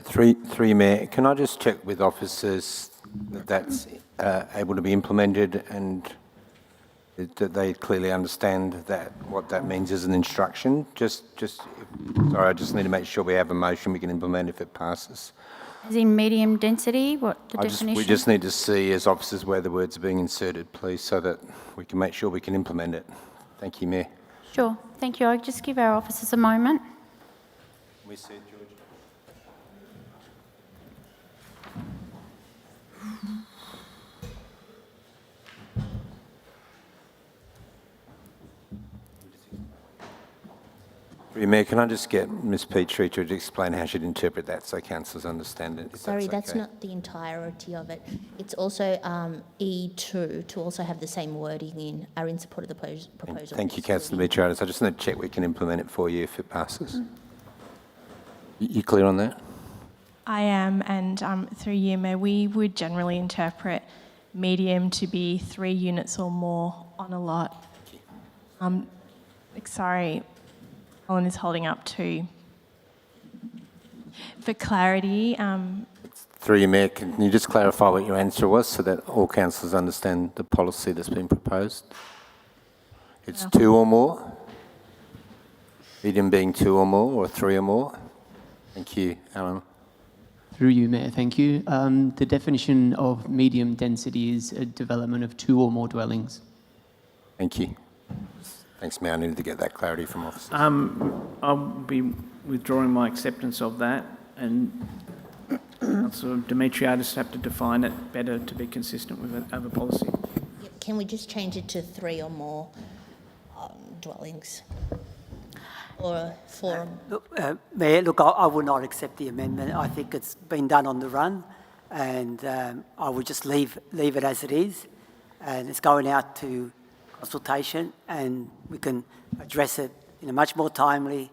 Three, Mayor. Can I just check with officers that that's able to be implemented and that they clearly understand that what that means as an instruction? Sorry, I just need to make sure we have a motion we can implement if it passes. As in medium density, what the definition? We just need to see as officers where the words are being inserted, please, so that we can make sure we can implement it. Thank you, Mayor. Sure, thank you. I'll just give our officers a moment. We see it, George. Mayor, can I just get Ms Petrie to explain how she'd interpret that so councillors understand it? Sorry, that's not the entirety of it. It's also E2 to also have the same wording in, are in support of the proposal. Thank you, Councillor Dimitriadis. I just need to check we can implement it for you if it passes. You clear on that? I am, and through you, Mayor, we would generally interpret medium to be 3 units or more on a lot. Sorry, Colin is holding up 2. For clarity, Through you, Mayor, can you just clarify what your answer was so that all councillors understand the policy that's been proposed? It's 2 or more? Medium being 2 or more, or 3 or more? Thank you, Alan. Through you, Mayor, thank you. The definition of medium density is a development of 2 or more dwellings. Thank you. Thanks, Mayor. I needed to get that clarity from officers. I'll be withdrawing my acceptance of that, and Councillor Dimitriadis have to define it better to be consistent with other policy. Can we just change it to 3 or more dwellings? or a forum? Mayor, look, I will not accept the amendment. I think it's been done on the run, and I would just leave it as it is, and it's going out to consultation, and we can address it in a much more timely,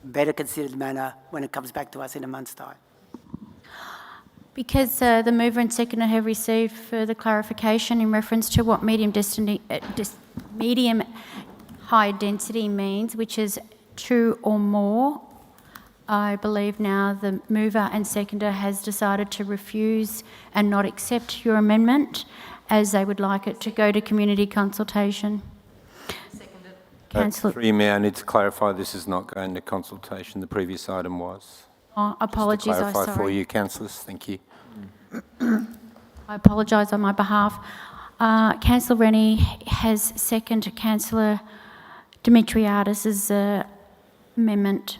better considered manner when it comes back to us in a month's time. Because the mover and seconder have received further clarification in reference to what medium high density means, which is 2 or more, I believe now the mover and seconder has decided to refuse and not accept your amendment, as they would like it to go to community consultation. Councillor. Through you, Mayor, I need to clarify this is not going to consultation. The previous item was. Oh, apologies, Just to clarify I'm for sorry. you, councillors. Thank you. I apologise on my behalf. Councillor Rennie has seconded Councillor Dimitriadis's amendment.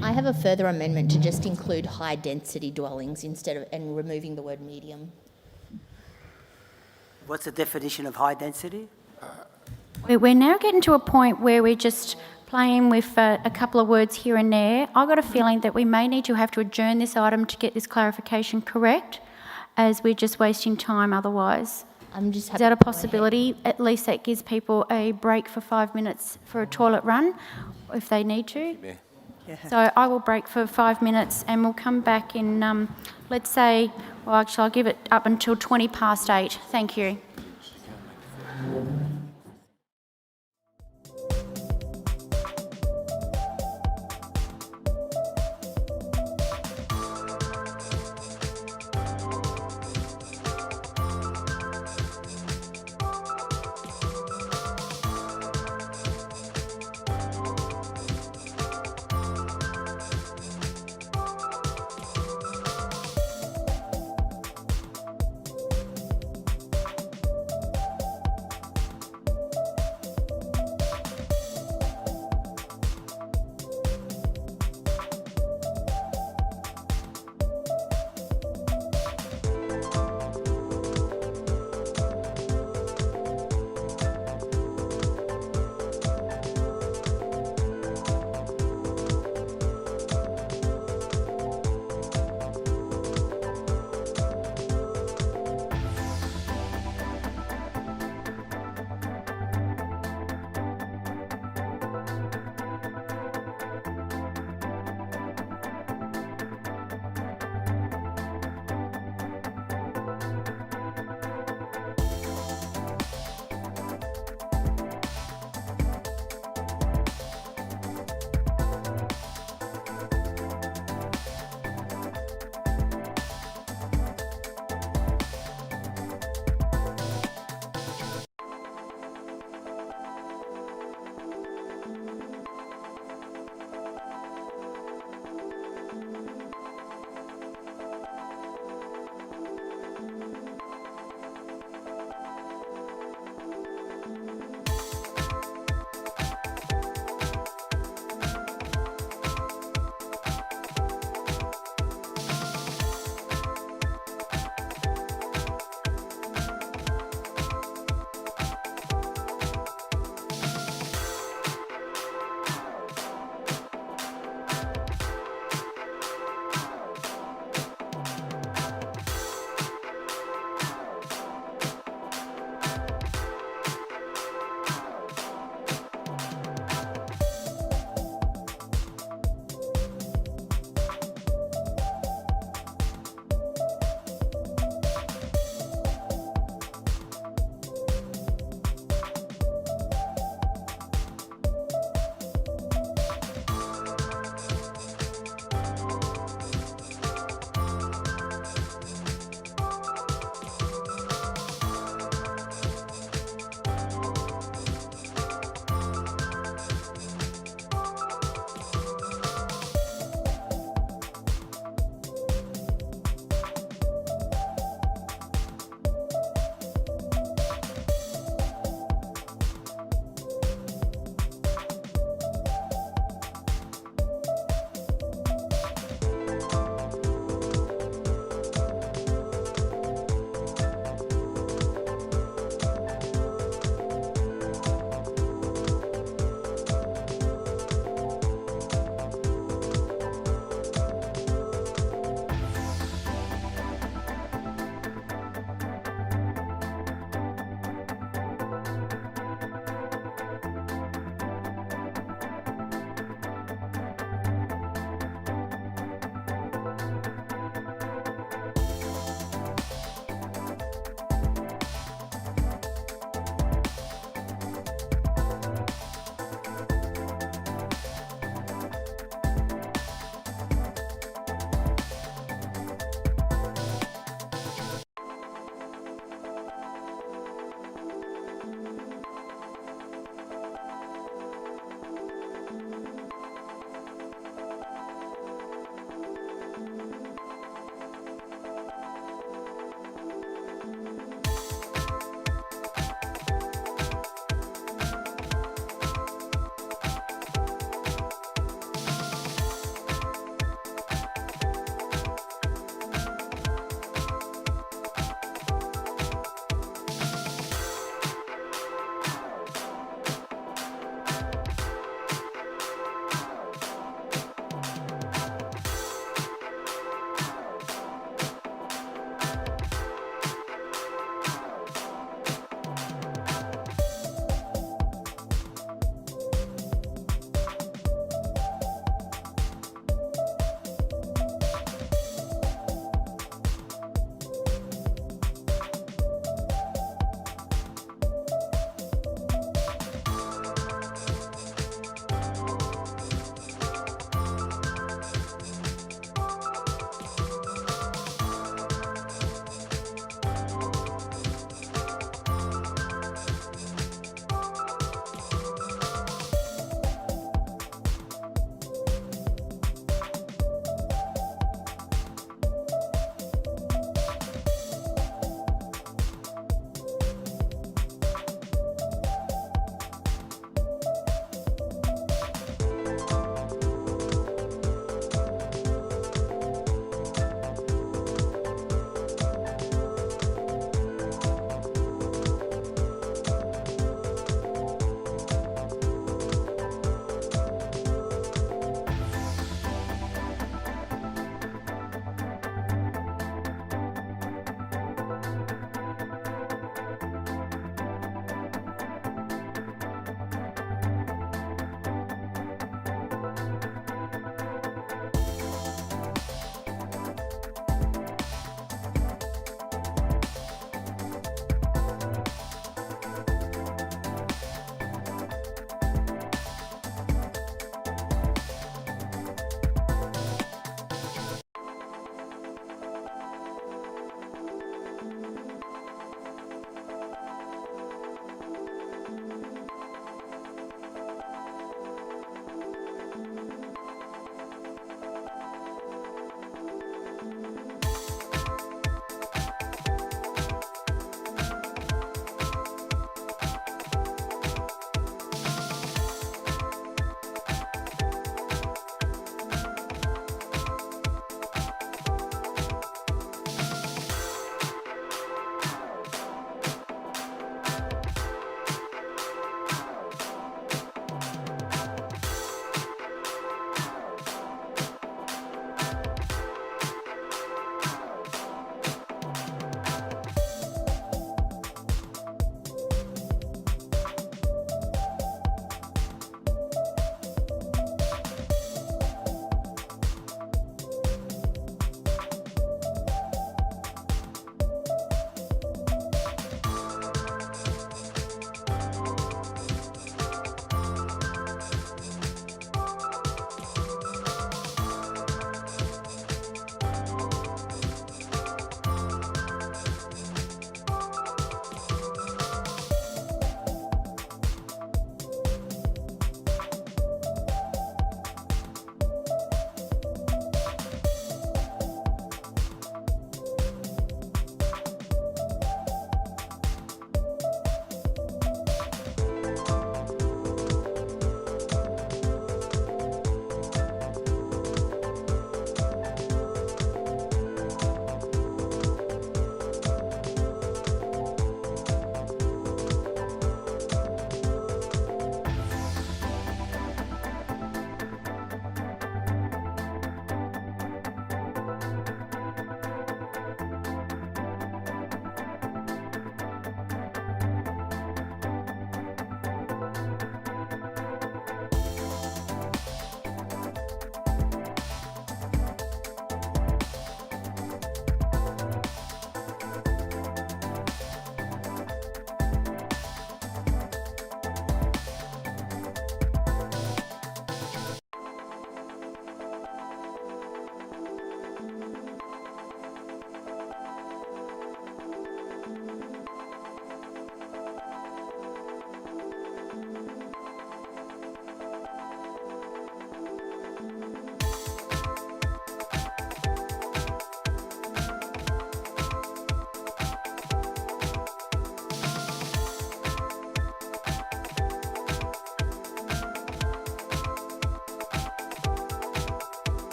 I have a further amendment to just include high density dwellings and removing the word medium. What's the definition of high density? We're now getting to a point where we're just playing with a couple of words here and there. I've got a feeling that we may need to have to adjourn this item to get this clarification correct, as we're just wasting time otherwise. Is that a possibility? At least that gives people a break for 5 minutes for a toilet run, if they need to. So I will break for 5 minutes and we'll come back in, let's say, well, actually, I'll give it up until 8:20. Thank you.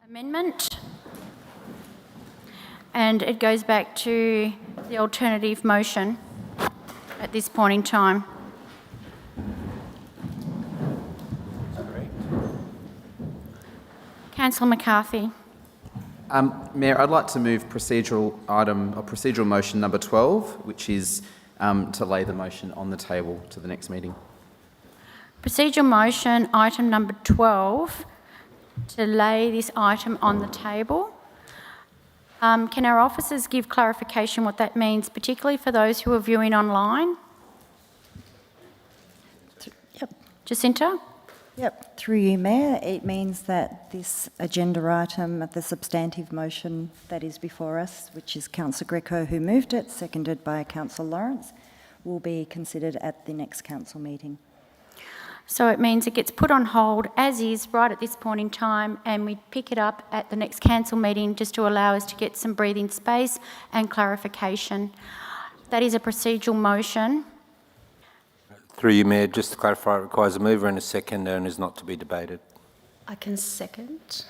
amendment. And it goes back to the alternative motion at this point in time. Councillor McCarthy. Mayor, I'd like to move procedural motion number 12, which is to lay the motion on the table to the next meeting. Procedural motion item number 12, to lay this item on the table. Can our officers give clarification what that means, particularly for those who are viewing online? Yep. Jacinta? Yep, through you, Mayor. It means that this agenda item, the substantive motion that is before us, which is Councillor Greco who moved it, seconded by Councillor Lawrence, will be considered at the next council meeting. So it means it gets put on hold as is right at this point in time, and we pick it up at the next council meeting just to allow us to get some breathing space and clarification. That is a procedural motion. Through you, Mayor, just to clarify, it requires a mover and a seconder and is not to be debated. I can second.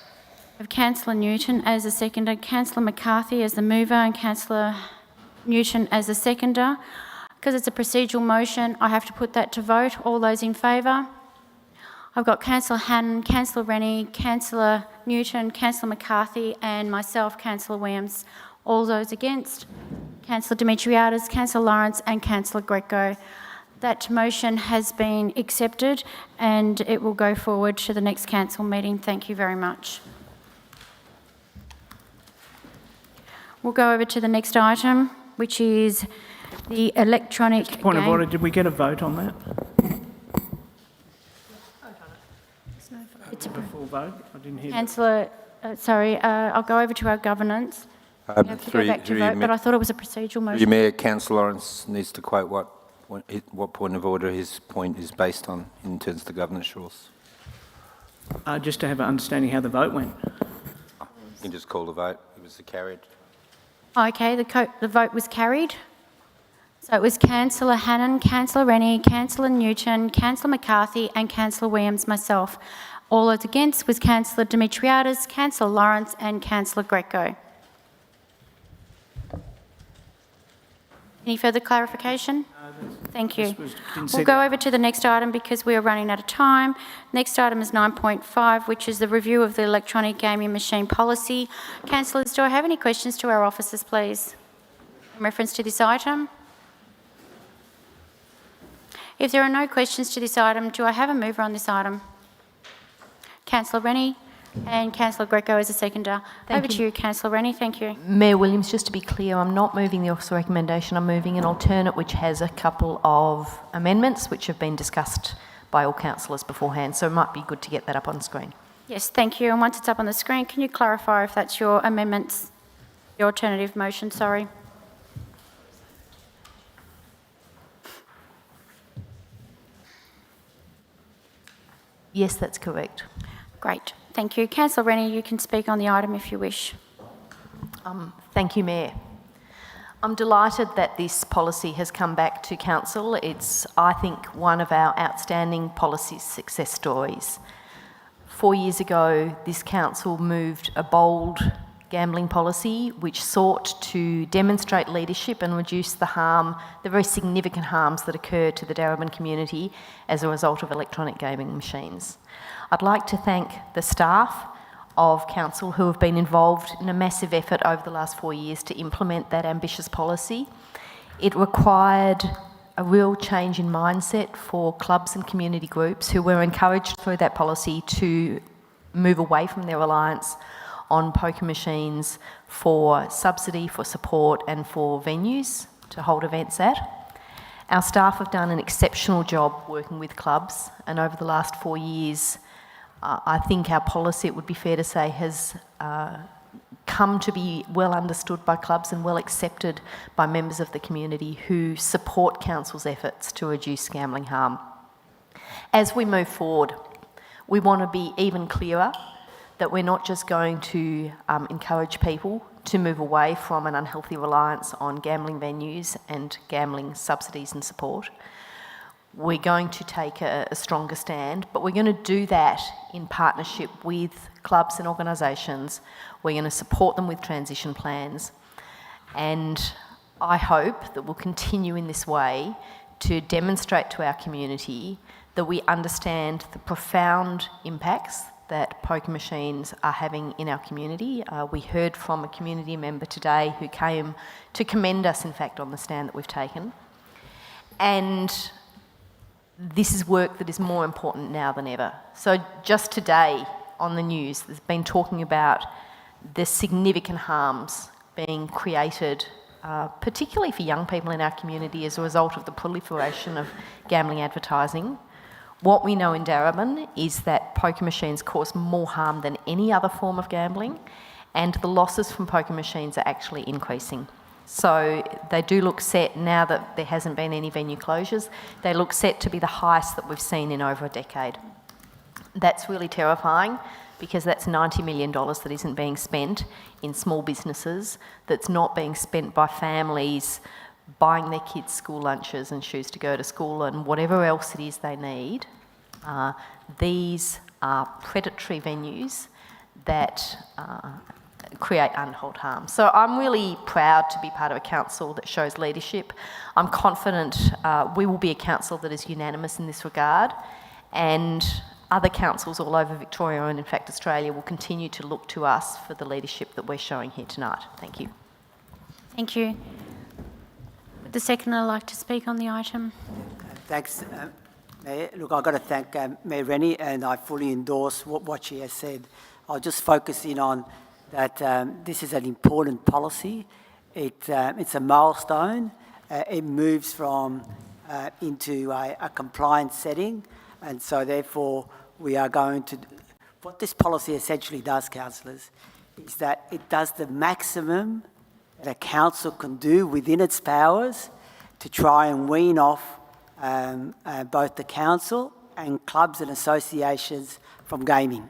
We have Councillor Newton as the seconder, Councillor McCarthy as the mover, and Councillor Newton as the seconder. Because it's a procedural motion, I have to put that to vote. All those in favour? I've got Councillor Hannon, Councillor Rennie, Councillor Newton, Councillor McCarthy and myself, Councillor Williams. All those against? Councillor Demetriadis, Councillor Lawrence and Councillor Greco. That motion has been accepted and it will go forward to the next council meeting. Thank you very much. We'll go over to the next item, which is the electronic Point game. of order, did we get a vote on that? It's a full vote? I didn't hear Councillor, I'll go over to our governance. We have to go back to vote, but I thought it was a procedural motion. Mayor, Councillor Lawrence needs to quote what point of order his point is based on in terms of the governance rules. Just to have an understanding how the vote went. You can just call the vote. It was carried. Okay, the vote was carried. So it was Councillor Hannon, Councillor Rennie, Councillor Newton, Councillor McCarthy and Councillor Williams, myself. All those against was Councillor Demetriadis, Councillor Lawrence and Councillor Greco. Any further clarification? Thank you. We'll go over to the next item because we are running out of time. Next item is 9.5, which is the review of the electronic gaming machine policy. Councillors, do I have any questions to our officers, please, in reference to this item? If there are no questions to this item, do I have a mover on this item? Councillor Rennie and Councillor Greco as a seconder. Over to you, Councillor Rennie. Thank you. Mayor Williams, just to be clear, I'm not moving the officer recommendation. I'm moving an alternate which has a couple of amendments which have been discussed by all councillors beforehand. So it might be good to get that up on screen. Yes, thank you. And once it's up on the screen, can you clarify if that's your amendments, your alternative motion, sorry? Yes, that's correct. Great. Thank you. Councillor Rennie, you can speak on the item if you wish. Thank you, Mayor. I'm delighted that this policy has come back to Council. It's, I think, one of our outstanding policy success stories. 4 years ago, this Council moved a bold gambling policy which sought to demonstrate leadership and reduce the harm, the very significant harms that occur to the Darebin community as a result of electronic gaming machines. I'd like to thank the staff of Council who have been involved in a massive effort over the last 4 years to implement that ambitious policy. It required a real change in mindset for clubs and community groups who were encouraged through that policy to move away from their reliance on poker machines for subsidy, for support and for venues to hold events at. Our staff have done an exceptional job working with clubs, and over the last 4 years I think our policy, it would be fair to say, has come to be well understood by clubs and well accepted by members of the community who support Council's efforts to reduce gambling harm. As we move forward, we want to be even clearer that we're not just going to encourage people to move away from an unhealthy reliance on gambling venues and gambling subsidies and support. we're going to take a stronger stand, but we're going to do that in partnership with clubs and organisations. We're going to support them with transition plans, and I hope that we'll continue in this way to demonstrate to our community that we understand the profound impacts that poker machines are having in our community. We heard from a community member today who came to commend us, in fact, on the stand that we've taken. And this is work that is more important now than ever. So just today on the news, there's been talking about the significant harms being created, particularly for young people in our community as a result of the proliferation of gambling advertising. What we know in Darebin is that poker machines cause more harm than any other form of gambling, and the losses from poker machines are actually increasing. So they do look set, now that there hasn't been any venue closures, they look set to be the highest that we've seen in over a decade. That's really terrifying, because that's $90 million that isn't being spent in small businesses, that's not being spent by families buying their kids school lunches and shoes to go to school and whatever else it is they need. These are predatory venues that create untold harm. So I'm really proud to be part of a council that shows leadership. I'm confident we will be a council that is unanimous in this regard, and other councils all over Victoria and in fact Australia will continue to look to us for the leadership that we're showing here tonight. Thank you. Thank you. Would the seconder like to speak on the item? Thanks, Mayor. Look, I've got to thank Mayor Rennie, and I fully endorse what she has said. I'll just focus in on that this is an important policy. It's a milestone. It moves from into a compliance setting, and so therefore we are going to... What this policy essentially does, councillors, is that it does the maximum that a council can do within its powers to try and wean off both the council and clubs and associations from gaming.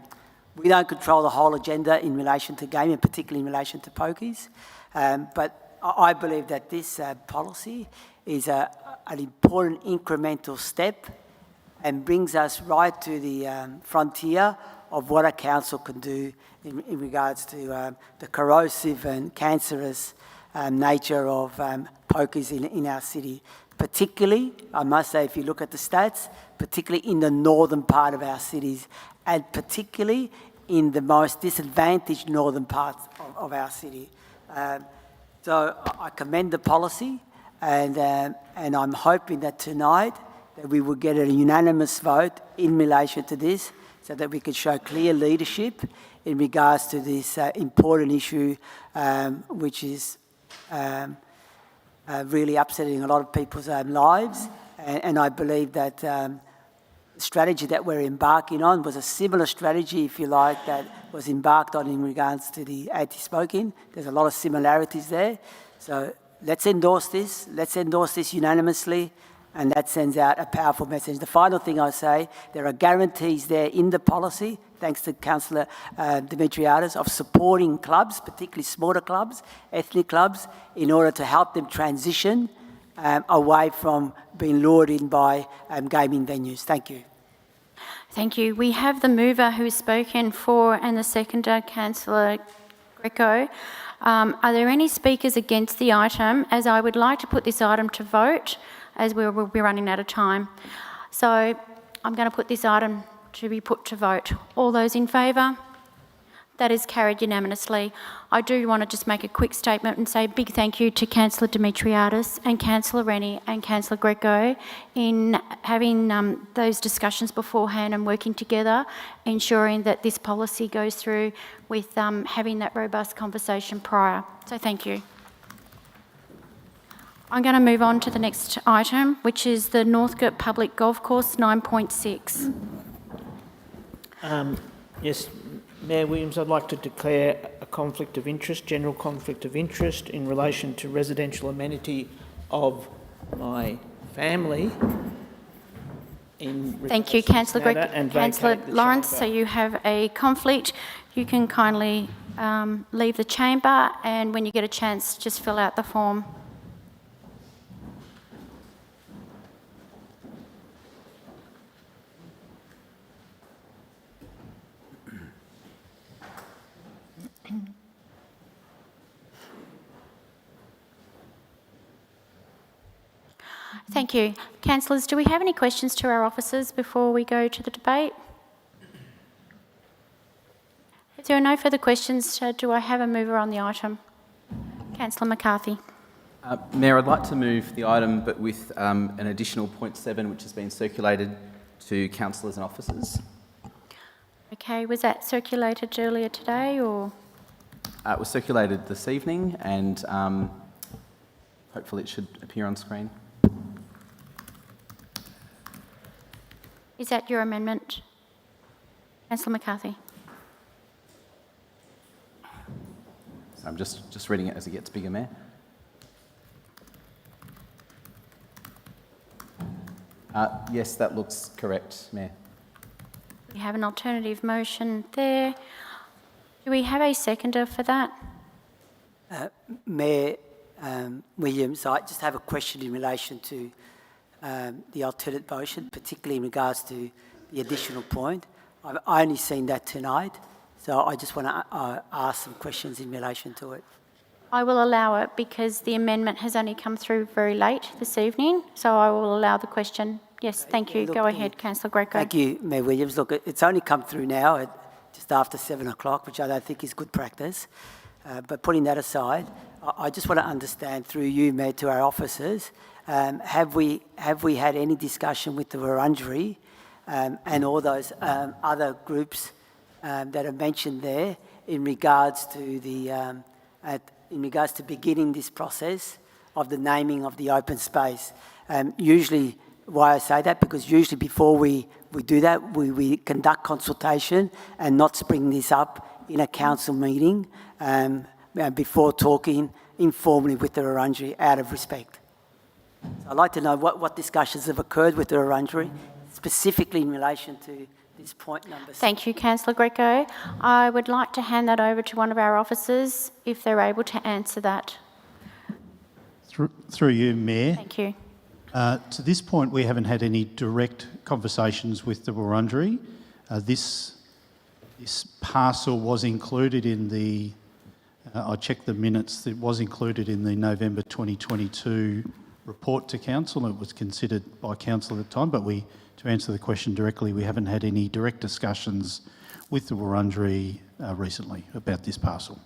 We don't control the whole agenda in relation to gaming, particularly in relation to pokies, but I believe that this policy is an important incremental step and brings us right to the frontier of what a council can do in regards to the corrosive and cancerous nature of pokies in our city. Particularly, I must say, if you look at the stats, particularly in the northern part of our cities, and particularly in the most disadvantaged northern parts of our city. So I commend the policy, and I'm hoping that tonight that we will get a unanimous vote in relation to this, so that we can show clear leadership in regards to this important issue, which is really upsetting a lot of people's lives. And I believe that the strategy that we're embarking on was a similar strategy, if you like, that was embarked on in regards to the anti-smoking. There's a lot of similarities there. So let's endorse this. Let's endorse this unanimously, and that sends out a powerful message. The final thing I say, there are guarantees there in the policy, thanks to Councillor Dimitriadis, of supporting clubs, particularly smaller clubs, ethnic clubs, in order to help them transition away from being lured in by gaming venues. Thank you. Thank you. We have the mover who has spoken for and the seconder, Councillor Greco. Are there any speakers against the item, as I would like to put this item to vote, as we will be running out of time. So I'm going to put this item to be put to vote. All those in favour? That is carried unanimously. I do want to just make a quick statement and say a big thank you to Councillor Dimitriadis and Councillor Rennie and Councillor Greco in having those discussions beforehand and working together, ensuring that this policy goes through with having that robust conversation prior. So thank you. I'm going to move on to the next item, which is the Northcote Public Golf Course 9.6. Yes, Mayor Williams, I'd like to declare a conflict of interest, general conflict of interest in relation to residential amenity of my family. Thank you, Councillor Greco. Councillor Lawrence, so you have a conflict. You can kindly leave the chamber, and when you get a chance, just fill out the form. Thank you. Councillors, do we have any questions to our officers before we go to the debate? If there are no further questions, do I have a mover on the item? Councillor McCarthy. Mayor, I'd like to move the item, but with an additional point 7, which has been circulated to councillors and officers. Okay, was that circulated earlier today or? It was circulated this evening, and hopefully it should appear on screen. Is that your amendment? Councillor McCarthy. So I'm just reading it as it gets bigger, Mayor. Yes, that looks correct, Mayor. We have an alternative motion there. Do we have a seconder for that? Mayor Williams, I just have a question in relation to the alternate motion, particularly in regards to the additional point. I've only seen that tonight, so I just want to ask some questions in relation to it. I will allow it because the amendment has only come through very late this evening, so I will allow the question. Yes, thank you. Look, Go ahead, Councillor Greco. Thank you, Mayor Williams. Look, it's only come through now at just after 7 o'clock, which I don't think is good practice. But putting that aside, I just want to understand through you, Mayor, to our officers, have we had any discussion with the Wurundjeri and all those other groups that are mentioned there in regards to the in regards to beginning this process of the naming of the open space? Usually, why I say that, because usually before we do that, we conduct consultation and not spring this up in a council meeting before talking informally with the Wurundjeri out of respect. So I'd like to know what discussions have occurred with the Wurundjeri, specifically in relation to this point number 6. Thank you, Councillor Greco. I would like to hand that over to one of our officers if they're able to answer that. Through you, Mayor. Thank you. To this point, we haven't had any direct conversations with the Wurundjeri. This parcel was included in the, I checked the minutes, it was included in the November 2022 report to Council. It was considered by Council at the time, but to answer the question directly, we haven't had any direct discussions with the Wurundjeri recently about this parcel.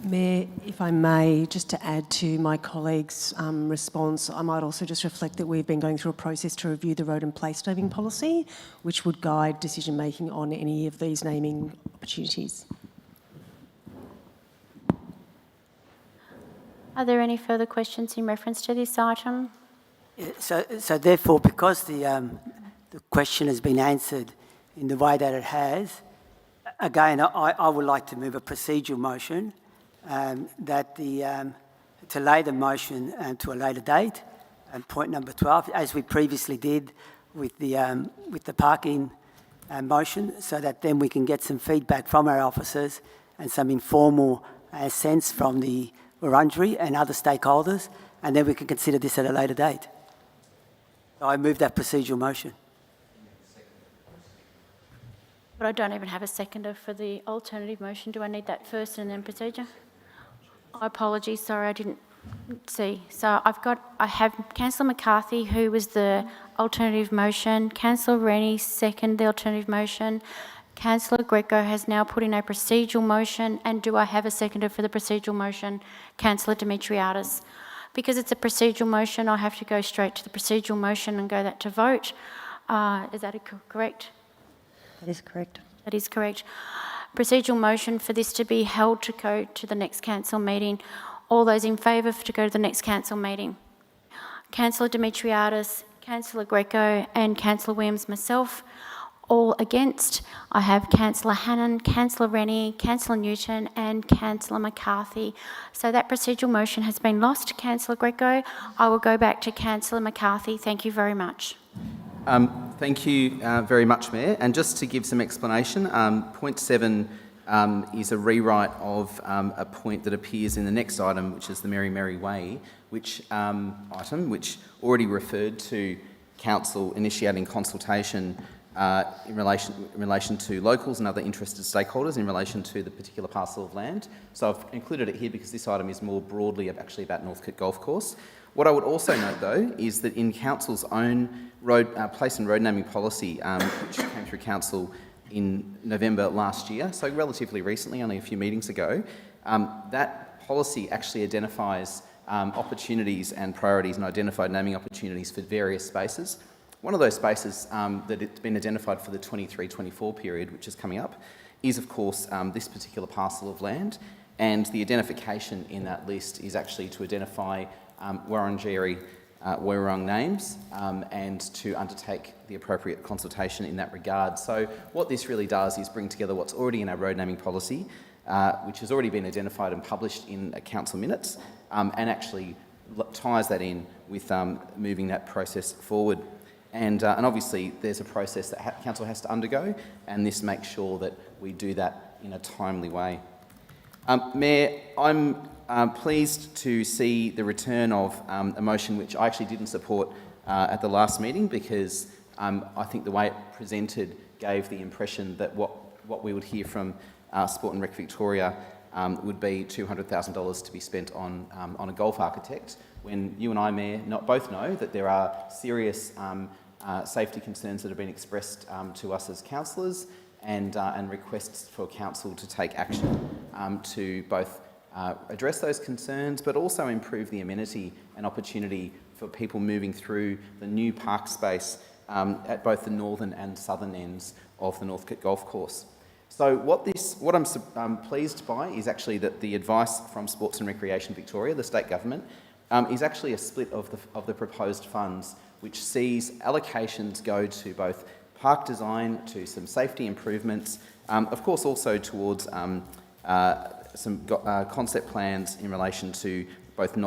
Mayor, if I may, just to add to my colleague's response, I might also just reflect that we've been going through a process to review the road and place naming policy, which would guide decision-making on any of these naming opportunities. Are there any further questions in reference to this item? So therefore, because the question has been answered in the way that it has, again, I would like to move a procedural motion that to lay the motion to a later date, and point number 12, as we previously did with the parking motion, so that then we can get some feedback from our officers and some informal sense from the Wurundjeri and other stakeholders, and then we can consider this at a later date. So I move that procedural motion. But I don't even have a seconder for the alternative motion. Do I need that first and then procedure? Apologies, sorry, I didn't see. So I have Councillor McCarthy, who was the alternative motion. Councillor Rennie seconded the alternative motion. Councillor Greco has now put in a procedural motion. And do I have a seconder for the procedural motion? Councillor Demetriadis. Because it's a procedural motion, I have to go straight to the procedural motion and go that to vote. Is that correct? That is correct. That is correct. Procedural motion for this to be held to go to the next council meeting. All those in favour to go to the next council meeting? Councillor Demetriadis, Councillor Greco and Councillor Williams, myself. All against, I have Councillor Hannan, Councillor Rennie, Councillor Newton and Councillor McCarthy. So that procedural motion has been lost. Councillor Greco, I will go back to Councillor McCarthy. Thank you very much. Thank you very much, Mayor. And just to give some explanation, point 7 is a rewrite of a point that appears in the next item, which is the Mary Way, which already referred to Council initiating consultation in relation to locals and other interested stakeholders in relation to the particular parcel of land. So I've included it here because this item is more broadly actually about Northcote Golf Course. What I would also note, though, is that in Council's own place and road naming policy, which came through Council in November last year, so relatively recently, only a few meetings ago, that policy actually identifies opportunities and priorities and identified naming opportunities for various spaces. One of those spaces that it's been identified for the 23-24 period, which is coming up, is of course this particular parcel of land, and the identification in that list is actually to identify Wurundjeri Wurrung names and to undertake the appropriate consultation in that regard. So what this really does is bring together what's already in our road naming policy, which has already been identified and published in council minutes, and actually ties that in with moving that process forward. And obviously there's a process that council has to undergo, and this makes sure that we do that in a timely way. Mayor, I'm pleased to see the return of a motion which I actually didn't support at the last meeting, because I think the way it presented gave the impression that what we would hear from Sport and Rec Victoria would be $200,000 to be spent on a golf architect, when you and I, Mayor, both know that there are serious safety concerns that have been expressed to us as councillors, and requests for council to take action to both address those concerns, but also improve the amenity and opportunity for people moving through the new park space at both the northern and southern ends of the Northcote Golf Course. So what I'm pleased by is actually that the advice from Sports and Recreation Victoria, the state government, is actually a split of the proposed funds, which sees allocations go to both park design, to some safety improvements, of course also towards some concept plans in relation to both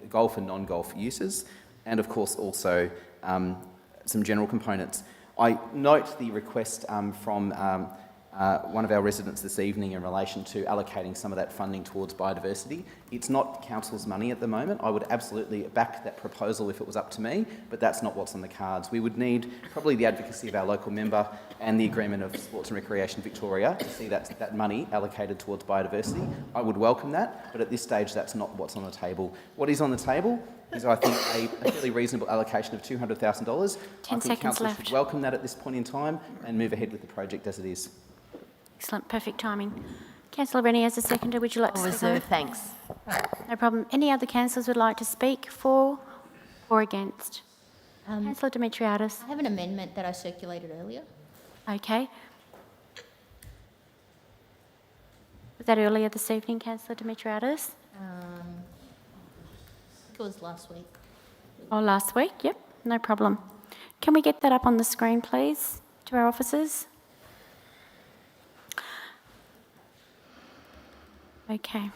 golf and non-golf uses, and of course also some general components. I note the request from one of our residents this evening in relation to allocating some of that funding towards biodiversity. It's not council's money at the moment. I would absolutely back that proposal if it was up to me, but that's not what's on the cards. We would need probably the advocacy of our local member and the agreement of Sports and Recreation Victoria to see that money allocated towards biodiversity. I would welcome that, but at this stage that's not what's on the table. What is on the table is, I think, a fairly reasonable allocation of $200,000. I think council should welcome that at this point in time and move ahead with the project as it is. Excellent, perfect timing. Councillor Rennie, as a seconder, would you like to speak? Reserve, thanks. No problem. Any other councillors would like to speak for or against? Councillor Demetriadis. I have an amendment that I circulated earlier. Okay. Was that earlier this evening, Councillor Demetriadis? It was last week. Oh, last week? Yep, no problem. Can we get that up on the screen, please, to our officers? Okay.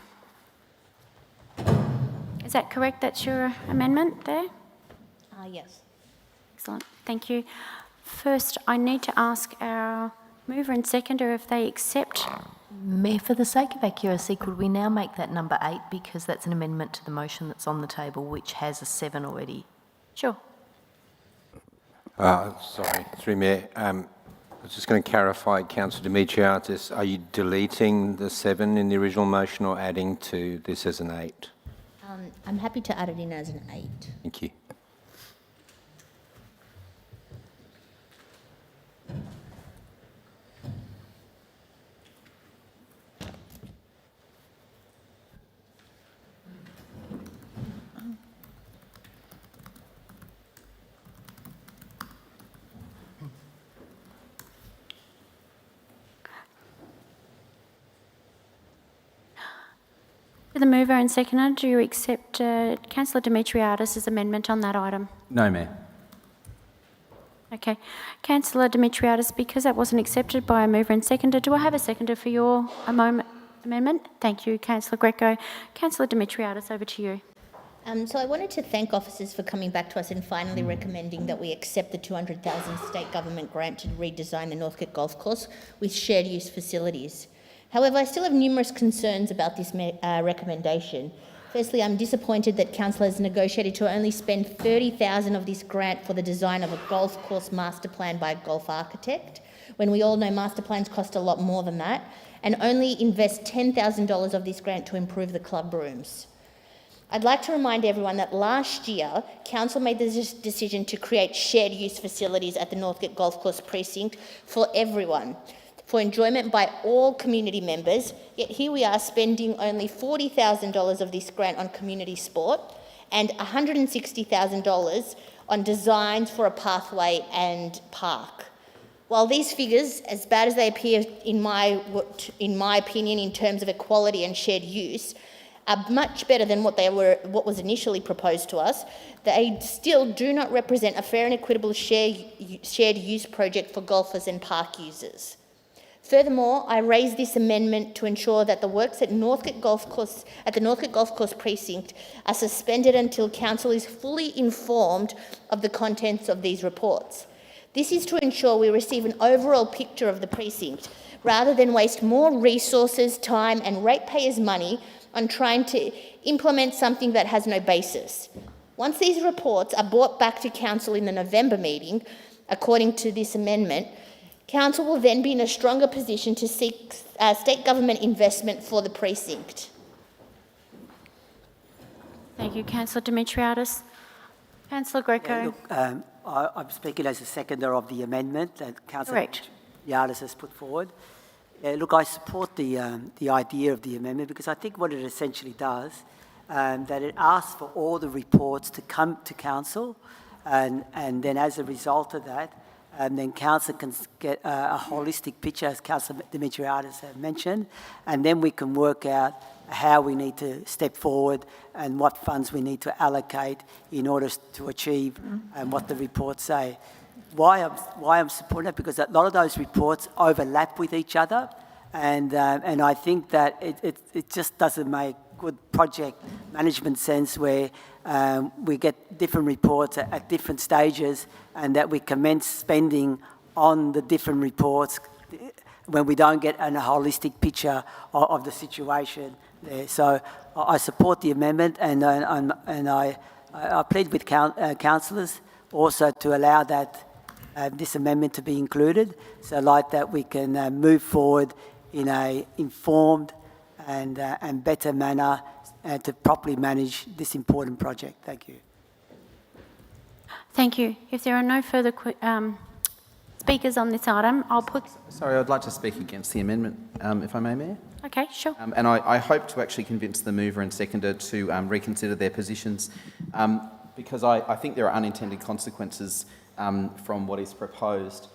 Is that correct? That's your amendment there? Yes. Excellent. Thank you. First, I need to ask our mover and seconder if they accept. Mayor, for the sake of accuracy, could we now make that number 8, because that's an amendment to the motion that's on the table, which has a 7 already? Sure. Sorry, through Mayor. I was just going to clarify, Councillor Demetriadis, are you deleting the 7 in the original motion or adding to this as an 8? I'm happy to add it in as an 8. Thank you. To the mover and seconder, do you accept Councillor Demetriadis' amendment on that item? No, Mayor. Okay. Councillor Demetriadis, because that wasn't accepted by a mover and seconder, do I have a seconder for your amendment? Thank you, Councillor Greco. Councillor Demetriadis, over to you. So I wanted to thank officers for coming back to us and finally recommending that we accept the $200,000 state government grant to redesign the Northcote Golf Course with shared use facilities. However, I still have numerous concerns about this recommendation. Firstly, I'm disappointed that Council has negotiated to only spend $30,000 of this grant for the design of a golf course master plan by a golf architect, when we all know master plans cost a lot more than that, and only invest $10,000 of this grant to improve the club rooms. I'd like to remind everyone that last year, Council made the decision to create shared use facilities at the Northcote Golf Course precinct for everyone, for enjoyment by all community members, yet here we are spending only $40,000 of this grant on community sport and $160,000 on designs for a pathway and park. While these figures, as bad as they appear in my opinion in terms of equality and shared use, are much better than what was initially proposed to us, they still do not represent a fair and equitable shared use project for golfers and park users. Furthermore, I raise this amendment to ensure that the works at the Northcote Golf Course precinct are suspended until Council is fully informed of the contents of these reports. This is to ensure we receive an overall picture of the precinct, rather than waste more resources, time and ratepayers' money on trying to implement something that has no basis. Once these reports are brought back to Council in the November meeting, according to this amendment, Council will then be in a stronger position to seek state government investment for the precinct. Thank you, Councillor Dimitriadis. Councillor Greco. Yeah, look, I'm speaking as a seconder of the amendment that Councillor Dimitriadis has put forward. Look, I support the idea of the amendment because I think what it essentially does, that it asks for all the reports to come to Council, and then as a result of that, then Council can get a holistic picture, as Councillor Dimitriadis has mentioned, and then we can work out how we need to step forward and what funds we need to allocate in order to achieve what the reports say. Why I'm supporting it, because a lot of those reports overlap with each other, and I think that it just doesn't make good project management sense where we get different reports at different stages and that we commence spending on the different reports when we don't get a holistic picture of the situation there. So I support the amendment, and I plead with councillors also to allow that this amendment to be included, so like that we can move forward in a informed and better manner to properly manage this important project. Thank you. Thank you. If there are no further speakers on this item, I'll put... Sorry, I'd like to speak against the amendment, if I may, Mayor. Okay, sure. And I hope to actually convince the mover and seconder to reconsider their positions, because I think there are unintended consequences from what is proposed.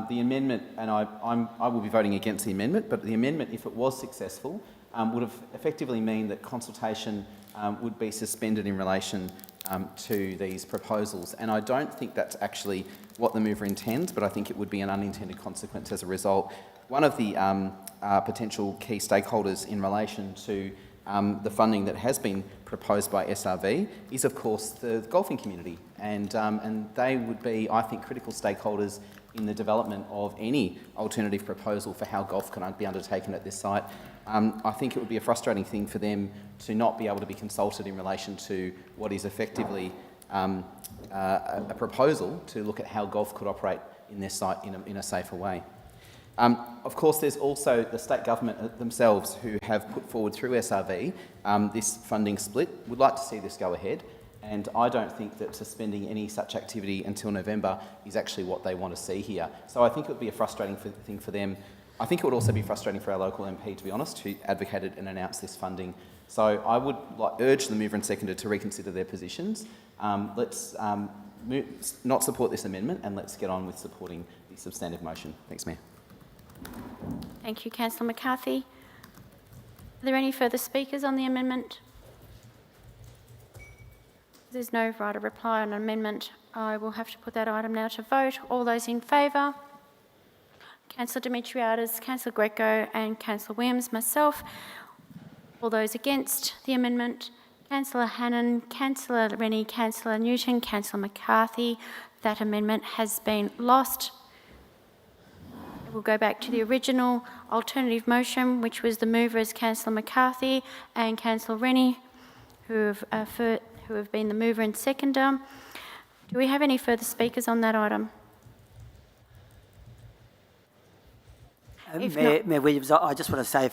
The amendment, and I will be voting against the amendment, but the amendment, if it was successful, would have effectively mean that consultation would be suspended in relation to these proposals. And I don't think that's actually what the mover intends, but I think it would be an unintended consequence as a result. One of the potential key stakeholders in relation to the funding that has been proposed by SRV is, of course, the golfing community. And they would be, I think, critical stakeholders in the development of any alternative proposal for how golf can be undertaken at this site. I think it would be a frustrating thing for them to not be able to be consulted in relation to what is effectively a proposal to look at how golf could operate in their site in a safer way. Of course, there's also the state government themselves who have put forward through SRV this funding split, would like to see this go ahead, and I don't think that suspending any such activity until November is actually what they want to see here. So I think it would be a frustrating thing for them. I think it would also be frustrating for our local MP, to be honest, who advocated and announced this funding. So I would urge the mover and seconder to reconsider their positions. Let's not support this amendment, and let's get on with supporting the substantive motion. Thanks, Mayor. Thank you, Councillor McCarthy. Are there any further speakers on the amendment? There's no right of reply on an amendment. I will have to put that item now to vote. All those in favour? Councillor Dimitriadis, Councillor Greco and Councillor Williams, myself. All those against the amendment? Councillor Hannan, Councillor Rennie, Councillor Newton, Councillor McCarthy. That amendment has been lost. We'll go back to the original alternative motion, which was the mover as Councillor McCarthy and Councillor Rennie. who have been the mover and seconder. Do we have any further speakers on that item? If not- Mayor Williams, I just want to say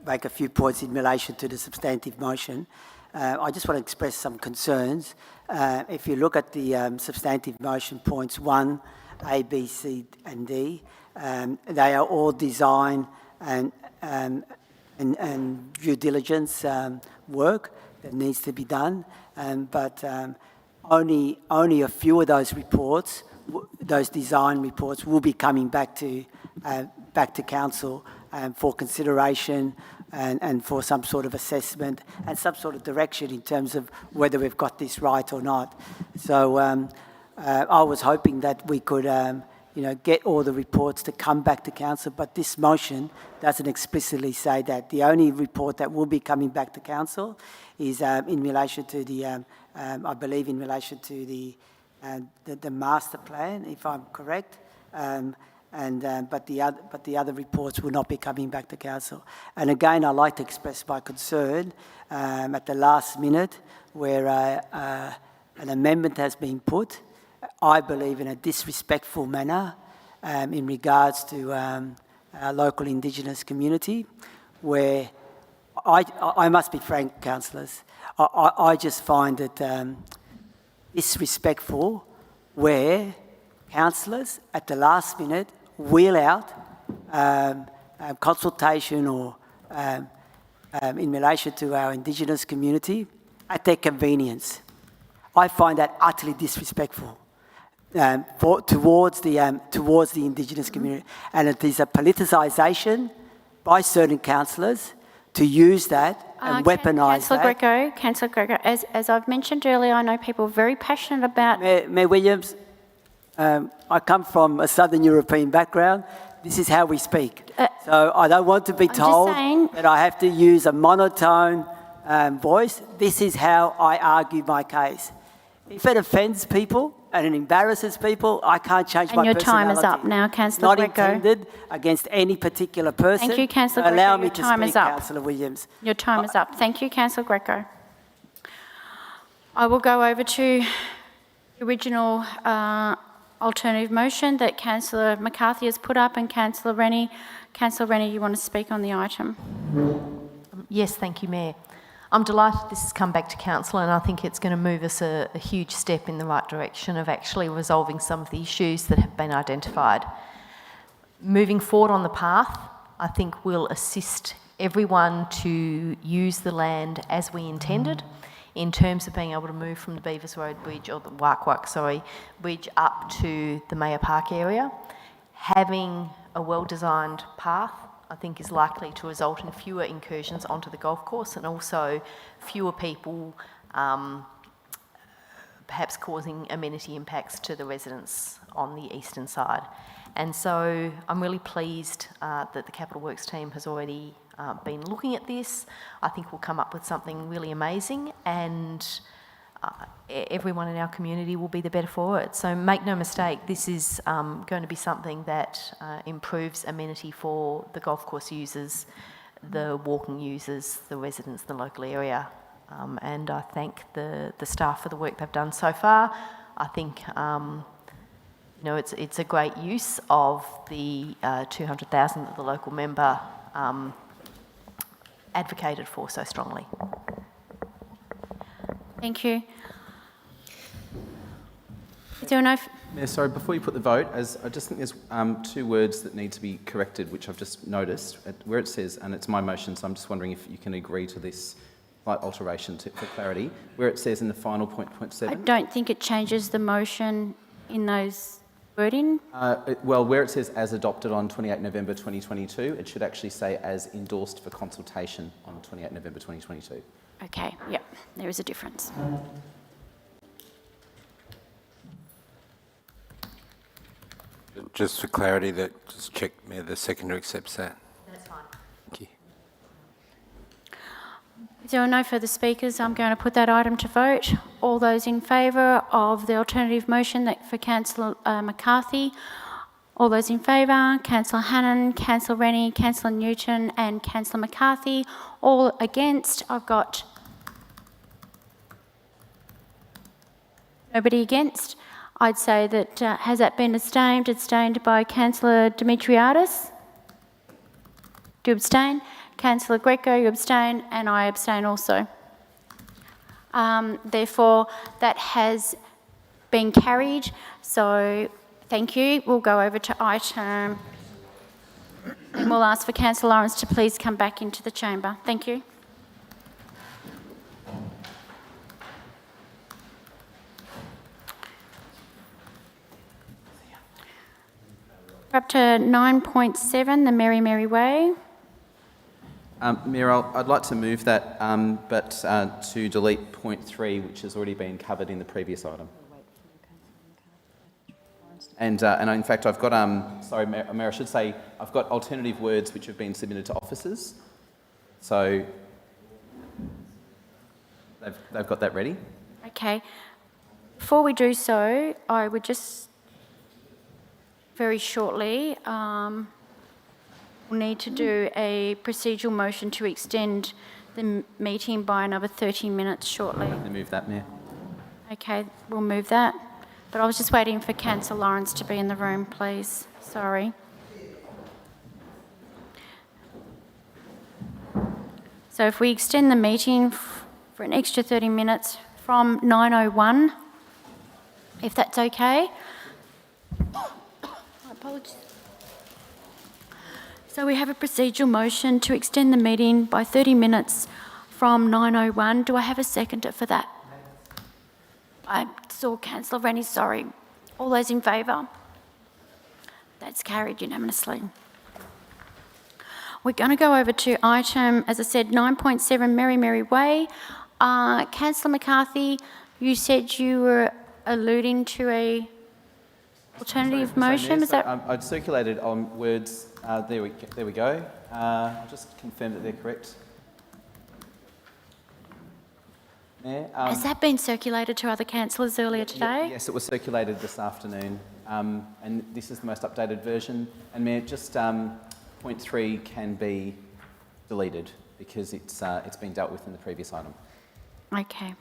make a few points in relation to the substantive motion. I just want to express some concerns. If you look at the substantive motion points 1, A, B, C and D, they are all design and due diligence work that needs to be done, but only a few of those reports, those design reports, will be coming back to council for consideration and for some sort of assessment and some sort of direction in terms of whether we've got this right or not. So I was hoping that we could get all the reports to come back to council, but this motion doesn't explicitly say that. The only report that will be coming back to council is in relation to the, I believe in relation to the master plan, if I'm correct, but the other reports will not be coming back to council. And again, I'd like to express my concern at the last minute where an amendment has been put, I believe in a disrespectful manner in regards to our local Indigenous community, where I must be frank, councillors, I just find it disrespectful where councillors at the last minute wheel out consultation or in relation to our Indigenous community at their convenience. I find that utterly disrespectful towards the Indigenous community, and it is a politicisation by certain councillors to use that and weaponise that. Councillor Greco, as I've mentioned earlier, I know people are very passionate about... Mayor Williams, I come from a Southern European background. This is how we speak. So I don't want to be told that I have to use a monotone voice. This is how I argue my case. If it offends people and it embarrasses people, I can't change my personality. And your time is up now, Councillor Greco. Not intended against any particular person. Thank you, Councillor Greco. Allow me your to time speak, is up. Councillor Williams. Your time is up. Thank you, Councillor Greco. I will go over to the original alternative motion that Councillor McCarthy has put up, and Councillor Rennie. Councillor Rennie, you want to speak on the item? Yes, thank you, Mayor. I'm delighted this has come back to council, and I think it's going to move us a huge step in the right direction of actually resolving some of the issues that have been identified. Moving forward on the path, I think will assist everyone to use the land as we intended in terms of being able to move from the Beavers Road Bridge, or the bridge up to the Mayor Park area. Having a well-designed path, I think, is likely to result in fewer incursions onto the golf course, and also fewer people perhaps causing amenity impacts to the residents on the eastern side. And so I'm really pleased that the Capital Works team has already been looking at this. I think we'll come up with something really amazing, and everyone in our community will be the better for it. So make no mistake, this is going to be something that improves amenity for the golf course users, the walking users, the residents in the local area. And I thank the staff for the work they've done so far. I think it's a great use of the 200,000 that the local member advocated for so strongly. Thank you. Is there enough? Mayor, sorry, before you put the vote, I just think there's 2 words that need to be corrected, which I've just noticed, where it says, and it's my motion, so I'm just wondering if you can agree to this slight alteration for clarity, where it says in the final point 7. I don't think it changes the motion in those wording. Well, where it says as adopted on 28 November 2022, it should actually say as endorsed for consultation on 28 November 2022. Okay, yep, there is a difference. Just for clarity, just check Mayor, the seconder accepts that. That's fine. Thank you. If there are no further speakers, I'm going to put that item to vote. All those in favour of the alternative motion for Councillor McCarthy, all those in favour, Councillor Hannan, Councillor Rennie, Councillor Newton and Councillor McCarthy. All against, I've got Nobody against? I'd say that, has that been abstained? Abstained by Councillor Demetriadis? Do you abstain? Councillor Greco, you abstain, and I abstain also. Therefore, that has been carried. So, thank you. We'll go over to item, and we'll ask for Councillor Lawrence to please come back into the chamber. Thank you. We're up to 9.7, the Merry Merry Way. Mayor, I'd like to move that, but to delete point 3, which has already been covered in the previous item. And in fact, I've got, sorry, Mayor, I should say, I've got alternative words which have been submitted to officers. So they've got that ready. Okay. Before we do so, I would just very shortly we'll need to do a procedural motion to extend the meeting by another 30 minutes shortly. I'll move that, Mayor. Okay, we'll move that. But I was just waiting for Councillor Lawrence to be in the room, please. Sorry. So if we extend the meeting for an extra 30 minutes from 9:01, if that's okay. Apologies. So we have a procedural motion to extend the meeting by 30 minutes from 9:01. Do I have a seconder for that? I saw Councillor Rennie, sorry. All those in favour? That's carried unanimously. We're going to go over to item, as I said, 9.7 Merry Merry Way. Councillor McCarthy, you said you were alluding to a alternative motion, is that? I'd circulated on words, there we go. I'll just confirm that they're correct. Mayor, has that been circulated to other councillors earlier today? Yes, it was circulated this afternoon, and this is the most updated version. And Mayor, just point 3 can be deleted because it's been dealt with in the previous item. Okay.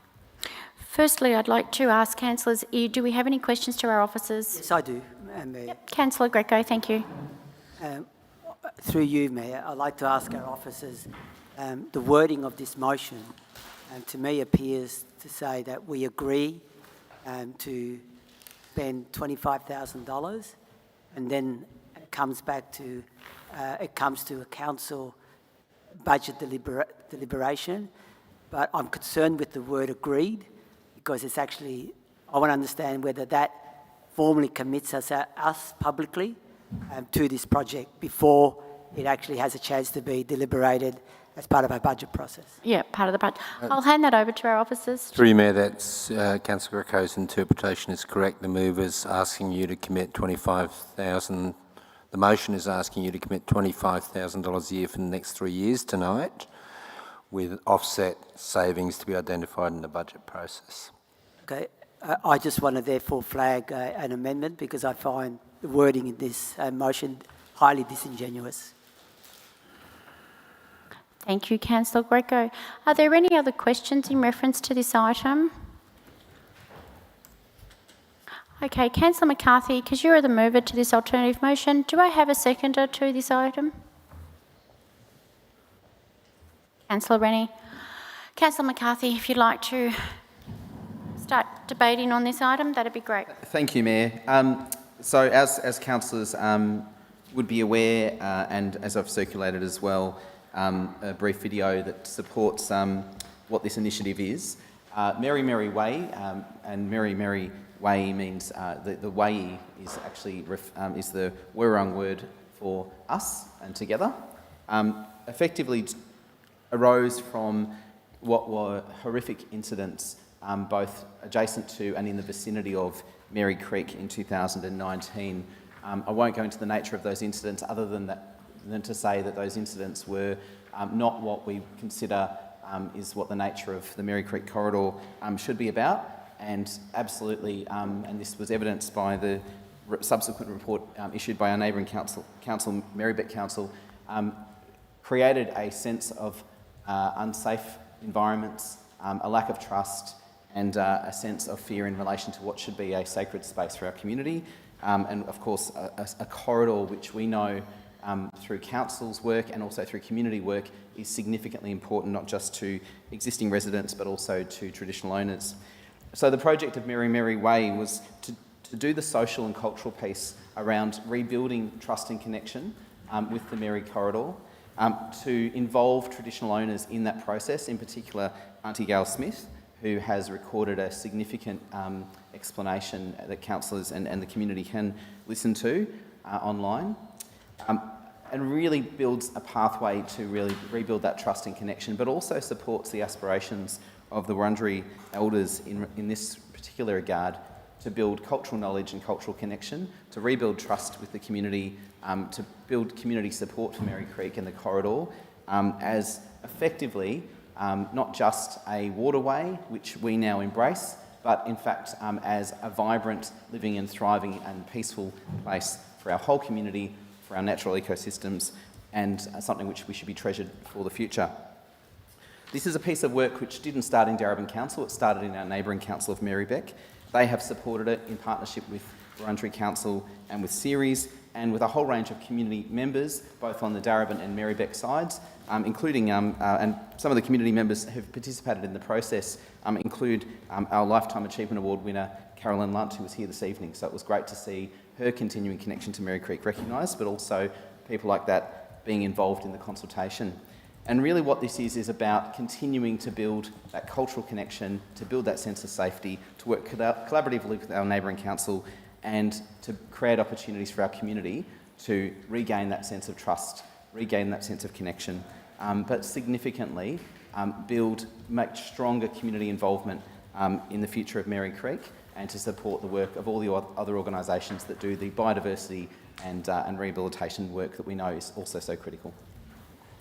Firstly, I'd like to ask councillors, do we have any questions to our officers? Yes, I do, Mayor. Yep. Councillor Greco, thank you. Through you, Mayor, I'd like to ask our officers, the wording of this motion to me appears to say that we agree to spend $25,000 and then it comes back to, it comes to a council budget deliberation, but I'm concerned with the word agreed because it's actually, I want to understand whether that formally commits us publicly to this project before it actually has a chance to be deliberated as part of our budget process. Yeah, part of the budget. I'll hand that over to our officers. Through you, Mayor, that's Councillor Greco's interpretation is correct. The mover's asking you to commit $25,000. The motion is asking you to commit $25,000 a year for the next 3 years tonight, with offset savings to be identified in the budget process. Okay, I just want to therefore flag an amendment because I find the wording in this motion highly disingenuous. Thank you, Councillor Greco. Are there any other questions in reference to this item? Okay, Councillor McCarthy, because you are the mover to this alternative motion, do I have a seconder to this item? Councillor Rennie. Councillor McCarthy, if you'd like to start debating on this item, that'd be great. Thank you, Mayor. So as councillors would be aware, and as I've circulated as well, a brief video that supports what this initiative is. Merry Merry Way, and Merry Merry Way means the way is actually is the Wurrung word for us and together. Effectively arose from what were horrific incidents both adjacent to and in the vicinity of Mary Creek in 2019. I won't go into the nature of those incidents other than to say that those incidents were not what we consider is what the nature of the Mary Creek corridor should be about, and absolutely, and this was evidenced by the subsequent report issued by our neighbouring council, Marybeck Council, created a sense of unsafe environments, a lack of trust, and a sense of fear in relation to what should be a sacred space for our community. And of course, a corridor which we know through council's work and also through community work is significantly important, not just to existing residents, but also to traditional owners. So the project of Merry Merry Way was to do the social and cultural piece around rebuilding trust and connection with the Merry Corridor, to involve traditional owners in that process, in particular Auntie Gail Smith, who has recorded a significant explanation that councillors and the community can listen to online, and really builds a pathway to really rebuild that trust and connection, but also supports the aspirations of the Wurundjeri elders in this particular regard to build cultural knowledge and cultural connection, to rebuild trust with the community, to build community support for Merry Creek and the corridor as effectively not just a waterway, which we now embrace, but in fact as a vibrant, living and thriving and peaceful place for our whole community, for our natural ecosystems, and something which we should be treasured for the future. This is a piece of work which didn't start in Darebin Council, it started in our neighbouring council of Marybeck. They have supported it in partnership with Wurundjeri Council and with Ceres, and with a whole range of community members, both on the Darebin and Marybeck sides, including, and some of the community members who have participated in the process include our Lifetime Achievement Award winner, Carolyn Lunt, who was here this evening. So it was great to see her continuing connection to Merry Creek recognised, but also people like that being involved in the consultation. And really what this is about continuing to build that cultural connection, to build that sense of safety, to work collaboratively with our neighbouring council, and to create opportunities for our community to regain that sense of trust, regain that sense of connection, but significantly make stronger community involvement in the future of Merry Creek, and to support the work of all the other organisations that do the biodiversity and rehabilitation work that we know is also so critical.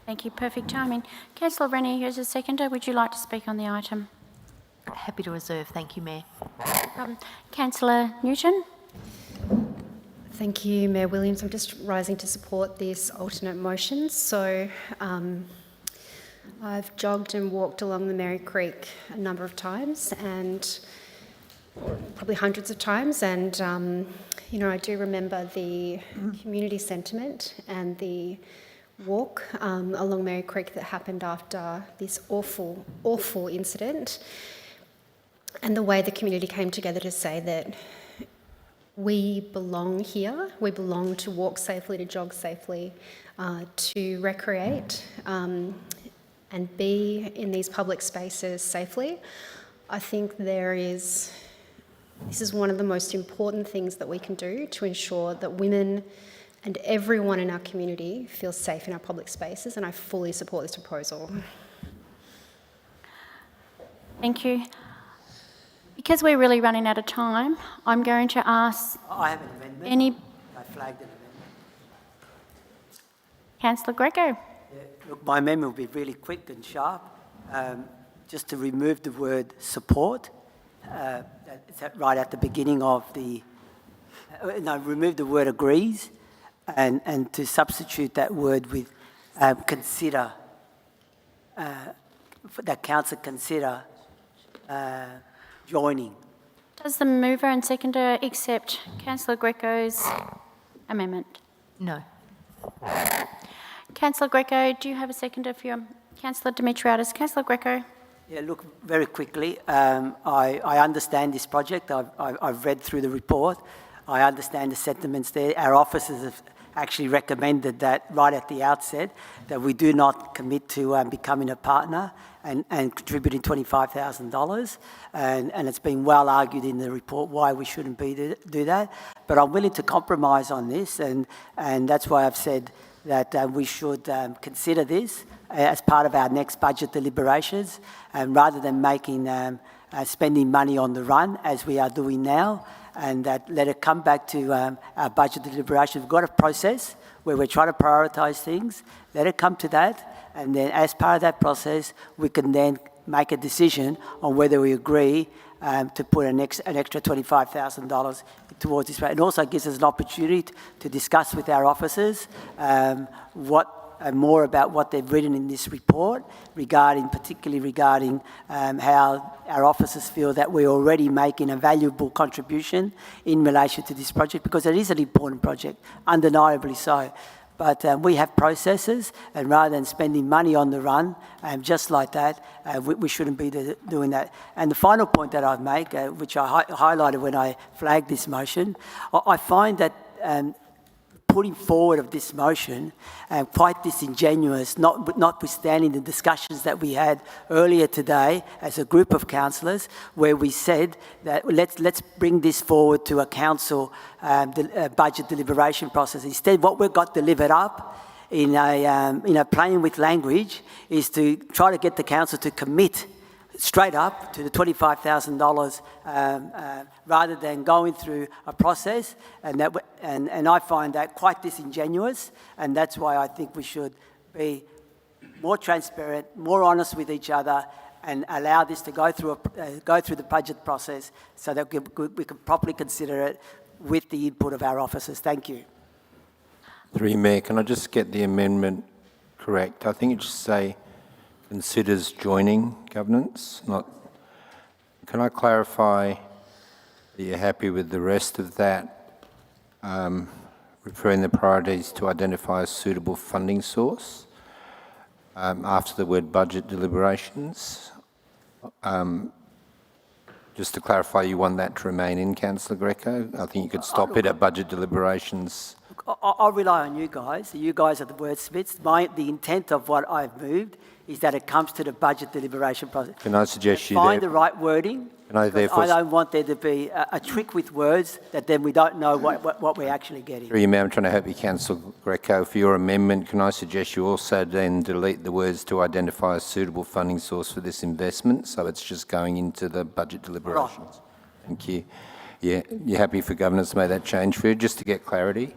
Thank you. Perfect timing. Councillor Rennie, here's a seconder. Would you like to speak on the item? Happy to reserve. Thank you, Mayor. Councillor Newton. Thank you, Mayor Williams. I'm just rising to support this alternate motion. So I've jogged and walked along the Merry Creek a number of times, and probably hundreds of times, and you know, I do remember the community sentiment and the walk along Merry Creek that happened after this awful, awful incident, and the way the community came together to say that we belong here, we belong to walk safely, to jog safely, to recreate and be in these public spaces safely. I think this is one of the most important things that we can do to ensure that women and everyone in our community feels safe in our public spaces, and I fully support this proposal. Thank you. Because we're really running out of time, I'm going to ask... I have an amendment. I flagged an amendment. Councillor Greco. Yeah, look, my amendment will be really quick and sharp. Just to remove the word support, right at the beginning of the... remove the word agrees, and to substitute that word with consider, that council consider joining. Does the mover and seconder accept Councillor Greco's amendment? No. Councillor Greco, do you have a seconder for your... Councillor Dimitriadis. Councillor Greco. Yeah, look, very quickly, I understand this project. I've read through the report. I understand the sentiments there. Our officers have actually recommended that right at the outset, that we do not commit to becoming a partner and contributing $25,000. And it's been well argued in the report why we shouldn't do that. But I'm willing to compromise on this, and that's why I've said that we should consider this as part of our next budget deliberations, and rather than spending money on the run as we are doing now, and that let it come back to our budget deliberations. We've got a process where we're trying to prioritise things. Let it come to that, and then as part of that process, we can then make a decision on whether we agree to put an extra $25,000 towards this. It also gives us an opportunity to discuss with our officers what more about what they've written in this report, particularly regarding how our officers feel that we're already making a valuable contribution in relation to this project, because it is an important project, undeniably so. But we have processes, and rather than spending money on the run, just like that, we shouldn't be doing that. And the final point that I've made, which I highlighted when I flagged this motion, I find that putting forward of this motion quite disingenuous, notwithstanding the discussions that we had earlier today as a group of councillors, where we said that let's bring this forward to a council budget deliberation process. Instead, what we've got delivered up in a playing with language is to try to get the council to commit straight up to the $25,000 rather than going through a process, and I find that quite disingenuous, and that's why I think we should be more transparent, more honest with each other, and allow this to go through the budget process so that we can properly consider it with the input of our officers. Thank you. Through you, Mayor, can I just get the amendment correct? I think it should say considers joining governance, not... Can I clarify that you're happy with the rest of that, referring the priorities to identify a suitable funding source after the word budget deliberations? Just to clarify, you want that to remain in, Councillor Greco? I think you could stop it at budget deliberations. I'll rely on you guys. You guys are the wordsmiths. The intent of what I've moved is that it comes to the budget deliberation process. Can I suggest you find the right wording? I don't want there to be a trick with words that then we don't know what we're actually getting. Through you, Mayor, I'm trying to help you, Councillor Greco. For your amendment, can I suggest you also then delete the words to identify a suitable funding source for this investment, so it's just going into the budget deliberations? Right. Thank you. Yeah, you're happy for governance to make that change for you, just to get clarity?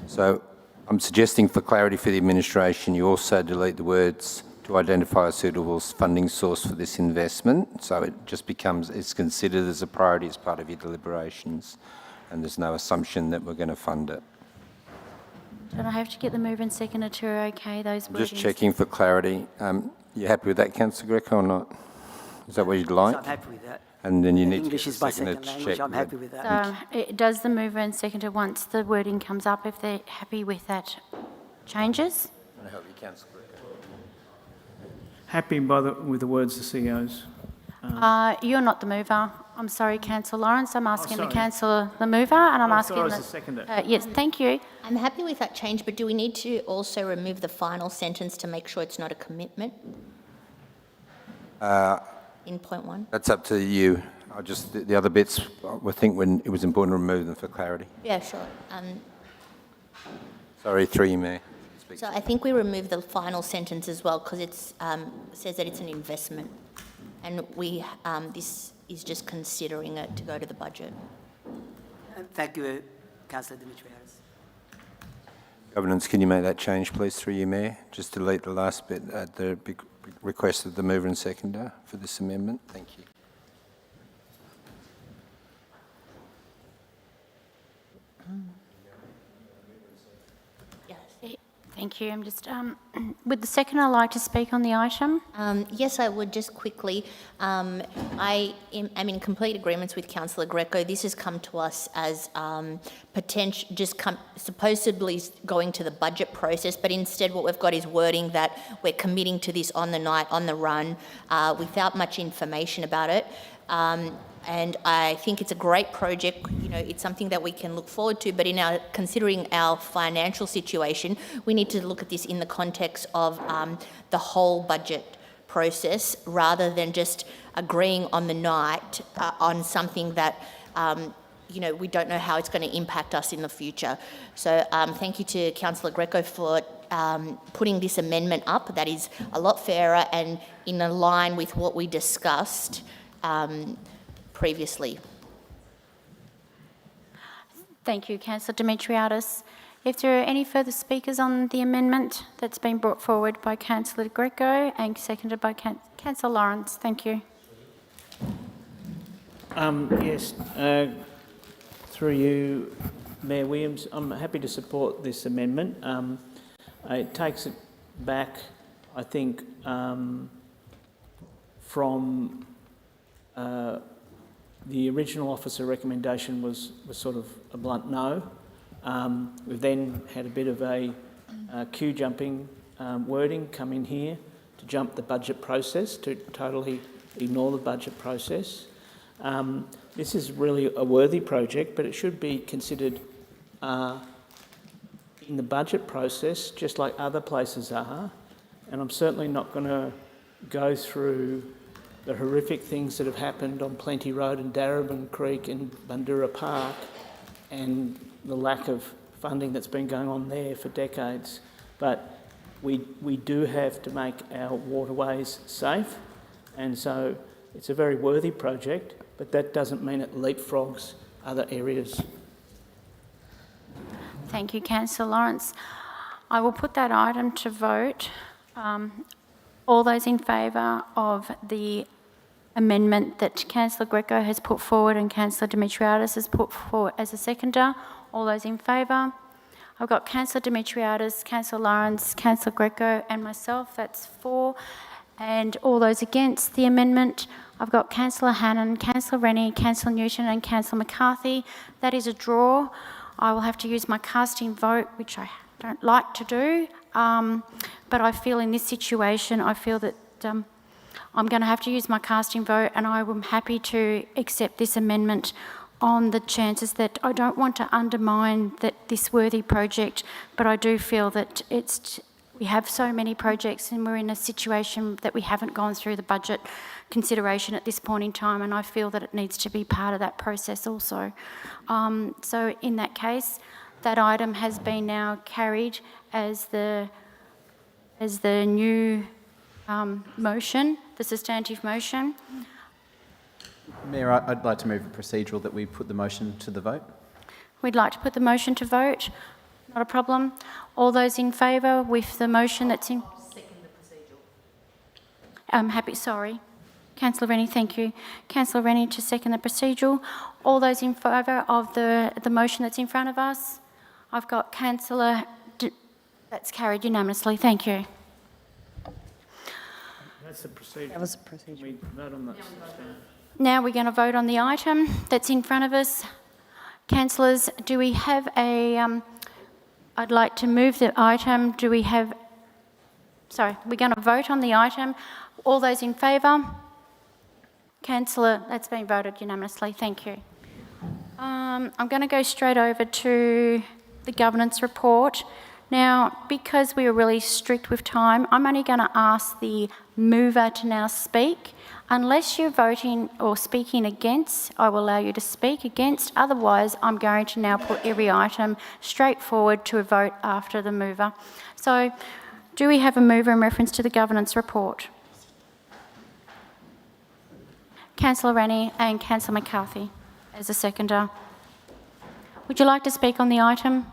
So I'm suggesting for clarity for the administration, you also delete the words to identify a suitable funding source for this investment, so it just becomes, it's considered as a priority as part of your deliberations, and there's no assumption that we're going to fund it. Don't I have to get the mover and seconder to okay those wordings? Just checking for clarity. You happy with that, Councillor Greco, or not? Is that what you'd like? I'm happy with that. And then you need English to is my second language. I'm happy with that. Does the mover and seconder, once the wording comes up, if they're happy with that, changes? I'm going to help you, Councillor. Happy with the words the CEOs. You're not the mover. I'm sorry, Councillor Lawrence. I'm asking the councillor, the mover, and I'm asking the seconder. Yes, thank you. I'm happy with that change, but do we need to also remove the final sentence to make sure it's not a commitment? In point 1? That's up to you. The other bits, I think when it was important to remove them for clarity. Yeah, sure. Sorry, through you, Mayor. So I think we remove the final sentence as well, because it says that it's an investment, and this is just considering it to go to the budget. Thank you, Councillor Dimitriadis. Governance, can you make that change, please, through you, Mayor? Just delete the last bit at the request of the mover and seconder for this amendment. Thank you. Thank you. I'm just, would the seconder like to speak on the item? Yes, I would, just quickly. I am in complete agreement with Councillor Greco. This has come to us as supposedly going to the budget process, but instead what we've got is wording that we're committing to this on the night, on the run, without much information about it. And I think it's a great project. You know, it's something that we can look forward to, but considering our financial situation, we need to look at this in the context of the whole budget process, rather than just agreeing on the night on something that we don't know how it's going to impact us in the future. So thank you to Councillor Greco for putting this amendment up. That is a lot fairer and in line with what we discussed previously. Thank you, Councillor Dimitriadis. If there are any further speakers on the amendment that's been brought forward by Councillor Greco and seconded by Councillor Lawrence, thank you. Yes, through you, Mayor Williams, I'm happy to support this amendment. It takes it back, I think, from the original officer recommendation was sort of a blunt no. We've then had a bit of a queue jumping wording come in here to jump the budget process, to totally ignore the budget process. This is really a worthy project, but it should be considered in the budget process, just like other places are. And I'm certainly not going to go through the horrific things that have happened on Plenty Road and Darebin Creek and Bundoora Park and the lack of funding that's been going on there for decades. But we do have to make our waterways safe, and so it's a very worthy project, but that doesn't mean it leapfrogs other areas. Thank you, Councillor Lawrence. I will put that item to vote. All those in favour of the amendment that Councillor Greco has put forward and Councillor Dimitriadis has put forward as a seconder, all those in favour? I've got Councillor Dimitriadis, Councillor Lawrence, Councillor Greco and myself, that's 4. And all those against the amendment, I've got Councillor Hannan, Councillor Rennie, Councillor Newton and Councillor McCarthy. That is a draw. I will have to use my casting vote, which I don't like to do, but I feel in this situation, I feel that I'm going to have to use my casting vote, and I am happy to accept this amendment on the chances that I don't want to undermine this worthy project, but I do feel that we have so many projects and we're in a situation that we haven't gone through the budget consideration at this point in time, and I feel that it needs to be part of that process also. So in that case, that item has been now carried as the new motion, the substantive motion. Mayor, I'd like to move a procedural that we put the motion to the vote. We'd like to put the motion to vote. Not a problem. All those in favour with the motion that's in... Second the procedural. I'm happy, sorry. Councillor Rennie, thank you. Councillor Rennie to second the procedural. All those in favour of the motion that's in front of us? I've got Councillor... That's carried unanimously. Thank you. That's the procedure. That was a procedure. We vote on that. Now we're going to vote on the item that's in front of us. Councillors, do we have a... I'd like to move the item. Do we have... Sorry, we're going to vote on the item. All those in favour? Councillor, that's been voted unanimously. Thank you. I'm going to go straight over to the governance report. Now, because we are really strict with time, I'm only going to ask the mover to now speak. Unless you're voting or speaking against, I will allow you to speak against. Otherwise, I'm going to now put every item straight forward to a vote after the mover. So, do we have a mover in reference to the governance report? Councillor Rennie and Councillor McCarthy as a seconder. Would you like to speak on the item?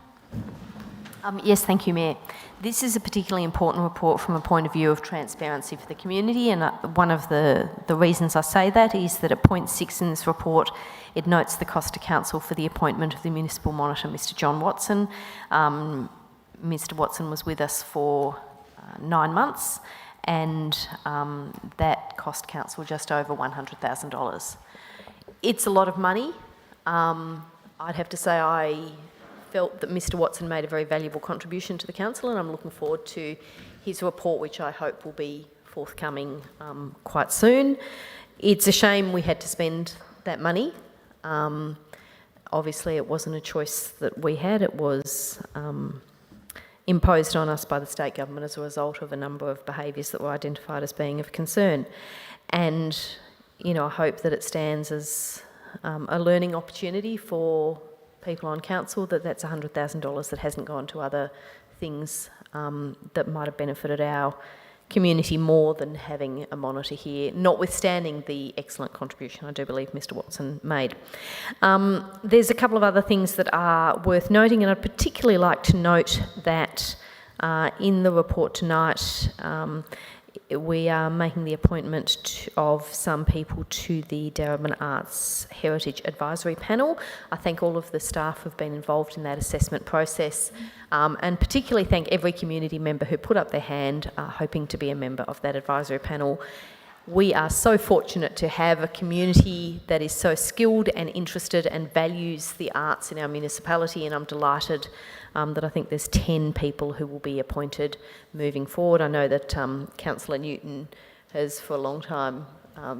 Yes, thank you, Mayor. This is a particularly important report from a point of view of transparency for the community, and one of the reasons I say that is that at point 6 in this report, it notes the cost to council for the appointment of the municipal monitor, Mr John Watson. Mr Watson was with us for 9 months, and that cost council just over $100,000. It's a lot of money. I'd have to say I felt that Mr Watson made a very valuable contribution to the council, and I'm looking forward to his report, which I hope will be forthcoming quite soon. It's a shame we had to spend that money. Obviously, it wasn't a choice that we had. It was imposed on us by the state government as a result of a number of behaviours that were identified as being of concern. And, you know, I hope that it stands as a learning opportunity for people on council, that's $100,000 that hasn't gone to other things that might have benefited our community more than having a monitor here, notwithstanding the excellent contribution I do believe Mr Watson made. There's a couple of other things that are worth noting, and I'd particularly like to note that in the report tonight, we are making the appointment of some people to the Darebin Arts Heritage Advisory Panel. I thank all of the staff who've been involved in that assessment process, and particularly thank every community member who put up their hand hoping to be a member of that advisory panel. We are so fortunate to have a community that is so skilled and interested and values the arts in our municipality, and I'm delighted that I think there's 10 people who will be appointed moving forward. I know that Councillor Newton has for a long time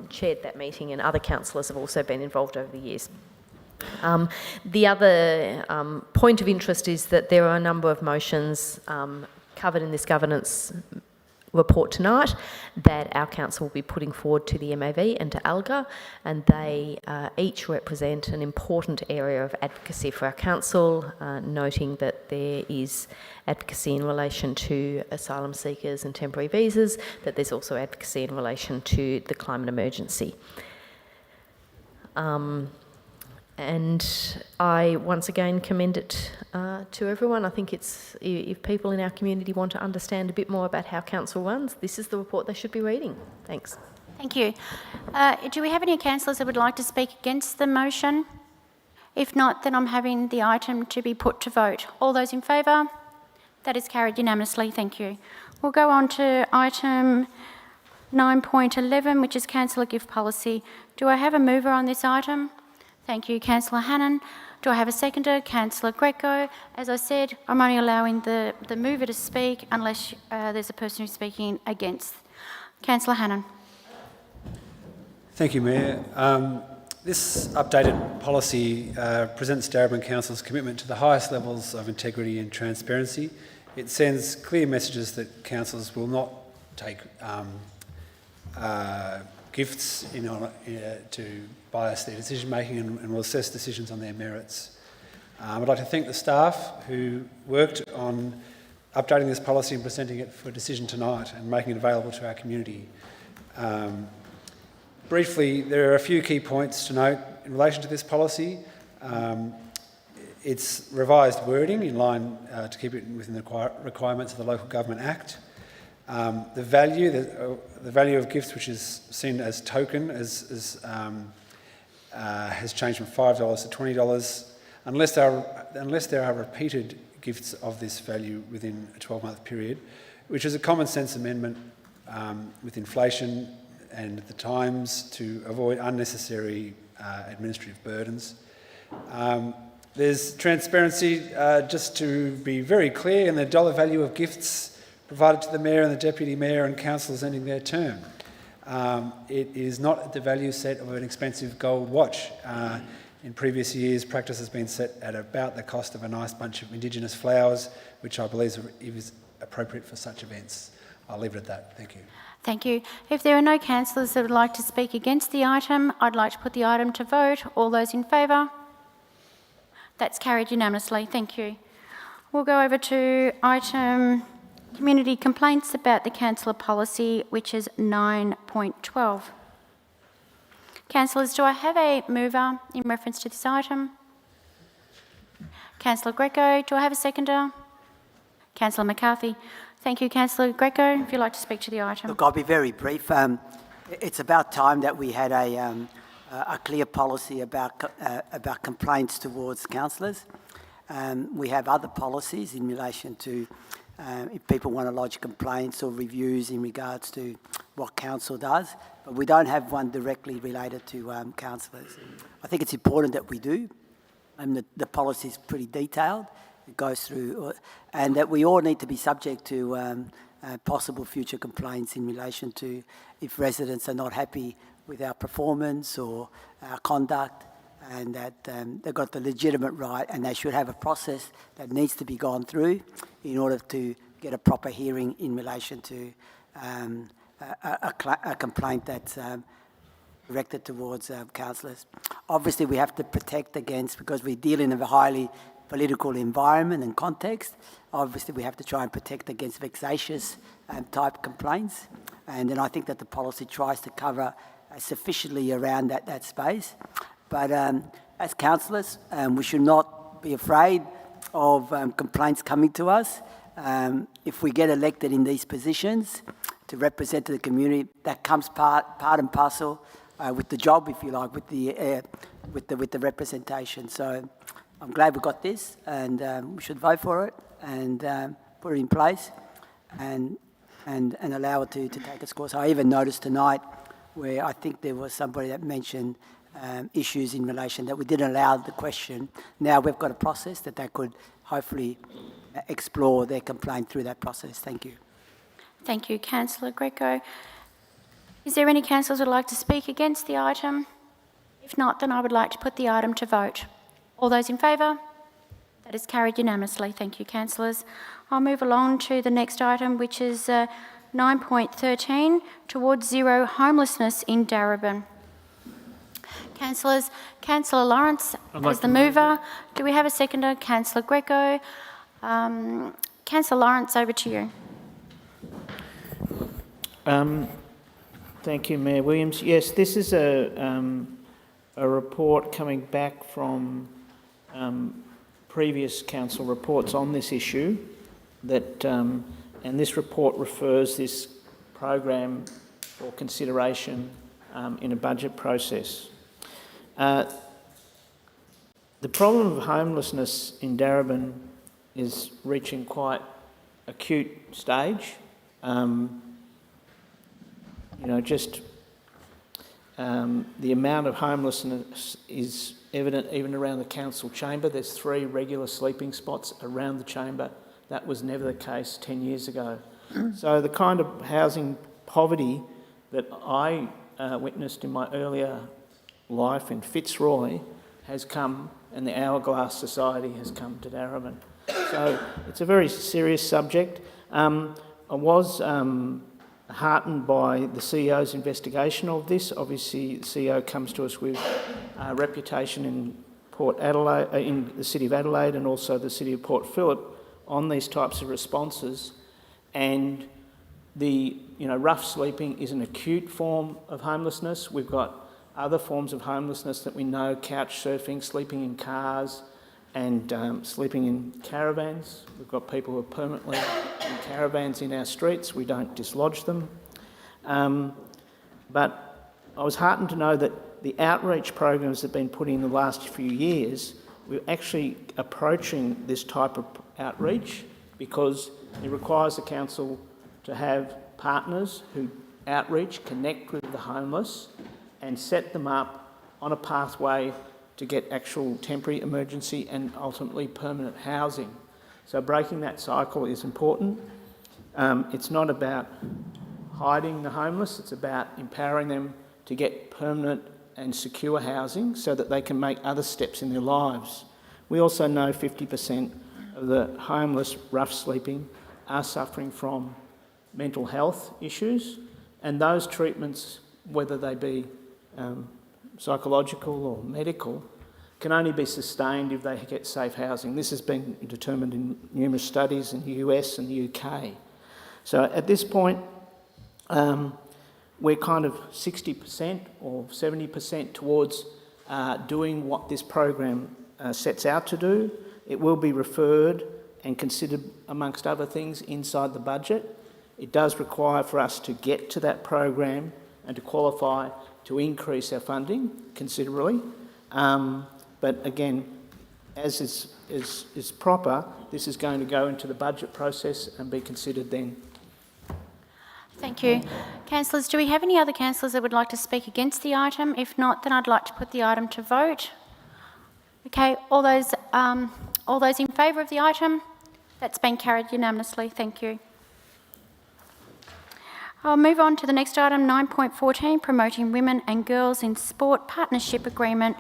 chaired that meeting, and other councillors have also been involved over the years. The other point of interest is that there are a number of motions covered in this governance report tonight that our council will be putting forward to the MAV and to ALGA, and they each represent an important area of advocacy for our council, noting that there is advocacy in relation to asylum seekers and temporary visas, that there's also advocacy in relation to the climate emergency. And I once again commend it to everyone. I think it's, if people in our community want to understand a bit more about how council runs, this is the report they should be reading. Thanks. Thank you. Do we have any councillors that would like to speak against the motion? If not, then I'm having the item to be put to vote. All those in favour? That is carried unanimously. Thank you. We'll go on to item 9.11, which is councillor gift policy. Do I have a mover on this item? Thank you, Councillor Hannan. Do I have a seconder? Councillor Greco. As I said, I'm only allowing the mover to speak unless there's a person who's speaking against. Councillor Hannan. Thank you, Mayor. This updated policy presents Darebin Council's commitment to the highest levels of integrity and transparency. It sends clear messages that councils will not take gifts to bias their decision making and will assess decisions on their merits. I'd like to thank the staff who worked on updating this policy and presenting it for decision tonight and making it available to our community. Briefly, there are a few key points to note in relation to this policy. It's revised wording in line to keep it within the requirements of the Local Government Act. The value of gifts, which is seen as token, has changed from $5 to $20, unless there are repeated gifts of this value within a 12-month period, which is a common sense amendment with inflation and the times to avoid unnecessary administrative burdens. There's transparency, just to be very clear, in the dollar value of gifts provided to the Mayor and the Deputy Mayor and councillors ending their term. It is not the value set of an expensive gold watch. In previous years, practice has been set at about the cost of a nice bunch of Indigenous flowers, which I believe is appropriate for such events. I'll leave it at that. Thank you. Thank you. If there are no councillors that would like to speak against the item, I'd like to put the item to vote. All those in favour? That's carried unanimously. Thank you. We'll go over to item community complaints about the councillor policy, which is 9.12. Councillors, do I have a mover in reference to this item? Councillor Greco. Do I have a seconder? Councillor McCarthy. Thank you, Councillor Greco. If you'd like to speak to the item. Look, I'll be very brief. It's about time that we had a clear policy about complaints towards councillors. We have other policies in relation to if people want to lodge complaints or reviews in regards to what council does, but we don't have one directly related to councillors. I think it's important that we do, and the policy is pretty detailed. It goes through, and that we all need to be subject to possible future complaints in relation to if residents are not happy with our performance or our conduct, and that they've got the legitimate right and they should have a process that needs to be gone through in order to get a proper hearing in relation to a complaint that's directed towards councillors. Obviously, we have to protect against, because we deal in a highly political environment and context, obviously we have to try and protect against vexatious type complaints. And then I think that the policy tries to cover sufficiently around that space. But as councillors, we should not be afraid of complaints coming to us. if we get elected in these positions to represent the community, that comes part and parcel with the job, if you like, with the representation. So I'm glad we got this, and we should vote for it and put it in place and allow it to take its course. I even noticed tonight where I think there was somebody that mentioned issues in relation that we didn't allow the question. Now we've got a process that they could hopefully explore their complaint through that process. Thank you. Thank you, Councillor Greco. Is there any councillors who would like to speak against the item? If not, then I would like to put the item to vote. All those in favour? That is carried unanimously. Thank you, councillors. I'll move along to the next item, which is 9.13, towards zero homelessness in Darebin. Councillors, Councillor Lawrence is the mover. Do we have a seconder? Councillor Greco. Councillor Lawrence, over to you. Thank you, Mayor Williams. Yes, this is a report coming back from previous council reports on this issue, that and this report refers this program for consideration in a budget process. The problem of homelessness in Darebin is reaching quite acute stage. The amount of homelessness is evident even around the council chamber. There's 3 regular sleeping spots around the chamber. That was never the case 10 years ago. So the kind of housing poverty that I witnessed in my earlier life in Fitzroy has come, and the Hourglass Society has come to Darebin. So it's a very serious subject. I was heartened by the CEO's investigation of this. Obviously, the CEO comes to us with a reputation in Port Adelaide, in the City of Adelaide, and also the City of Port Phillip on these types of responses. And the rough sleeping is an acute form of homelessness. We've got other forms of homelessness that we know: couch surfing, sleeping in cars, and sleeping in caravans. We've got people who are permanently in caravans in our streets. We don't dislodge them. But I was heartened to know that the outreach programs that have been put in the last few years, we're actually approaching this type of outreach because it requires the council to have partners who outreach, connect with the homeless and set them up on a pathway to get actual temporary, emergency and ultimately permanent housing. So breaking that cycle is important. It's not about hiding the homeless, it's about empowering them to get permanent and secure housing so that they can make other steps in their lives. We also know 50% of the homeless rough sleeping are suffering from mental health issues, and those treatments, whether they be psychological or medical, can only be sustained if they get safe housing. This has been determined in numerous studies in the US and the UK. So at this point, we're kind of 60% or 70% towards doing what this program sets out to do. It will be referred and considered, amongst other things, inside the budget. It does require for us to get to that program and to qualify to increase our funding considerably. But again, as is proper, this is going to go into the budget process and be considered then. Thank you. Councillors, do we have any other councillors that would like to speak against the item? If not, then I'd like to put the item to vote. Okay, all those in favour of the item? That's been carried unanimously. Thank you. I'll move on to the next item, 9.14, Promoting Women and Girls in Sport Partnership Agreement,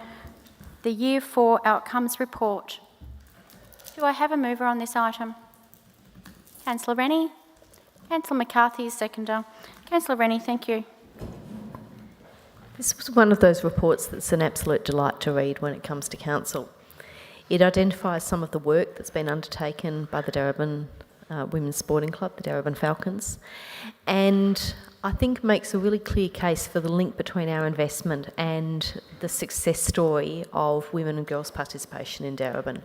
the Year 4 Outcomes Report. Do I have a mover on this item? Councillor Rennie? Councillor McCarthy is seconder. Councillor Rennie, thank you. This was one of those reports that's an absolute delight to read when it comes to council. It identifies some of the work that's been undertaken by the Darebin Women's Sporting Club, the Darebin Falcons, and I think makes a really clear case for the link between our investment and the success story of women and girls' participation in Darebin.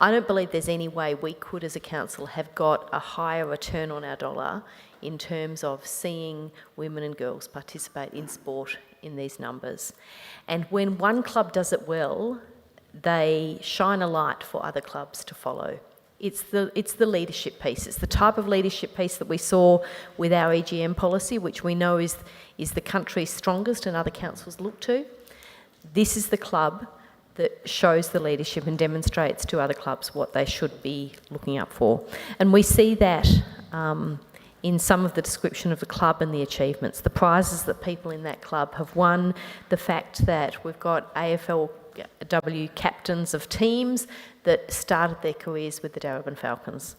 I don't believe there's any way we could, as a council, have got a higher return on our dollar in terms of seeing women and girls participate in sport in these numbers. And when one club does it well, they shine a light for other clubs to follow. It's the leadership piece. It's the type of leadership piece that we saw with our EGM policy, which we know is the country's strongest and other councils look to. This is the club that shows the leadership and demonstrates to other clubs what they should be looking up for. And we see that in some of the description of the club and the achievements, the prizes that people in that club have won, the fact that we've got AFLW captains of teams that started their careers with the Darebin Falcons.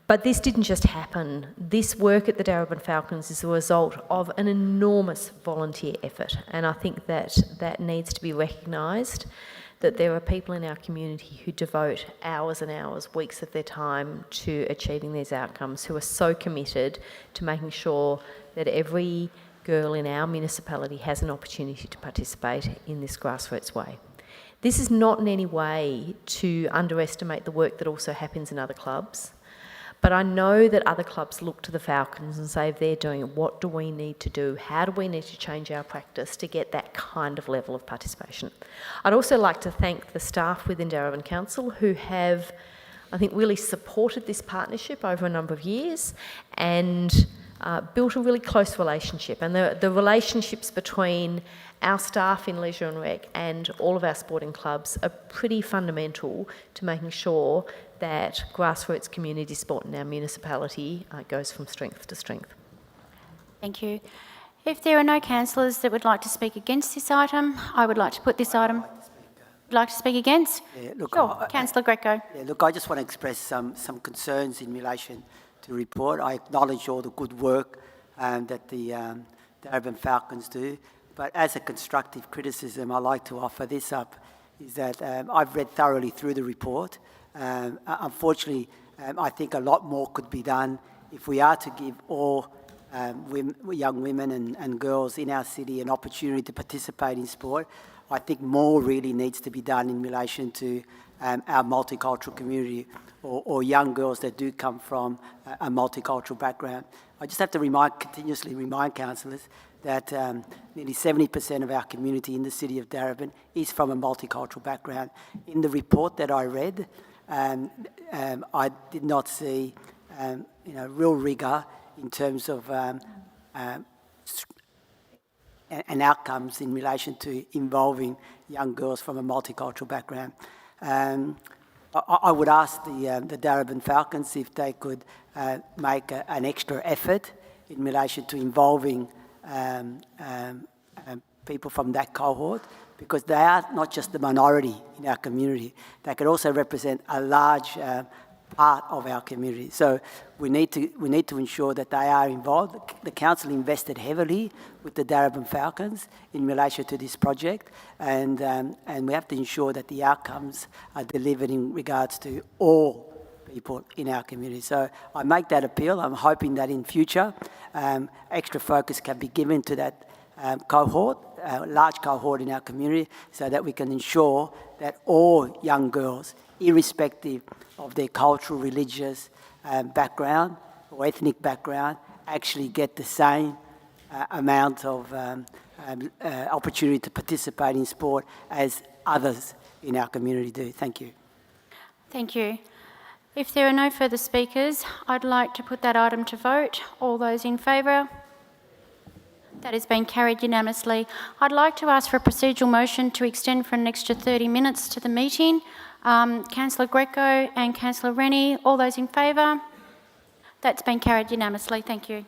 But this didn't just happen. This work at the Darebin Falcons is a result of an enormous volunteer effort, and I think that needs to be recognised, that there are people in our community who devote hours and hours, weeks of their time to achieving these outcomes, who are so committed to making sure that every girl in our municipality has an opportunity to participate in this grassroots way. This is not in any way to underestimate the work that also happens in other clubs, but I know that other clubs look to the Falcons and say, if they're doing it, what do we need to do? How do we need to change our practice to get that kind of level of participation? I'd also like to thank the staff within Darebin Council who have, I think, really supported this partnership over a number of years and built a really close relationship. And the relationships between our staff in Leisure and Rec and all of our sporting clubs are pretty fundamental to making sure that grassroots community sport in our municipality goes from strength to strength. Thank you. If there are no councillors that would like to speak against this item, I would like to put this item... Would like to speak against? Yeah, look, sure, Councillor Greco. Yeah, look, I just want to express some concerns in relation to the report. I acknowledge all the good work that the Darebin Falcons do, but as a constructive criticism, I like to offer this up, is that I've read thoroughly through the report. Unfortunately, I think a lot more could be done if we are to give all young women and girls in our city an opportunity to participate in sport. I think more really needs to be done in relation to our multicultural community or young girls that do come from a multicultural background. I just have to continuously remind councillors that nearly 70% of our community in the city of Darebin is from a multicultural background. In the report that I read, I did not see real rigour in terms of and outcomes in relation to involving young girls from a multicultural background. I would ask the Darebin Falcons if they could make an extra effort in relation to involving people from that cohort, because they are not just the minority in our community, they could also represent a large part of our community. So we need to ensure that they are involved. The council invested heavily with the Darebin Falcons in relation to this project, and we have to ensure that the outcomes are delivered in regards to all people in our community. So I make that appeal. I'm hoping that in future extra focus can be given to that cohort, a large cohort in our community, so that we can ensure that all young girls, irrespective of their cultural, religious background or ethnic background, actually get the same amount of opportunity to participate in sport as others in our community do. Thank you. Thank you. If there are no further speakers, I'd like to put that item to vote. All those in favour? That has been carried unanimously. I'd like to ask for a procedural motion to extend for an extra 30 minutes to the meeting. Councillor Greco and Councillor Rennie, all those in favour? That's been carried unanimously. Thank you.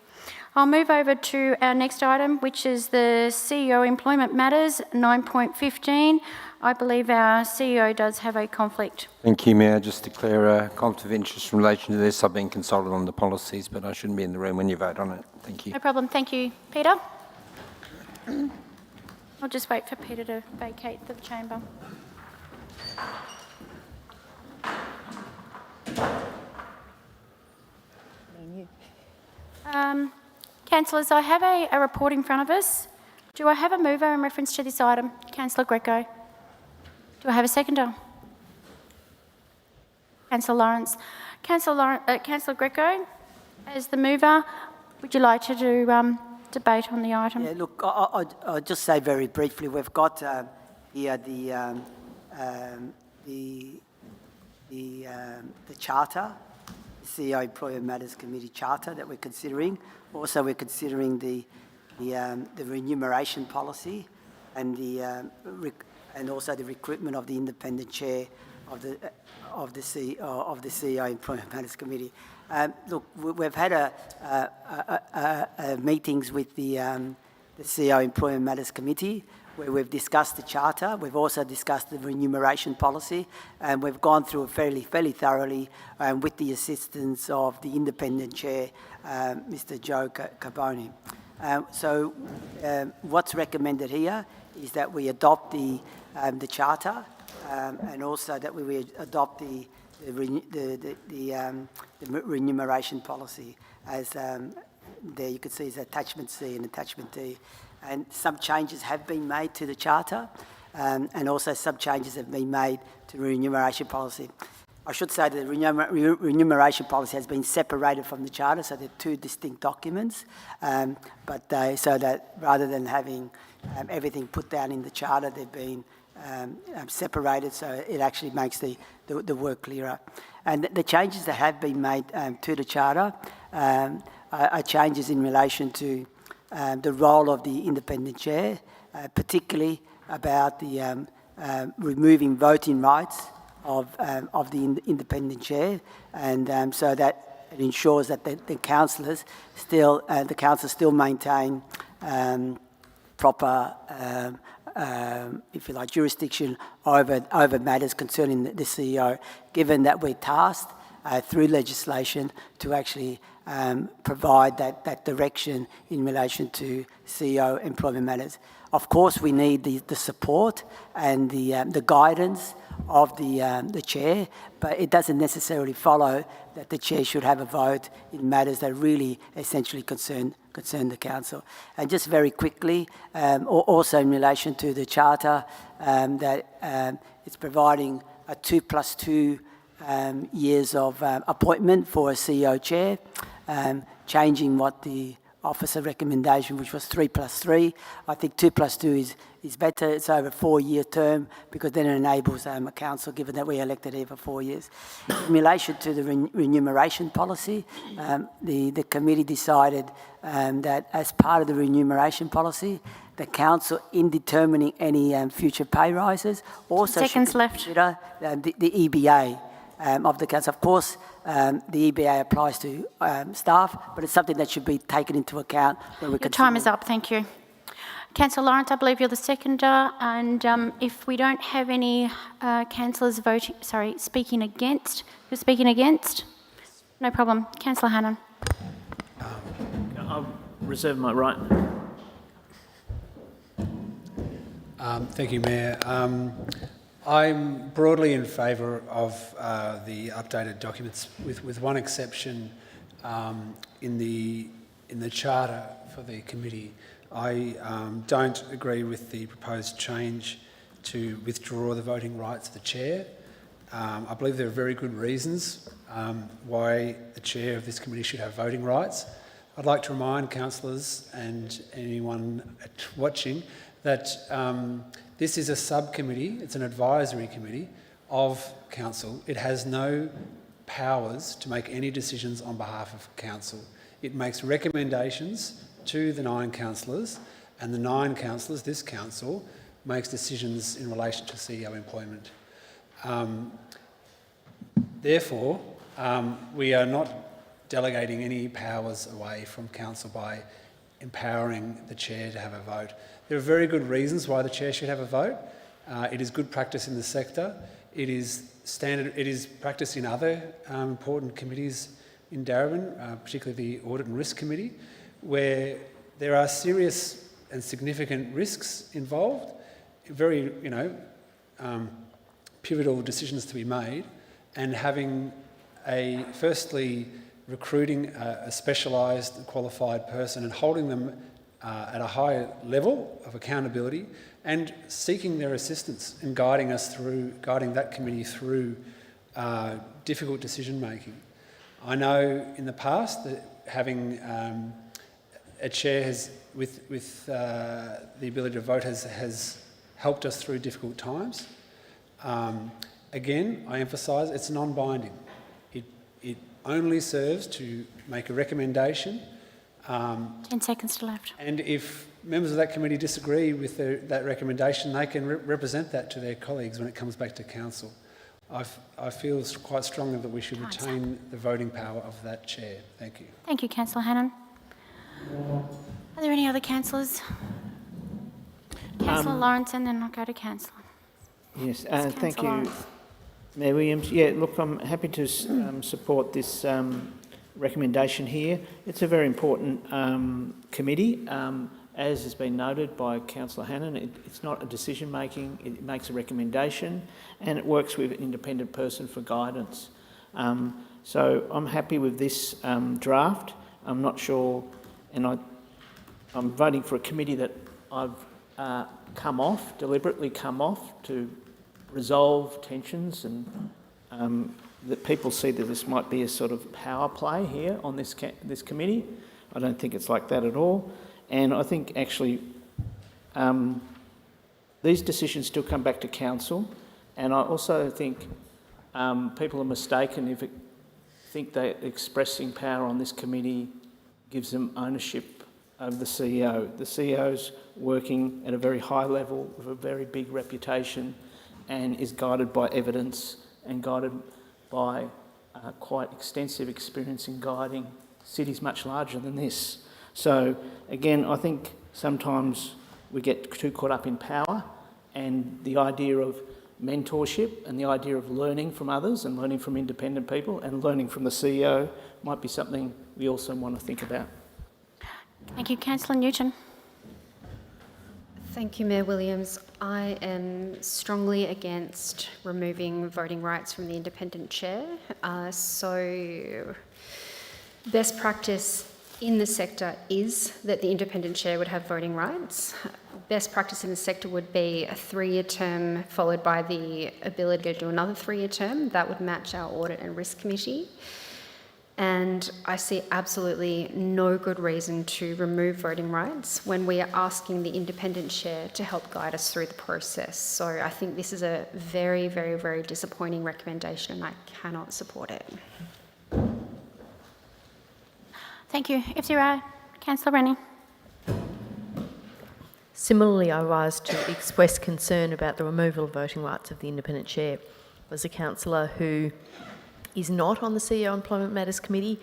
I'll move over to our next item, which is the CEO Employment Matters, 9.15. I believe our CEO does have a conflict. Thank you, Mayor. Just declare a conflict of interest in relation to this. I've been consulted on the policies, but I shouldn't be in the room when you vote on it. Thank you. No problem. Thank you. Peter? I'll just wait for Peter to vacate the chamber. Councillors, I have a report in front of us. Do I have a mover in reference to this item? Councillor Greco. Do I have a seconder? Councillor Lawrence. Councillor Greco, as the mover, would you like to do debate on the item? Yeah, look, I'll just say very briefly, we've got here the charter, the CEO Employer Matters Committee charter that we're considering. Also, we're considering the remuneration policy and and also the recruitment of the independent chair of the CEO Employment Matters Committee. Look, we've had meetings with the CEO Employment Matters Committee where we've discussed the charter. We've also discussed the remuneration policy, and we've gone through it fairly thoroughly with the assistance of the independent chair, Mr. Joe Carboni. So what's recommended here is that we adopt the charter and also that we adopt the remuneration policy as there you can see is attachment C and attachment D. And some changes have been made to the charter and also some changes have been made to the remuneration policy. I should say that the remuneration policy has been separated from the charter, so they're two distinct documents, so that rather than having everything put down in the charter, they've been separated, so it actually makes the work clearer. And the changes that have been made to the charter are changes in relation to the role of the independent chair, particularly about the removing voting rights of the independent chair, and so that it ensures that the councillors still maintain proper, if you like, jurisdiction over matters concerning the CEO, given that we're tasked through legislation to actually provide that direction in relation to CEO employment matters. Of course, we need the support and the guidance of the chair, but it doesn't necessarily follow that the chair should have a vote in matters that really essentially concern the council. And just very quickly, also in relation to the charter, that it's providing a 2+2 years of appointment for a CEO chair, changing what the officer recommendation, which was 3+3. I think 2+2 is better. It's over a 4-year term because then it enables a council, given that we elected here for 4 years. In relation to the remuneration policy, the committee decided that as part of the remuneration policy, the council, in determining any future pay rises, also Seconds should left. consider the EBA of the council. Of course, the EBA applies to staff, but it's something that should be taken into account when we Your time is up, thank you. Councillor Lawrence, I believe you're the seconder, and if we don't have any councillors speaking against, you're speaking against? No problem. Councillor Hannan. I'll reserve my right. Thank you, Mayor. I'm broadly in favour of the updated documents, with one exception in the charter for the committee. I don't agree with the proposed change to withdraw the voting rights of the chair. I believe there are very good reasons why the chair of this committee should have voting rights. I'd like to remind councillors and anyone watching that this is a subcommittee, it's an advisory committee of council. It has no powers to make any decisions on behalf of council. It makes recommendations to the 9 councillors, and the 9 councillors, this council, makes decisions in relation to CEO employment. Therefore, we are not delegating any powers away from council by empowering the chair to have a vote. There are very good reasons why the chair should have a vote. It is good practice in the sector. It is standard. It is practice in other important committees in Darebin, particularly the Audit and Risk Committee, where there are serious and significant risks involved, very, pivotal decisions to be made, and having firstly, recruiting a specialised, qualified person and holding them at a high level of accountability and seeking their assistance and guiding that committee through difficult decision making. I know in the past that having a chair with the ability to vote has helped us through difficult times. Again, I emphasise it's non-binding. It only serves to make a recommendation. 10 seconds to left. And if members of that committee disagree with that recommendation, they can represent that to their colleagues when it comes back to council. I feel quite strongly that we should retain the voting power of that chair. Thank you. Thank you, Councillor Hannon. Are there any other councillors? Councillor Lawrence, and then I'll go to Councillor. Yes, Councillor thank you, Lawrence. Mayor Williams. Yeah, look, I'm happy to support this recommendation here. It's a very important committee. As has been noted by Councillor Hannon, it's not a decision making, it makes a recommendation and it works with an independent person for guidance. So I'm happy with this draft. I'm not sure, and I'm voting for a committee that I've deliberately come off to resolve tensions and that people see that this might be a sort of power play here on this committee. I don't think it's like that at all. And I think actually these decisions still come back to council, and I also think people are mistaken if they think that expressing power on this committee gives them ownership of the CEO. The CEO's working at a very high level with a very big reputation and is guided by evidence and guided by quite extensive experience in guiding cities much larger than this. So again, I think sometimes we get too caught up in power, and the idea of mentorship and the idea of learning from others and learning from independent people and learning from the CEO might be something we also want to think about. Thank you, Councillor Newton. Thank you, Mayor Williams. I am strongly against removing voting rights from the independent chair. So best practice in the sector is that the independent chair would have voting rights. Best practice in the sector would be a 3-year term followed by the ability to do another 3-year term. That would match our Audit and Risk Committee. And I see absolutely no good reason to remove voting rights when we are asking the independent chair to help guide us through the process. So I think this is a very, very, very disappointing recommendation and I cannot support it. Thank you. If there are, Councillor Rennie. Similarly, I rise to express concern about the removal of voting rights of the independent chair. As a councillor who is not on the CEO Employment Matters Committee,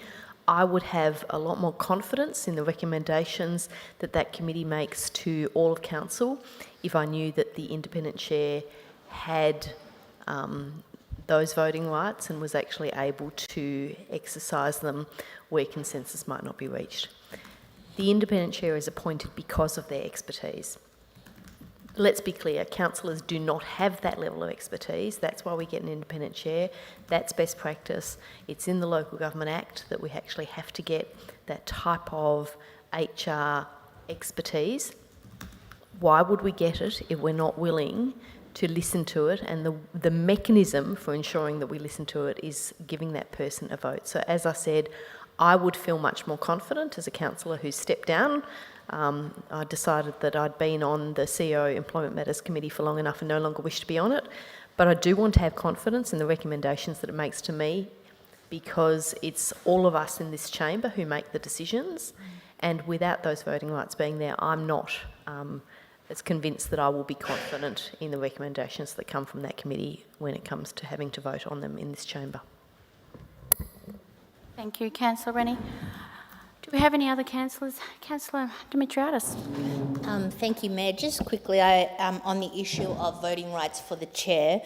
I would have a lot more confidence in the recommendations that that committee makes to all of council if I knew that the independent chair had those voting rights and was actually able to exercise them where consensus might not be reached. The independent chair is appointed because of their expertise. Let's be clear, councillors do not have that level of expertise. That's why we get an independent chair. That's best practice. It's in the Local Government Act that we actually have to get that type of HR expertise. Why would we get it if we're not willing to listen to it? And the mechanism for ensuring that we listen to it is giving that person a vote. So as I said, I would feel much more confident as a councillor who stepped down. I decided that I'd been on the CEO Employment Matters Committee for long enough and no longer wish to be on it. But I do want to have confidence in the recommendations that it makes to me, because it's all of us in this chamber who make the decisions. And without those voting rights being there, I'm not as convinced that I will be confident in the recommendations that come from that committee when it comes to having to vote on them in this chamber. Thank you, Councillor Rennie. Do we have any other councillors? Councillor Dimitriadis. Thank you, Mayor. Just quickly, on the issue of voting rights for the chair,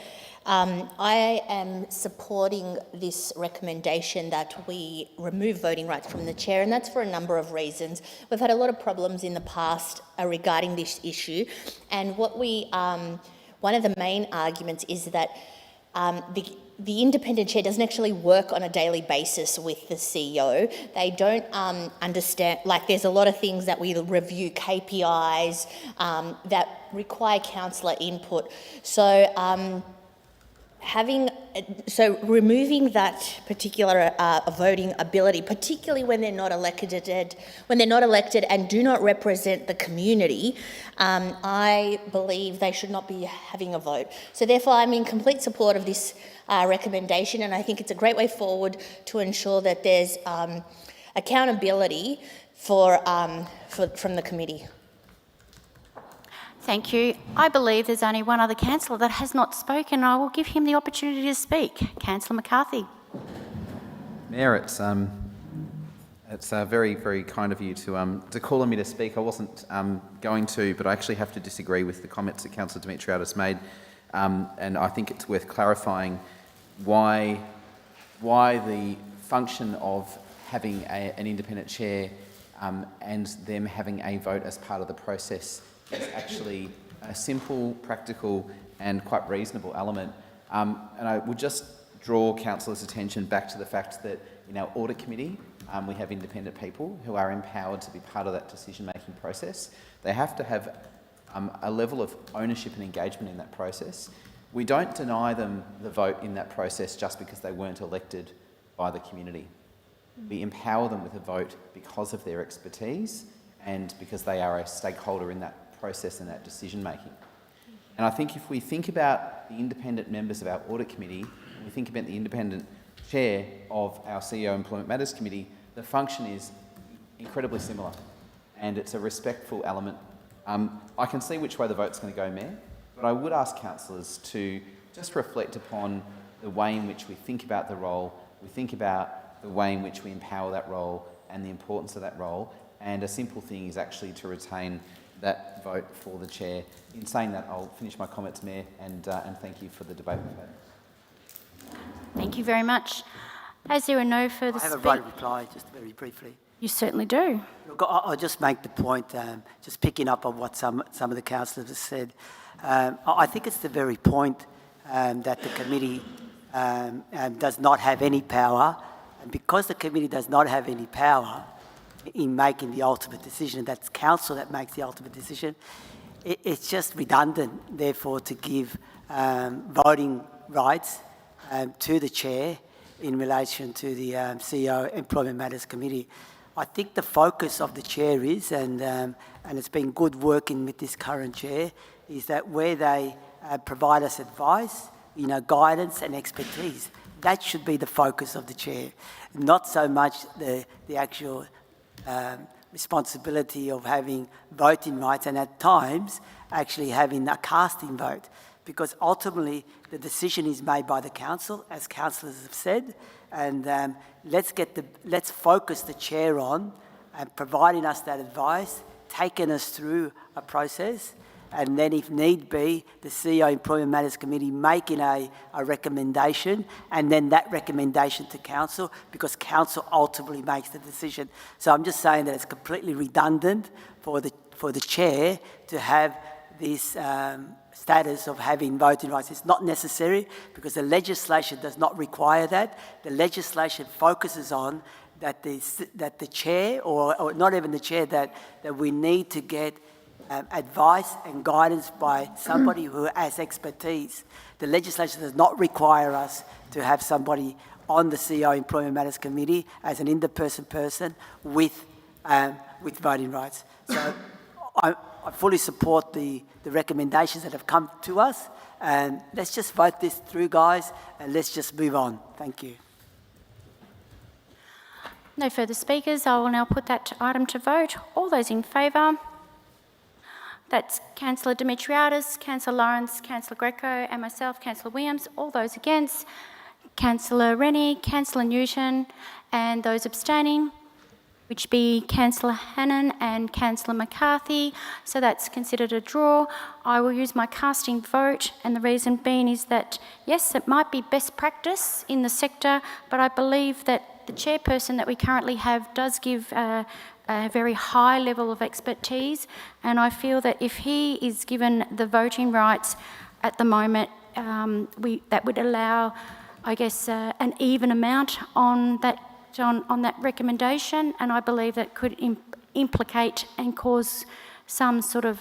I am supporting this recommendation that we remove voting rights from the chair, and that's for a number of reasons. We've had a lot of problems in the past regarding this issue, and what one of the main arguments is that the independent chair doesn't actually work on a daily basis with the CEO. They don't understand, like there's a lot of things that we review, KPIs, that require councillor input. So removing that particular voting ability, particularly when they're not elected and do not represent the community, I believe they should not be having a vote. So therefore, I'm in complete support of this recommendation, and I think it's a great way forward to ensure that there's accountability from the committee. Thank you. I believe there's only one other councillor that has not spoken. I will give him the opportunity to speak. Councillor McCarthy. Mayor, it's very, very kind of you to call on me to speak. I wasn't going to, but I actually have to disagree with the comments that Councillor Demetriadis made, and I think it's worth clarifying why the function of having an independent chair and them having a vote as part of the process is actually a simple, practical and quite reasonable element. And I would just draw councillors' attention back to the fact that in our audit committee, we have independent people who are empowered to be part of that decision-making process. They have to have a level of ownership and engagement in that process. We don't deny them the vote in that process just because they weren't elected by the community. We empower them with a vote because of their expertise and because they are a stakeholder in that process and that decision making. And I think if we think about the independent members of our audit committee, we think about the independent chair of our CEO Employment Matters Committee, the function is incredibly similar and it's a respectful element. I can see which way the vote's going to go, Mayor, but I would ask councillors to just reflect upon the way in which we think about the role, we think about the way in which we empower that role and the importance of that role, and a simple thing is actually to retain that vote for the chair. In saying that, I'll finish my comments, Mayor, and thank you for the debate we've had. Thank you very much. As there are no further I have a right reply, just very briefly. You certainly do. Look, I'll just make the point, just picking up on what some of the councillors have said. I think it's the very point that the committee does not have any power, and because the committee does not have any power in making the ultimate decision, that's council that makes the ultimate decision, it's just redundant, therefore, to give voting rights to the chair in relation to the CEO Employment Matters Committee. I think the focus of the chair is, and it's been good working with this current chair, is that where they provide us advice, guidance and expertise, that should be the focus of the chair, not so much the actual responsibility of having voting rights and at times actually having a casting vote, because ultimately the decision is made by the council, as councillors have said, and let's focus the chair on providing us that advice, taking us through a process, and then if need be, the CEO Employment Matters Committee making a recommendation, and then that recommendation to council, because council ultimately makes the decision. So I'm just saying that it's completely redundant for the chair to have this status of having voting rights. It's not necessary because the legislation does not require that. The legislation focuses on that the chair, or not even the chair, that we need to get advice and guidance by somebody who has expertise. The legislation does not require us to have somebody on the CEO Employment Matters Committee as an independent person with voting rights. So I fully support the recommendations that have come to us, and let's just vote this through, guys, and let's just move on. Thank you. No further speakers. I will now put that item to vote. All those in favour? That's Councillor Demetriadis, Councillor Lawrence, Councillor Greco and myself, Councillor Williams. All those against? Councillor Rennie, Councillor Newton and those abstaining, which be Councillor Hannan and Councillor McCarthy. So that's considered a draw. I will use my casting vote, and the reason being is that, yes, it might be best practice in the sector, but I believe that the chairperson that we currently have does give a very high level of expertise, and I feel that if he is given the voting rights at the moment, that would allow, I guess, an even amount on that recommendation, and I believe that could implicate and cause some sort of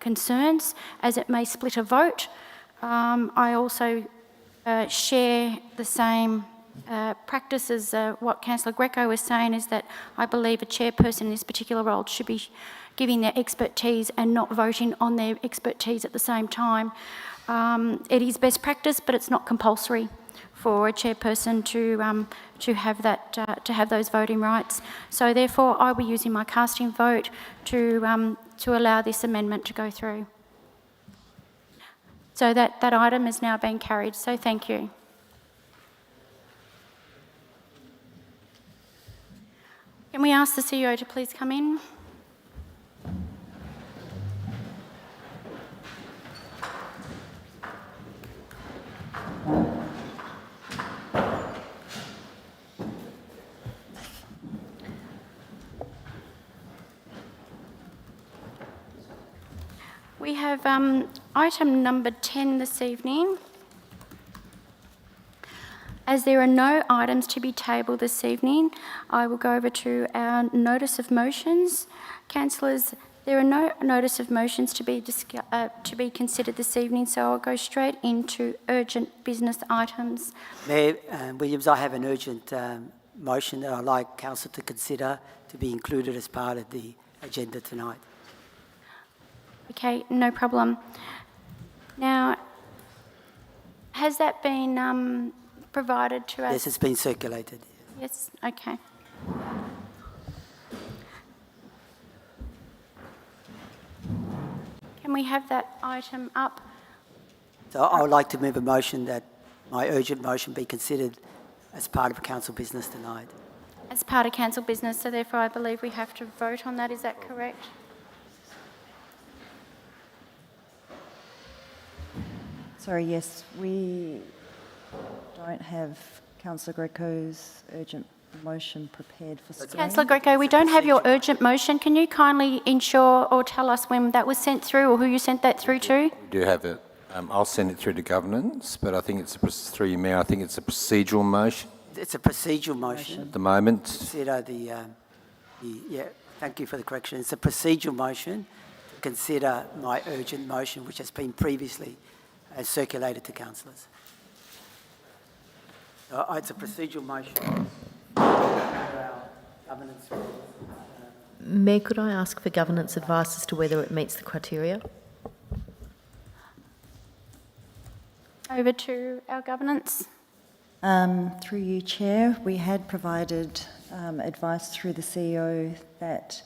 concerns, as it may split a vote. I also share the same practice as what Councillor Greco was saying, is that I believe a chairperson in this particular role should be giving their expertise and not voting on their expertise at the same time. It is best practice, but it's not compulsory for a chairperson to have that to have those voting rights. So therefore, I will be using my casting vote to allow this amendment to go through. So that item is now being carried. So thank you. Can we ask the CEO to please come in? We have item number 10 this evening. As there are no items to be tabled this evening, I will go over to our notice of motions. Councillors, there are no notice of motions to be considered this evening, so I'll go straight into urgent business items. Mayor Williams, I have an urgent motion that I'd like Council to consider to be included as part of the agenda tonight. Okay, no problem. Now, has that been provided to us? Yes, it's been circulated. Yes, okay. Can we have that item up? So I would like to move a motion that my urgent motion be considered as part of council business tonight. As part of council business, so therefore I believe we have to vote on that, is that correct? Sorry, yes, we don't have Councillor Greco's urgent motion prepared for screen. Councillor Greco, we don't have your urgent motion. Can you kindly ensure or tell us when that was sent through or who you sent that through to? We do have it. I'll send it through to governance, but I think it's through you, Mayor. I think it's a procedural motion. It's a procedural motion. At the moment. Consider yeah, thank you for the correction. It's a procedural motion to consider my urgent motion, which has been previously circulated to councillors. So it's a procedural motion. Mayor, could I ask for governance advice as to whether it meets the criteria? Over to our governance. Through you, Chair, we had provided advice through the CEO that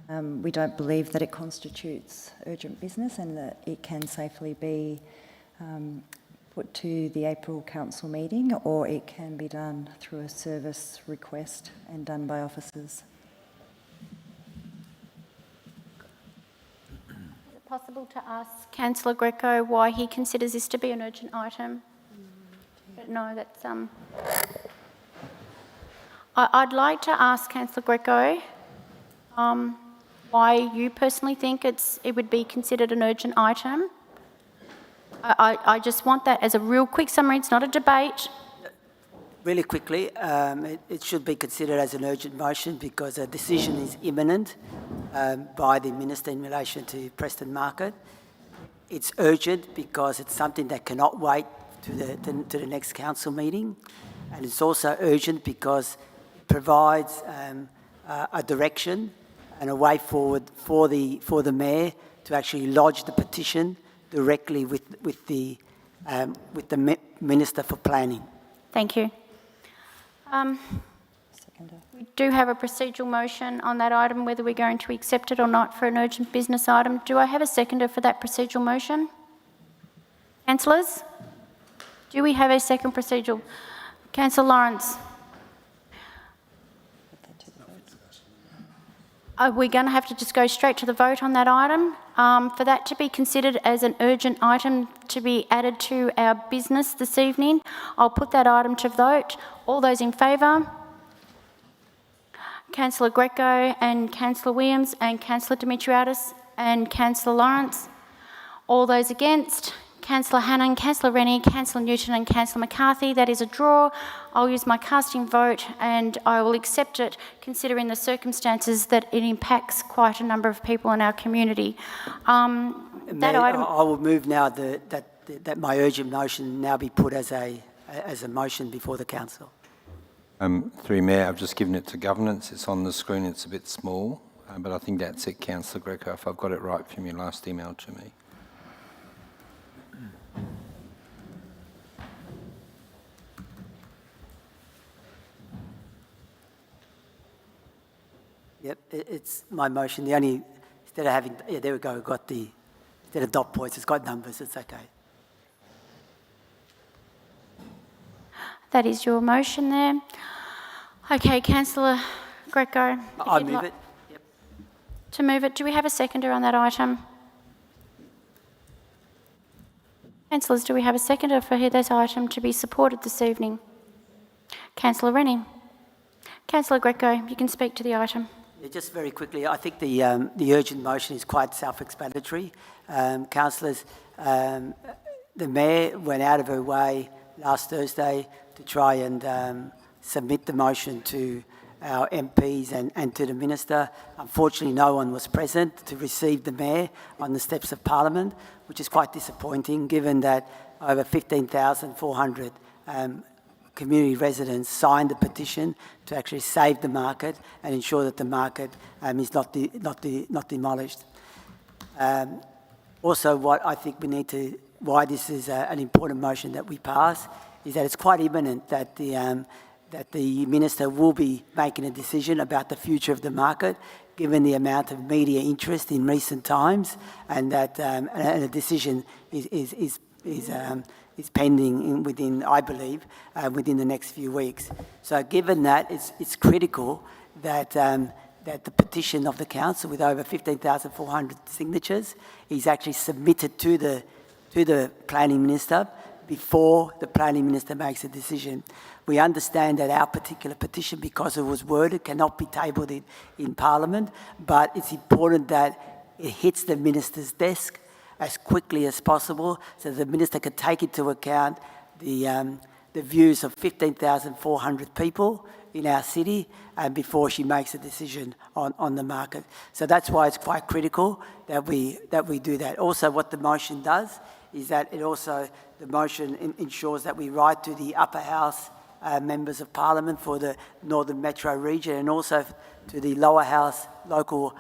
we don't believe that it constitutes urgent business and that it can safely be put to the April council meeting, or it can be done through a service request and done by officers. Is it possible to ask Councillor Greco why he considers this to be an urgent item? But no, that's I'd like to ask Councillor Greco why you personally think it would be considered an urgent item. I just want that as a real quick summary. It's not a debate. Really quickly, it should be considered as an urgent motion because a decision is imminent by the Minister in relation to Preston Market. It's urgent because it's something that cannot wait to the next council meeting, and it's also urgent because it provides a direction and a way forward for the Mayor to actually lodge the petition directly with the Minister for Planning. Thank you. We do have a procedural motion on that item, whether we're going to accept it or not for an urgent business item. Do I have a seconder for that procedural motion? Councillors? Do we have a second procedural? Councillor Lawrence? Are we going to have to just go straight to the vote on that item? For that to be considered as an urgent item to be added to our business this evening, I'll put that item to vote. All those in favour? Councillor Greco and Councillor Williams and Councillor Dimitriadis and Councillor Lawrence. All those against? Councillor Hannon, Councillor Rennie, Councillor Newton and Councillor McCarthy. That is a draw. I'll use my casting vote and I will accept it considering the circumstances that it impacts quite a number of people in our community. Mayor, I will move now that that my urgent motion now be put as a motion before the council. Through you, Mayor, I've just given it to governance. It's on the screen. It's a bit small, but I think that's it, Councillor Greco, if I've got it right from your last email to me. Yep, it's my motion. The only, instead of having, yeah, there we go, we've got the, instead of dot points, it's got numbers, it's okay. That is your motion there. Okay, Councillor Greco. I move it. Yep. To move it, do we have a seconder on that item? Councillors, do we have a seconder for this item to be supported this evening? Councillor Rennie. Councillor Greco, you can speak to the item. Yeah, just very quickly, I think the urgent motion is quite self-explanatory. Councillors, the Mayor went out of her way last Thursday to try and submit the motion to our MPs and to the Minister. Unfortunately, no one was present to receive the Mayor on the steps of Parliament, which is quite disappointing given that over 15,400 community residents signed the petition to actually save the market and ensure that the market is not demolished. Also, what I think we need to, why this is an important motion that we pass, is that it's quite imminent that the Minister will be making a decision about the future of the market, given the amount of media interest in recent times, and that and a decision is pending within, I believe, within the next few weeks. So given that, it's critical that that the petition of the council with over 15,400 signatures is actually submitted to the Planning Minister before the Planning Minister makes a decision. We understand that our particular petition, because it was worded, cannot be tabled in Parliament, but it's important that it hits the Minister's desk as quickly as possible so the Minister can take into account the views of 15,400 people in our city before she makes a decision on the market. So that's why it's quite critical that we do that. Also, what the motion does is that it also, the motion ensures that we write to the upper house members of Parliament for the Northern Metro region and also to the lower house local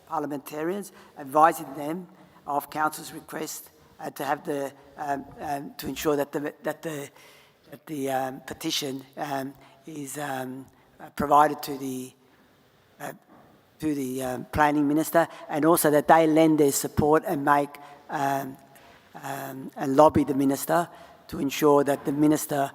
parliamentarians, advising them of Council's request to have the to ensure that the petition is provided to the Planning Minister, and also that they lend their support and make and lobby the Minister to ensure that the Minister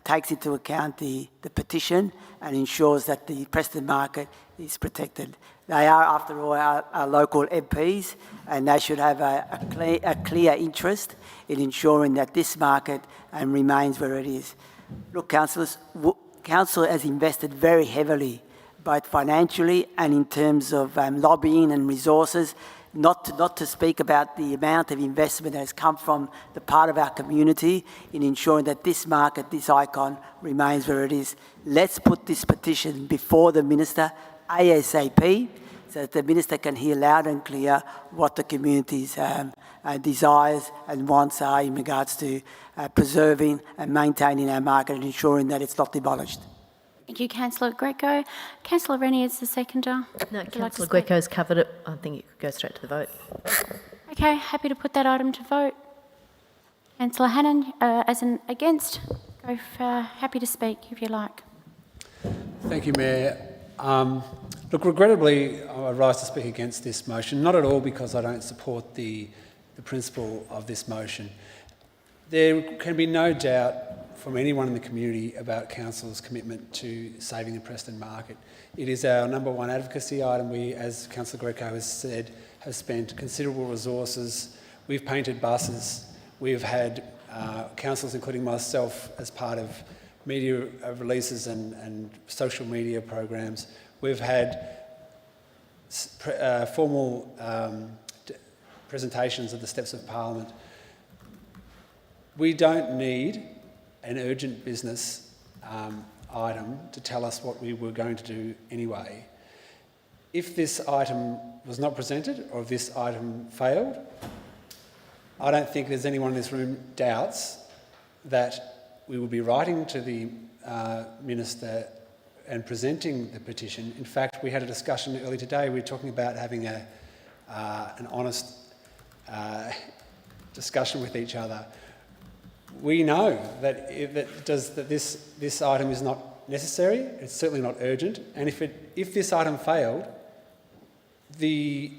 takes into account the petition and ensures that the Preston market is protected. They are, after all, our local MPs, and they should have a clear interest in ensuring that this market remains where it is. Look, councillors, Council has invested very heavily, both financially and in terms of lobbying and resources, not to speak about the amount of investment that has come from the part of our community in ensuring that this market, this icon, remains where it is. Let's put this petition before the Minister ASAP so that the Minister can hear loud and clear what the community's desires and wants are in regards to preserving and maintaining our market and ensuring that it's not demolished. Thank you, Councillor Greco. Councillor Rennie is the seconder. No, Councillor Greco's covered it. I think you could go straight to the vote. Okay, happy to put that item to vote. Councillor Hannan, as an against, go for happy to speak if you like. Thank you, Mayor. Look, regrettably, I rise to speak against this motion, not at all because I don't support the principle of this motion. There can be no doubt from anyone in the community about Council's commitment to saving the Preston market. It is our number one advocacy item. We, as Councillor Greco has said, have spent considerable resources. We've painted buses. We've had councillors, including myself, as part of media releases and social media programs. We've had formal presentations of the steps of Parliament. We don't need an urgent business item to tell us what we were going to do anyway. If this item was not presented or if this item failed, I don't think there's anyone in this room doubts that we will be writing to the Minister and presenting the petition. In fact, we had a discussion earlier today. We were talking about having an honest discussion with each other. We know that this item is not necessary. It's certainly not urgent. And if this item failed, the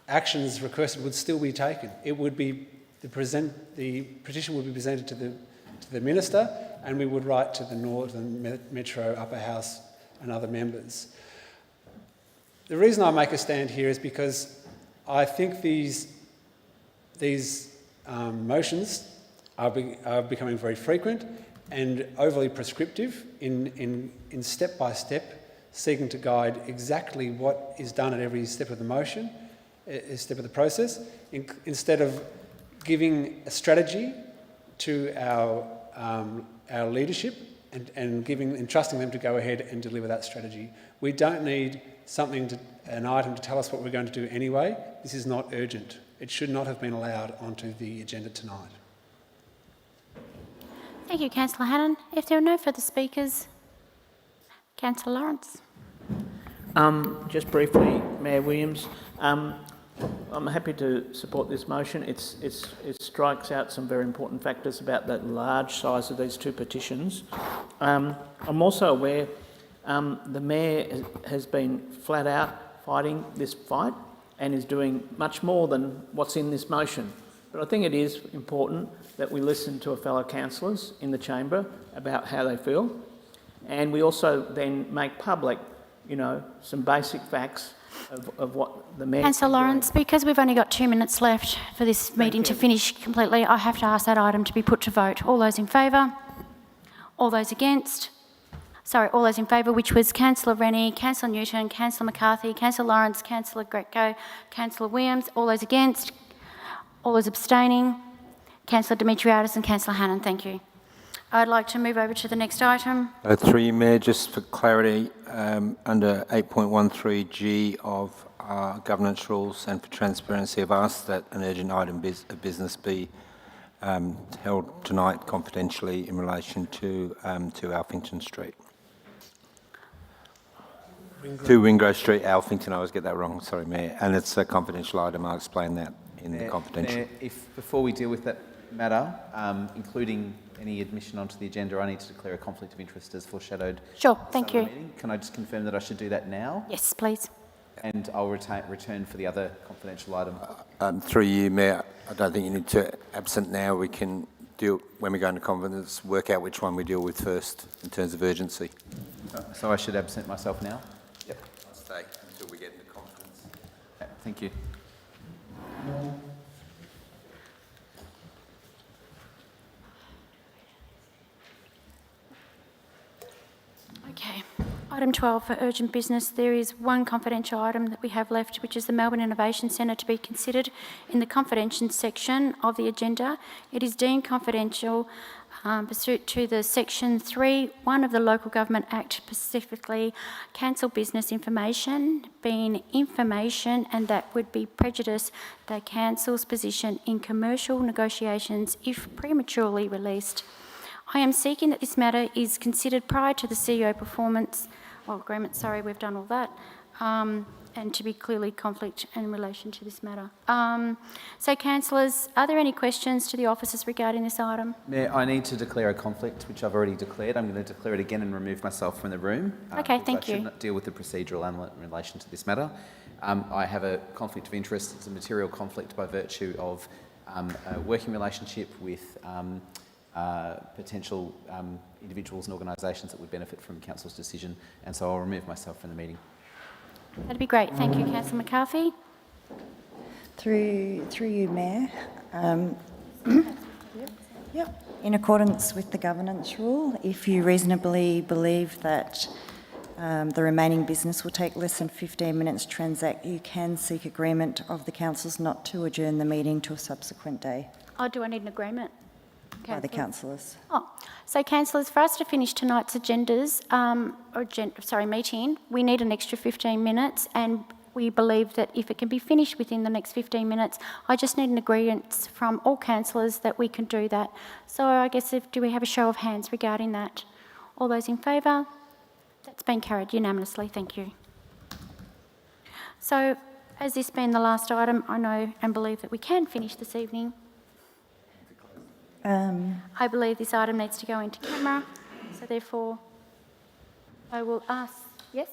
actions requested would still be taken. It would be the petition would be presented to the Minister, and we would write to the Northern Metro Upper House and other members. The reason I make a stand here is because I think these motions are becoming very frequent and overly prescriptive in step by step, seeking to guide exactly what is done at every step of the motion, step of the process, instead of giving a strategy to our leadership and entrusting them to go ahead and deliver that strategy. We don't need an item to tell us what we're going to do anyway. This is not urgent. It should not have been allowed onto the agenda tonight. Thank you, Councillor Hannan. If there are no further speakers, Councillor Lawrence. Just briefly, Mayor Williams, I'm happy to support this motion. It strikes out some very important factors about the large size of these two petitions. I'm also aware the Mayor has been flat out fighting this fight and is doing much more than what's in this motion. But I think it is important that we listen to our fellow councillors in the chamber about how they feel, and we also then make public, some basic facts of what the Mayor... Councillor Lawrence, because we've only got 2 minutes left for this meeting to finish completely, I have to ask that item to be put to vote. All those in favour? All those against? Sorry, all those in favour, which was Councillor Rennie, Councillor Newton, Councillor McCarthy, Councillor Lawrence, Councillor Greco, Councillor Williams. All those against? All those abstaining? Councillor Demetriadis and Councillor Hannan, thank you. I'd like to move over to the next item. Through you, Mayor, just for clarity, under 8.13G of our governance rules and for transparency, I've asked that an urgent item of business be held tonight confidentially in relation to Alphington Street. To Wingrove Street, Alphington, I always get that wrong, sorry, Mayor. And it's a confidential item, I'll explain that in the confidential. Mayor, before we deal with that matter, including any admission onto the agenda, I need to declare a conflict of interest as foreshadowed. Sure, thank you. Can I just confirm that I should do that now? Yes, please. And I'll return for the other confidential item. Through you, Mayor, I don't think you need to absent now. We can deal, when we go into confidence, work out which one we deal with first in terms of urgency. So I should absent myself now? Yep. I'll stay until we get into confidence. Okay, thank you. Okay. Item 12 for urgent business. There is one confidential item that we have left, which is the Melbourne Innovation Centre to be considered in the confidential section of the agenda. It is deemed confidential pursuant to the Section 3(1) of the Local Government Act, specifically cancel business information, being information and that would be prejudice that council's position in commercial negotiations if prematurely released. I am seeking that this matter is considered prior to the CEO agreement, sorry, we've done all that, and to be clearly conflict in relation to this matter. So, councillors, are there any questions to the officers regarding this item? Mayor, I need to declare a conflict, which I've already declared. I'm going to declare it again and remove myself from the room. Okay, thank I you. should not deal with the procedural element in relation to this matter. I have a conflict of interest. It's a material conflict by virtue of a working relationship with potential individuals and organisations that would benefit from Council's decision, and so I'll remove myself from the meeting. That'd be great. Thank you, Councillor McCarthy. Through you, Mayor. Yep. In accordance with the governance rule, if you reasonably believe that the remaining business will take less than 15 minutes to transact, you can seek agreement of the councillors not to adjourn the meeting to a subsequent day. Oh, do I need an agreement? By the councillors. So councillors, for us to finish tonight's meeting, we need an extra 15 minutes, and we believe that if it can be finished within the next 15 minutes, I just need an agreement from all councillors that we can do that. So I guess do we have a show of hands regarding that? All those in favour? That's been carried unanimously, thank you. So, as this being the last item, I know and believe that we can finish this evening. I believe this item needs to go into camera, so therefore I will ask, yes?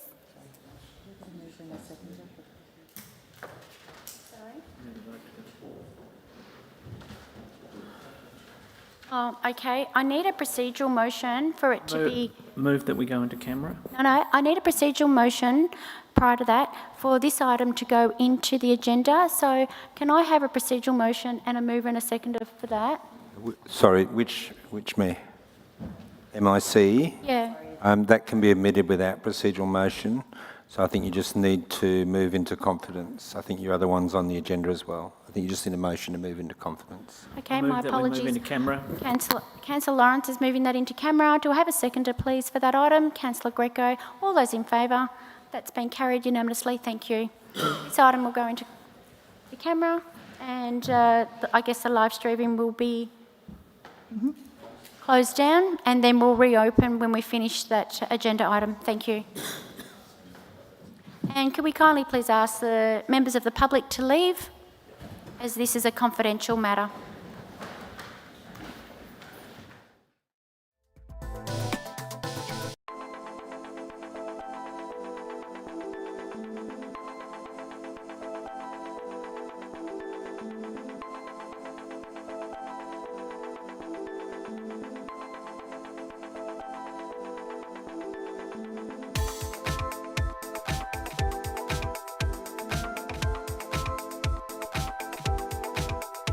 Okay, I need a procedural motion for it to be... Move that we go into camera. No, I need a procedural motion prior to that for this item to go into the agenda. So can I have a procedural motion and a mover and a seconder for that? Sorry, which mayor? MIC? Yeah. That can be admitted without procedural motion. So I think you just need to move into confidence. I think your other one's on the agenda as well. I think you just need a motion to move into confidence. Okay, Move my that we apologies. move into camera. Councillor Lawrence is moving that into camera. Do I have a seconder, please, for that item? Councillor Greco. All those in favour? That's been carried unanimously. Thank you. This item will go into the camera, and I guess the live streaming will be closed down, and then we'll reopen when we finish that agenda item. Thank you. And could we kindly please ask the members of the public to leave, as this is a confidential matter.